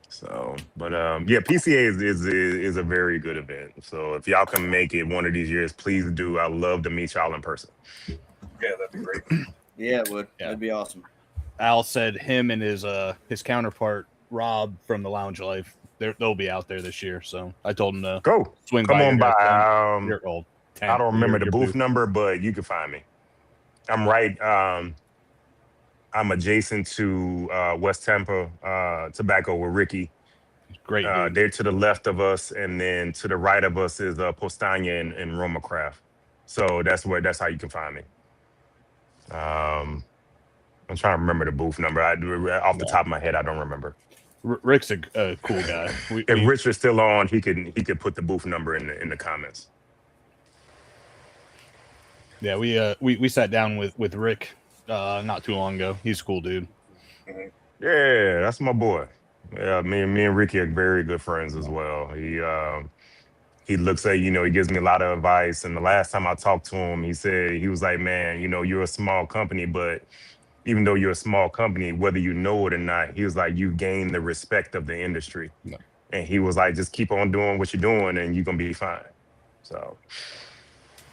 So, but PCA is a very good event. So if y'all can make it one of these years, please do. I love to meet y'all in person. Yeah, that'd be great. Yeah, it would. Yeah. That'd be awesome. Al said him and his counterpart Rob from the Lounge Life, they'll be out there this year. So I told him to go swing Come by. on by. I don't remember the booth number, but you can find me. I'm right. I'm adjacent to West Tampa Tobacco with Ricky. Great. They're to the left of us, and then to the right of us is Postania and Roma Craft. So that's how you can find me. I'm trying to remember the booth number. Off the top of my head, I don't remember. Rick's a cool guy. If Rich is still on, he could put the booth number in the comments. Yeah, we sat down with Rick not too long ago. He's a cool dude. Yeah, that's my boy. Yeah, me and Ricky are very good friends as well. He looks at, he gives me a lot of advice. And the last time I talked to him, he was like, man, you're a small company, but even though you're a small company, whether you know it or not, he was like, you've gained the respect of the industry. No. And he was like, just keep on doing what you're doing and you're gonna be fine. So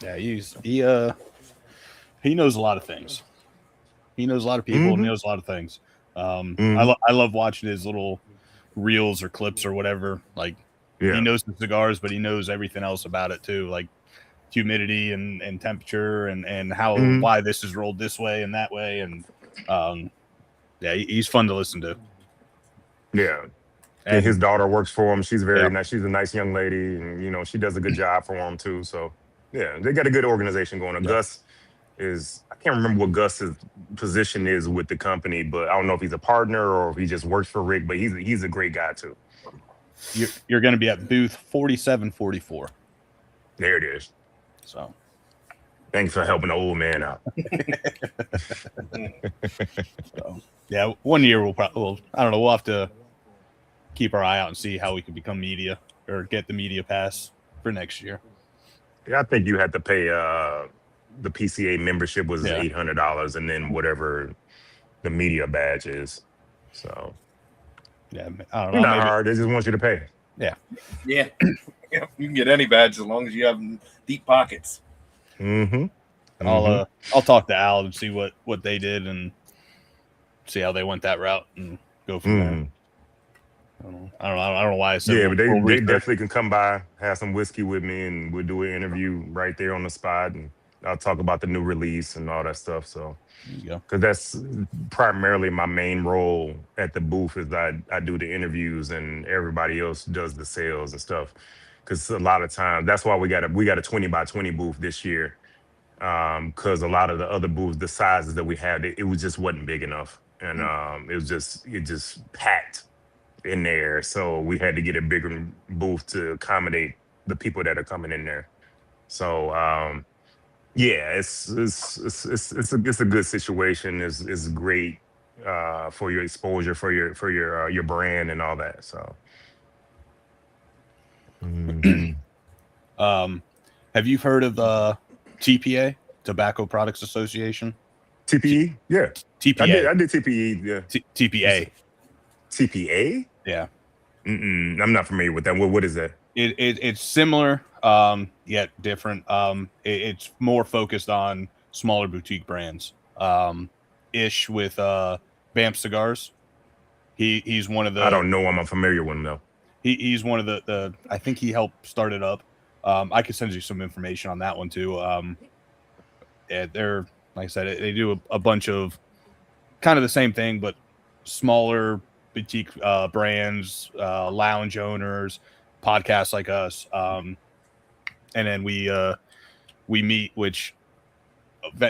Yeah, he knows a lot of things. He knows a lot of people and hmm knows a lot of things. hmm I love watching his little reels or clips or whatever. Like he yeah. knows the cigars, but he knows everything else about it too, like humidity and temperature and hmm why this is rolled this way and that way. And um, yeah, he's fun to listen to. Yeah. And his And daughter works for him. She's very yeah, nice. She's a nice young lady, and she does a good job for him too. So yeah, they got a good organization going on. yeah. Gus is I can't remember what Gus's position is with the company, but I don't know if he's a partner or if he just works for Rick. But he's a great guy too. You're going to be at booth 4744. There it is. So Thanks for helping the old man out. So, yeah, 1 year I don't know. We'll have to keep our eye out and see how we can become media or get the media pass for next year. Yeah, I think you had to pay the PCA membership was Yeah. $800, and then whatever the media badge is. So Yeah, I don't know. not Maybe, hard. They just want you to pay. Yeah. Yeah, you can get any badge as long as you have deep pockets. Mm-hmm. I'll talk to Al and see what they did and see how they went that route and go from there. I don't know why I said Yeah, but they research. definitely can come by, have some whiskey with me, and we'll do an interview right there on the spot, and I'll talk about the new release and all that stuff. So, There you go. because that's primarily my main role at the booth is I do the interviews and everybody else does the sales and stuff. Because a lot of times that's why we got a 20 by 20 booth this year. Because a lot of the other booths, the sizes that we had, it was just wasn't big enough, and it just packed in there. So we had to get a bigger booth to accommodate the people that are coming in there. So yeah, it's a good situation. It's great for your exposure, for your brand and all that. So mhm. Have you heard of TPA, Tobacco Products Association? TPE, yeah, TPA. I did TPE, yeah. TPA. TPA? Yeah. I'm not familiar with that. What is that? It's similar, yet different. It's more focused on smaller boutique brands. Ish with Vamp Cigars. He's one of the. I don't know. I'm familiar with him though. He's one of the. I think he helped start it up. I could send you some information on that one too. Yeah, they're like I said, they do a bunch of kind of the same thing, but smaller boutique brands, lounge owners, podcasts like us, and then we meet. Which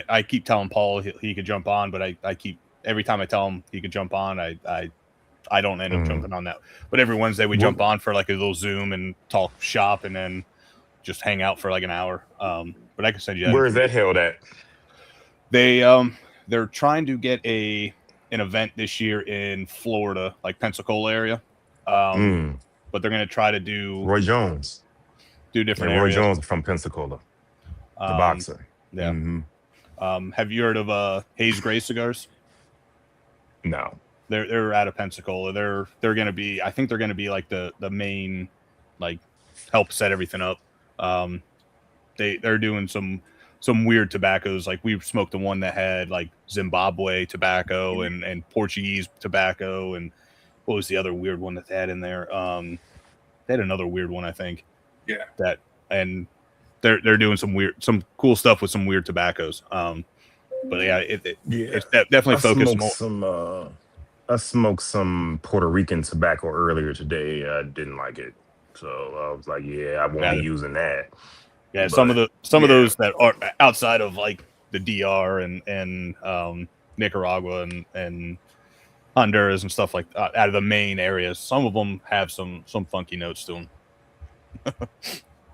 I keep telling Paul he could jump on, but I keep every time I tell him he could jump on, I don't end up jumping on that. But every Wednesday we jump on for like a little Zoom and talk shop, and then just hang out for like an hour. But I can send you that. Where is that held at? They're trying to get an event this year in Florida, like Pensacola area. But they're going to try to do Roy Jones. Do different Roy areas. Jones from Pensacola, the boxer. Yeah. Mm-hmm. Have you heard of Hayes Gray Cigars? No. They're out of Pensacola. They're going to be. I think they're going to be like the main, like, help set everything up. They're doing some weird tobaccos. Like we smoked the one that had like Zimbabwe tobacco and Portuguese tobacco, and what was the other weird one that they had in there? They had another weird one, I think. Yeah. And they're doing some cool stuff with some weird tobaccos. But yeah, it's definitely focused more. I smoked some Puerto Rican tobacco earlier today. I didn't like it, so I was like, "Yeah, I won't be using that." Yeah, some of those that are outside of like the DR and Nicaragua and Honduras and stuff like out of the main areas. Some of them have some funky notes to them.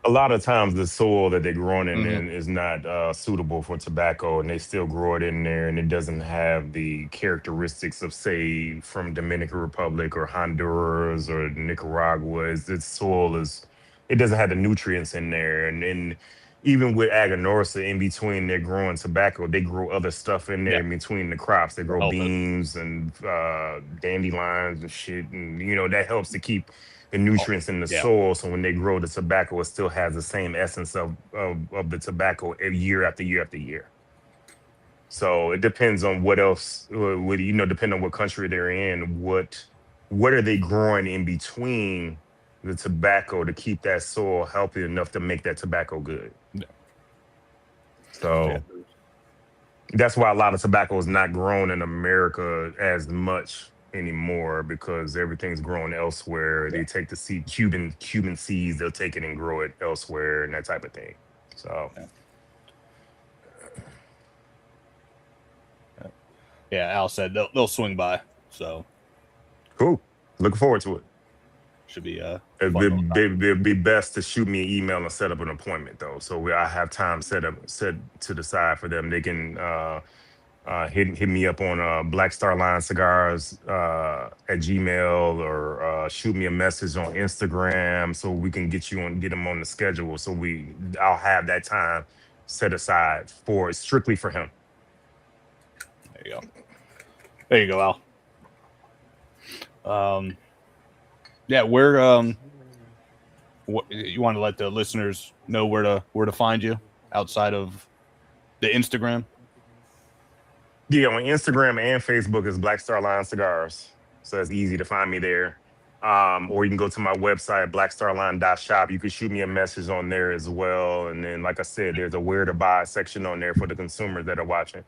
A lot of times the soil that they're growing in Mhm. is not suitable for tobacco, and they still grow it in there, and it doesn't have the characteristics of, say, from Dominican Republic or Honduras or Nicaragua. Its soil is, it doesn't have the nutrients in there, and even with Aganorsa, in between they're growing tobacco, they grow other stuff in there Yeah, in between the crops. They to grow help it. beans and dandelions and shit, and that helps to keep the Oh, nutrients in the yeah. soil. So when they grow the tobacco, it still has the same essence of the tobacco year after year after year. So it depends on what else, depending on what country they're in, what are they growing in between the tobacco to keep that soil healthy enough to make that tobacco good. Yeah. Yeah. So that's why a lot of tobacco is not grown in America as much anymore, because everything's grown elsewhere. Yeah. They take the seed, Cuban seeds, they'll take it and grow it elsewhere and that type of thing. So Yeah, Al said they'll swing by, so cool. Looking forward to it. should be It'd fun little time. it'd be best to shoot me an email and set up an appointment though, so I have time set to the side for them. They can hit me up on Black Star Line Cigars at Gmail, or shoot me a message on Instagram so we can get them on the schedule. So I'll have that time set aside for strictly for him. There you go. There you go, Al. Yeah, what you want to let the listeners know where to find you outside of the Instagram? Yeah, on Instagram and Facebook is Black Star Line Cigars. So it's easy to find me there. Or you can go to my website, blackstarline.shop. You can shoot me a message on there as well. And then, like I said, there's a where to buy section on there for the consumers that are watching.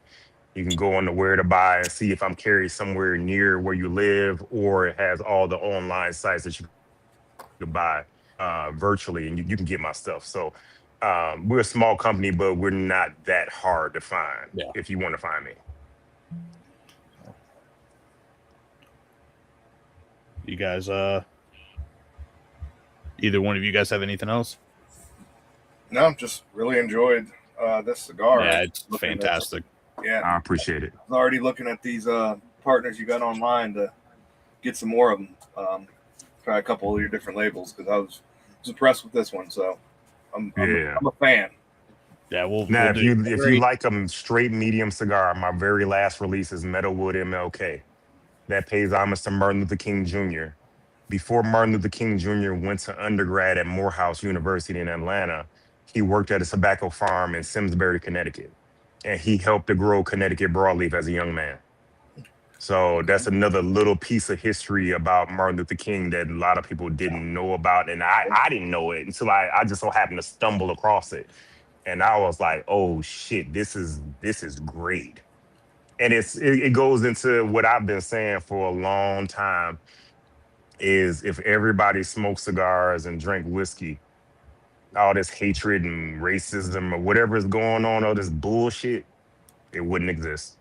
You can go on to where to buy and see if I'm carried somewhere near where you live, or it has all the online sites that you can buy virtually, and you can get my stuff. So we're a small company, but we're not that hard to find if you want to find me. You guys, either one of you guys have anything else? No, just really enjoyed this cigar. Yeah, it's fantastic. I appreciate it. I was already looking at these partners you got online to get some more of them. Try a couple of your different labels, because I was impressed with this one. So I'm a fan. Yeah, now if you like them straight medium cigar, my very last release is Meadowwood MLK. That pays homage to Martin Luther King Jr. Before Martin Luther King Jr. went to undergrad at Morehouse University in Atlanta, he worked at a tobacco farm in Simsbury, Connecticut, and he helped to grow Connecticut broadleaf as a young man. So that's another little piece of history about Martin Luther King that a lot of people didn't know about, and I didn't know it until I just so happened to stumble across it, and I was like, oh shit, this is great. And it goes into what I've been saying for a long time, is if everybody smoked cigars and drank whiskey, all this hatred and racism or whatever is going on, all this bullshit, it wouldn't exist.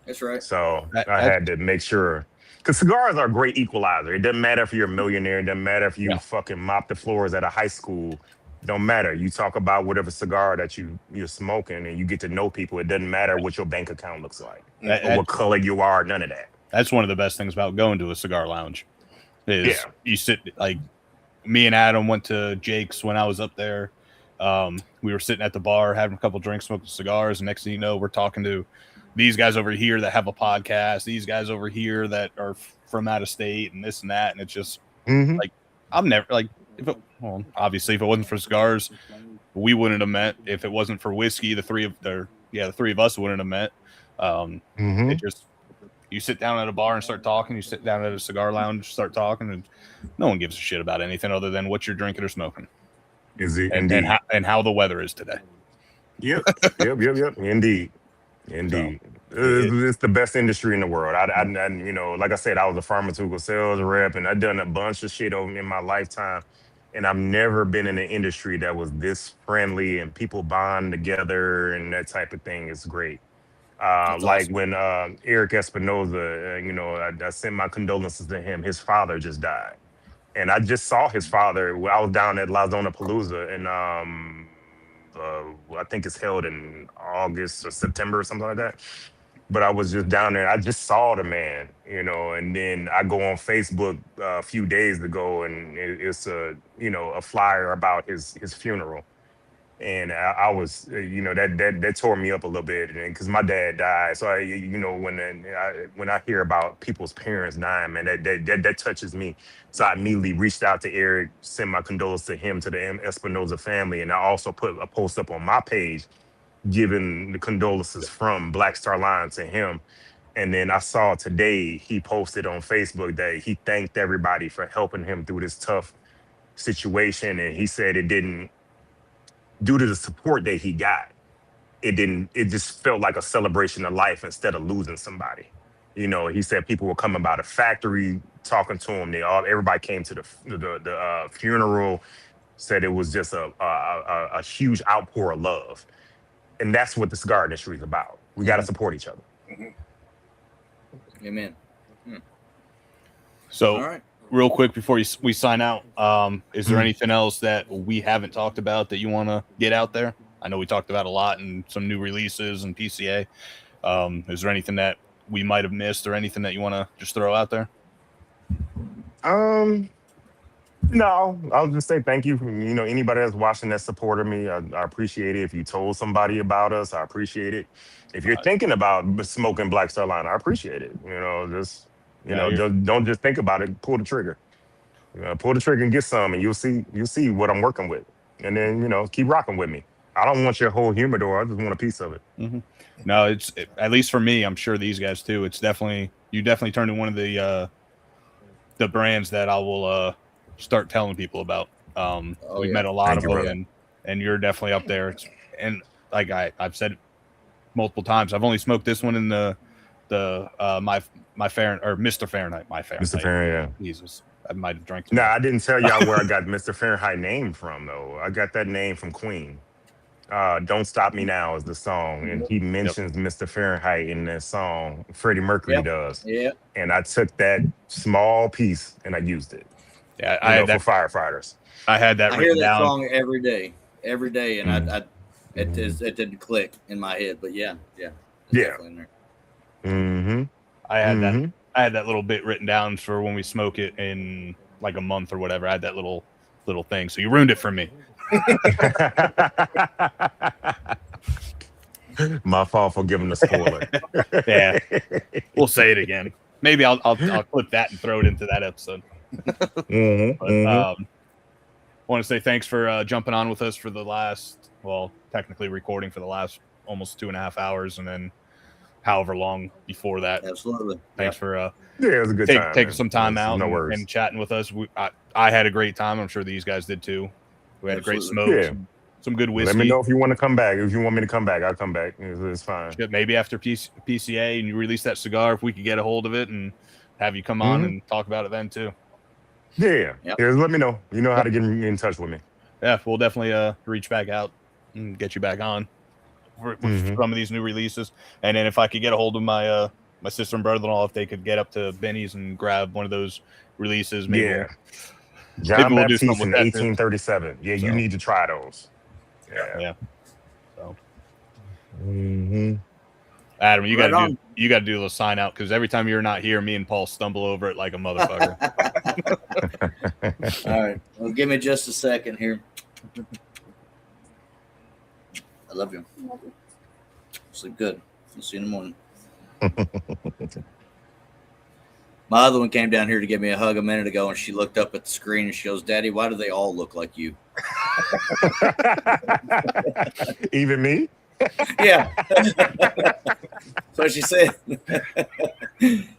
That's right. So I had to make sure, because cigars are a great equalizer. It doesn't matter if you're a millionaire. It doesn't matter if you fucking mop the floors at a high school. It don't matter. You talk about whatever cigar that you're smoking, and you get to know people. It doesn't matter what your bank account looks like or what color you are. None of that. That's one of the best things about going to a cigar lounge. Is you sit, like me and Adam went to Jake's when I was up there. We were sitting at the bar having a couple drinks, smoking cigars, and next thing you know, we're talking to these guys over here that have a podcast, these guys over here that are from out of state, and this and that. And it's just like, I'm never like, obviously if it wasn't for cigars, we wouldn't have met. If it wasn't for whiskey, the three of us wouldn't have met. It just, you sit down at a bar and start talking, you sit down at a cigar lounge, start talking, and no one gives a shit about anything other than what you're drinking or smoking. Is it and how the weather is today. Yep. Indeed. It's the best industry in the world. I like I said, I was a pharmaceutical sales rep, and I've done a bunch of shit in my lifetime, and I've never been in an industry that was this friendly and people bond together and that type of thing. Is great. Like awesome. When Aric Espinosa, I sent my condolences to him. His father just died, And I just saw his father. I was down at La Zona Palooza, and I think it's held in August or September or something like that. But I was just down there. I just saw the man, and then I go on Facebook a few days ago, and it's a flyer about his funeral. And I was, that tore me up a little bit, and because my dad died, so when I hear about people's parents dying, man, that touches me. So I immediately reached out to Aric, sent my condolences to him, to the Espinoza family, and I also put a post up on my page giving the condolences from Black Star Line to him. And then I saw today he posted on Facebook that he thanked everybody for helping him through this tough situation, and he said it didn't, due to the support that he got, it just felt like a celebration of life instead of losing somebody. He said people were coming by the factory talking to him. Everybody came to the funeral, said it was just a huge outpour of love. And that's what the cigar industry is about. We got to support each other. Amen. So, all right. Real quick before we sign out, is there anything else that we haven't talked about that you want to get out there? I know we talked about a lot and some new releases and PCA. Is there anything that we might have missed or anything that you want to just throw out there? No, I'll just say thank you. Anybody that's watching that supported me, I appreciate it. If you told somebody about us, I appreciate it. If you're thinking about smoking Black Star Line, I appreciate it. Don't just think about it. Pull the trigger. Pull the trigger and get some, and you'll see what I'm working with. And then keep rocking with me. I don't want your whole humidor. I just want a piece of it. Mm-hmm. No, at least for me. I'm sure these guys too. You definitely turned into one of the brands that I will start telling people about. We've met a lot of them, and you're definitely up there. And like I've said it multiple times, I've only smoked this one in the my Fahrenheit or Mr. Fahrenheit, my Fahrenheit. Mr. Fahrenheit, yeah. Jesus, I might have drank. No, I didn't tell y'all where I got Mr. Fahrenheit name from though. I got that name from Queen. Don't Stop Me Now is the song, and he mentions Mr. Fahrenheit in that song. Freddie Mercury does. Yeah. And I took that small piece and I used it. Yeah, I had that for firefighters. I had that. I written hear that down. song every day, and it didn't click in my head, but yeah. Definitely in there. Mm-hmm. I had that little bit written down for when we smoke it in like a month or whatever. I had that little thing, so you ruined it for me. My fault for giving the spoiler. Yeah, we'll say it again. Maybe I'll clip that and throw it into that episode. Want to say thanks for jumping on with us for the last, technically recording for the last almost 2.5 hours, and then however long before that. Absolutely. Thanks for it was a good time. Taking some time out and chatting with us. I had a great time. I'm sure these guys did too. We had a great smoke, some good whiskey. Let me know if you want to come back. If you want me to come back, I'll come back. It's fine. Maybe after PCA and you release that cigar, if we could get a hold of it and have you come on and talk about it then too. Yeah. Let me know. You know how to get in touch with me. Yeah, we'll definitely reach back out and get you back on with some of these new releases. And then if I could get a hold of my my sister and brother-in-law, if they could get up to Benny's and grab one of those releases, maybe. John Baptiste in 1837. Yeah, you need to try those. Yeah. So, Adam, you got to do a little sign out, because every time you're not here, me and Paul stumble over it like a motherfucker. All right, well, give me just a second here. I love you. Sleep good. I'll see you in the morning. My other one came down here to give me a hug a minute ago, and she looked up at the screen and she goes, "Daddy, why do they all look like you?" Even me? Yeah. So she said.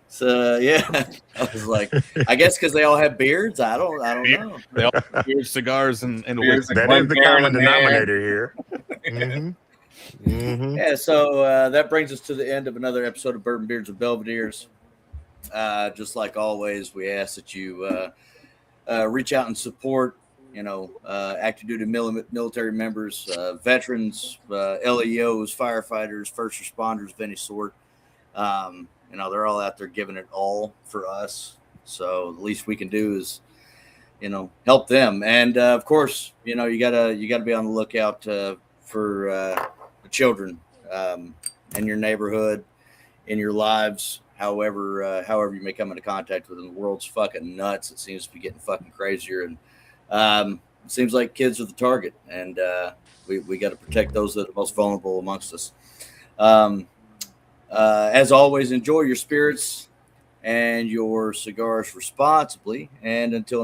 So yeah, I was like, I guess because they all have beards. I don't know. They all have beards, cigars, and Beards, that is the common denominator here. Yeah, so that brings us to the end of another episode of Bourbon Beards with Belvedere's. Just like always, we ask that you reach out and support, active duty military members, veterans, LEOs, firefighters, first responders of any sort. They're all out there giving it all for us. So the least we can do is help them. And of course, you gotta be on the lookout for the children in your neighborhood, in your lives, however you may come into contact with them. The world's fucking nuts. It seems to be getting fucking crazier, and it seems like kids are the target, and we got to protect those that are most vulnerable amongst us. As always, enjoy your spirits and your cigars responsibly, and until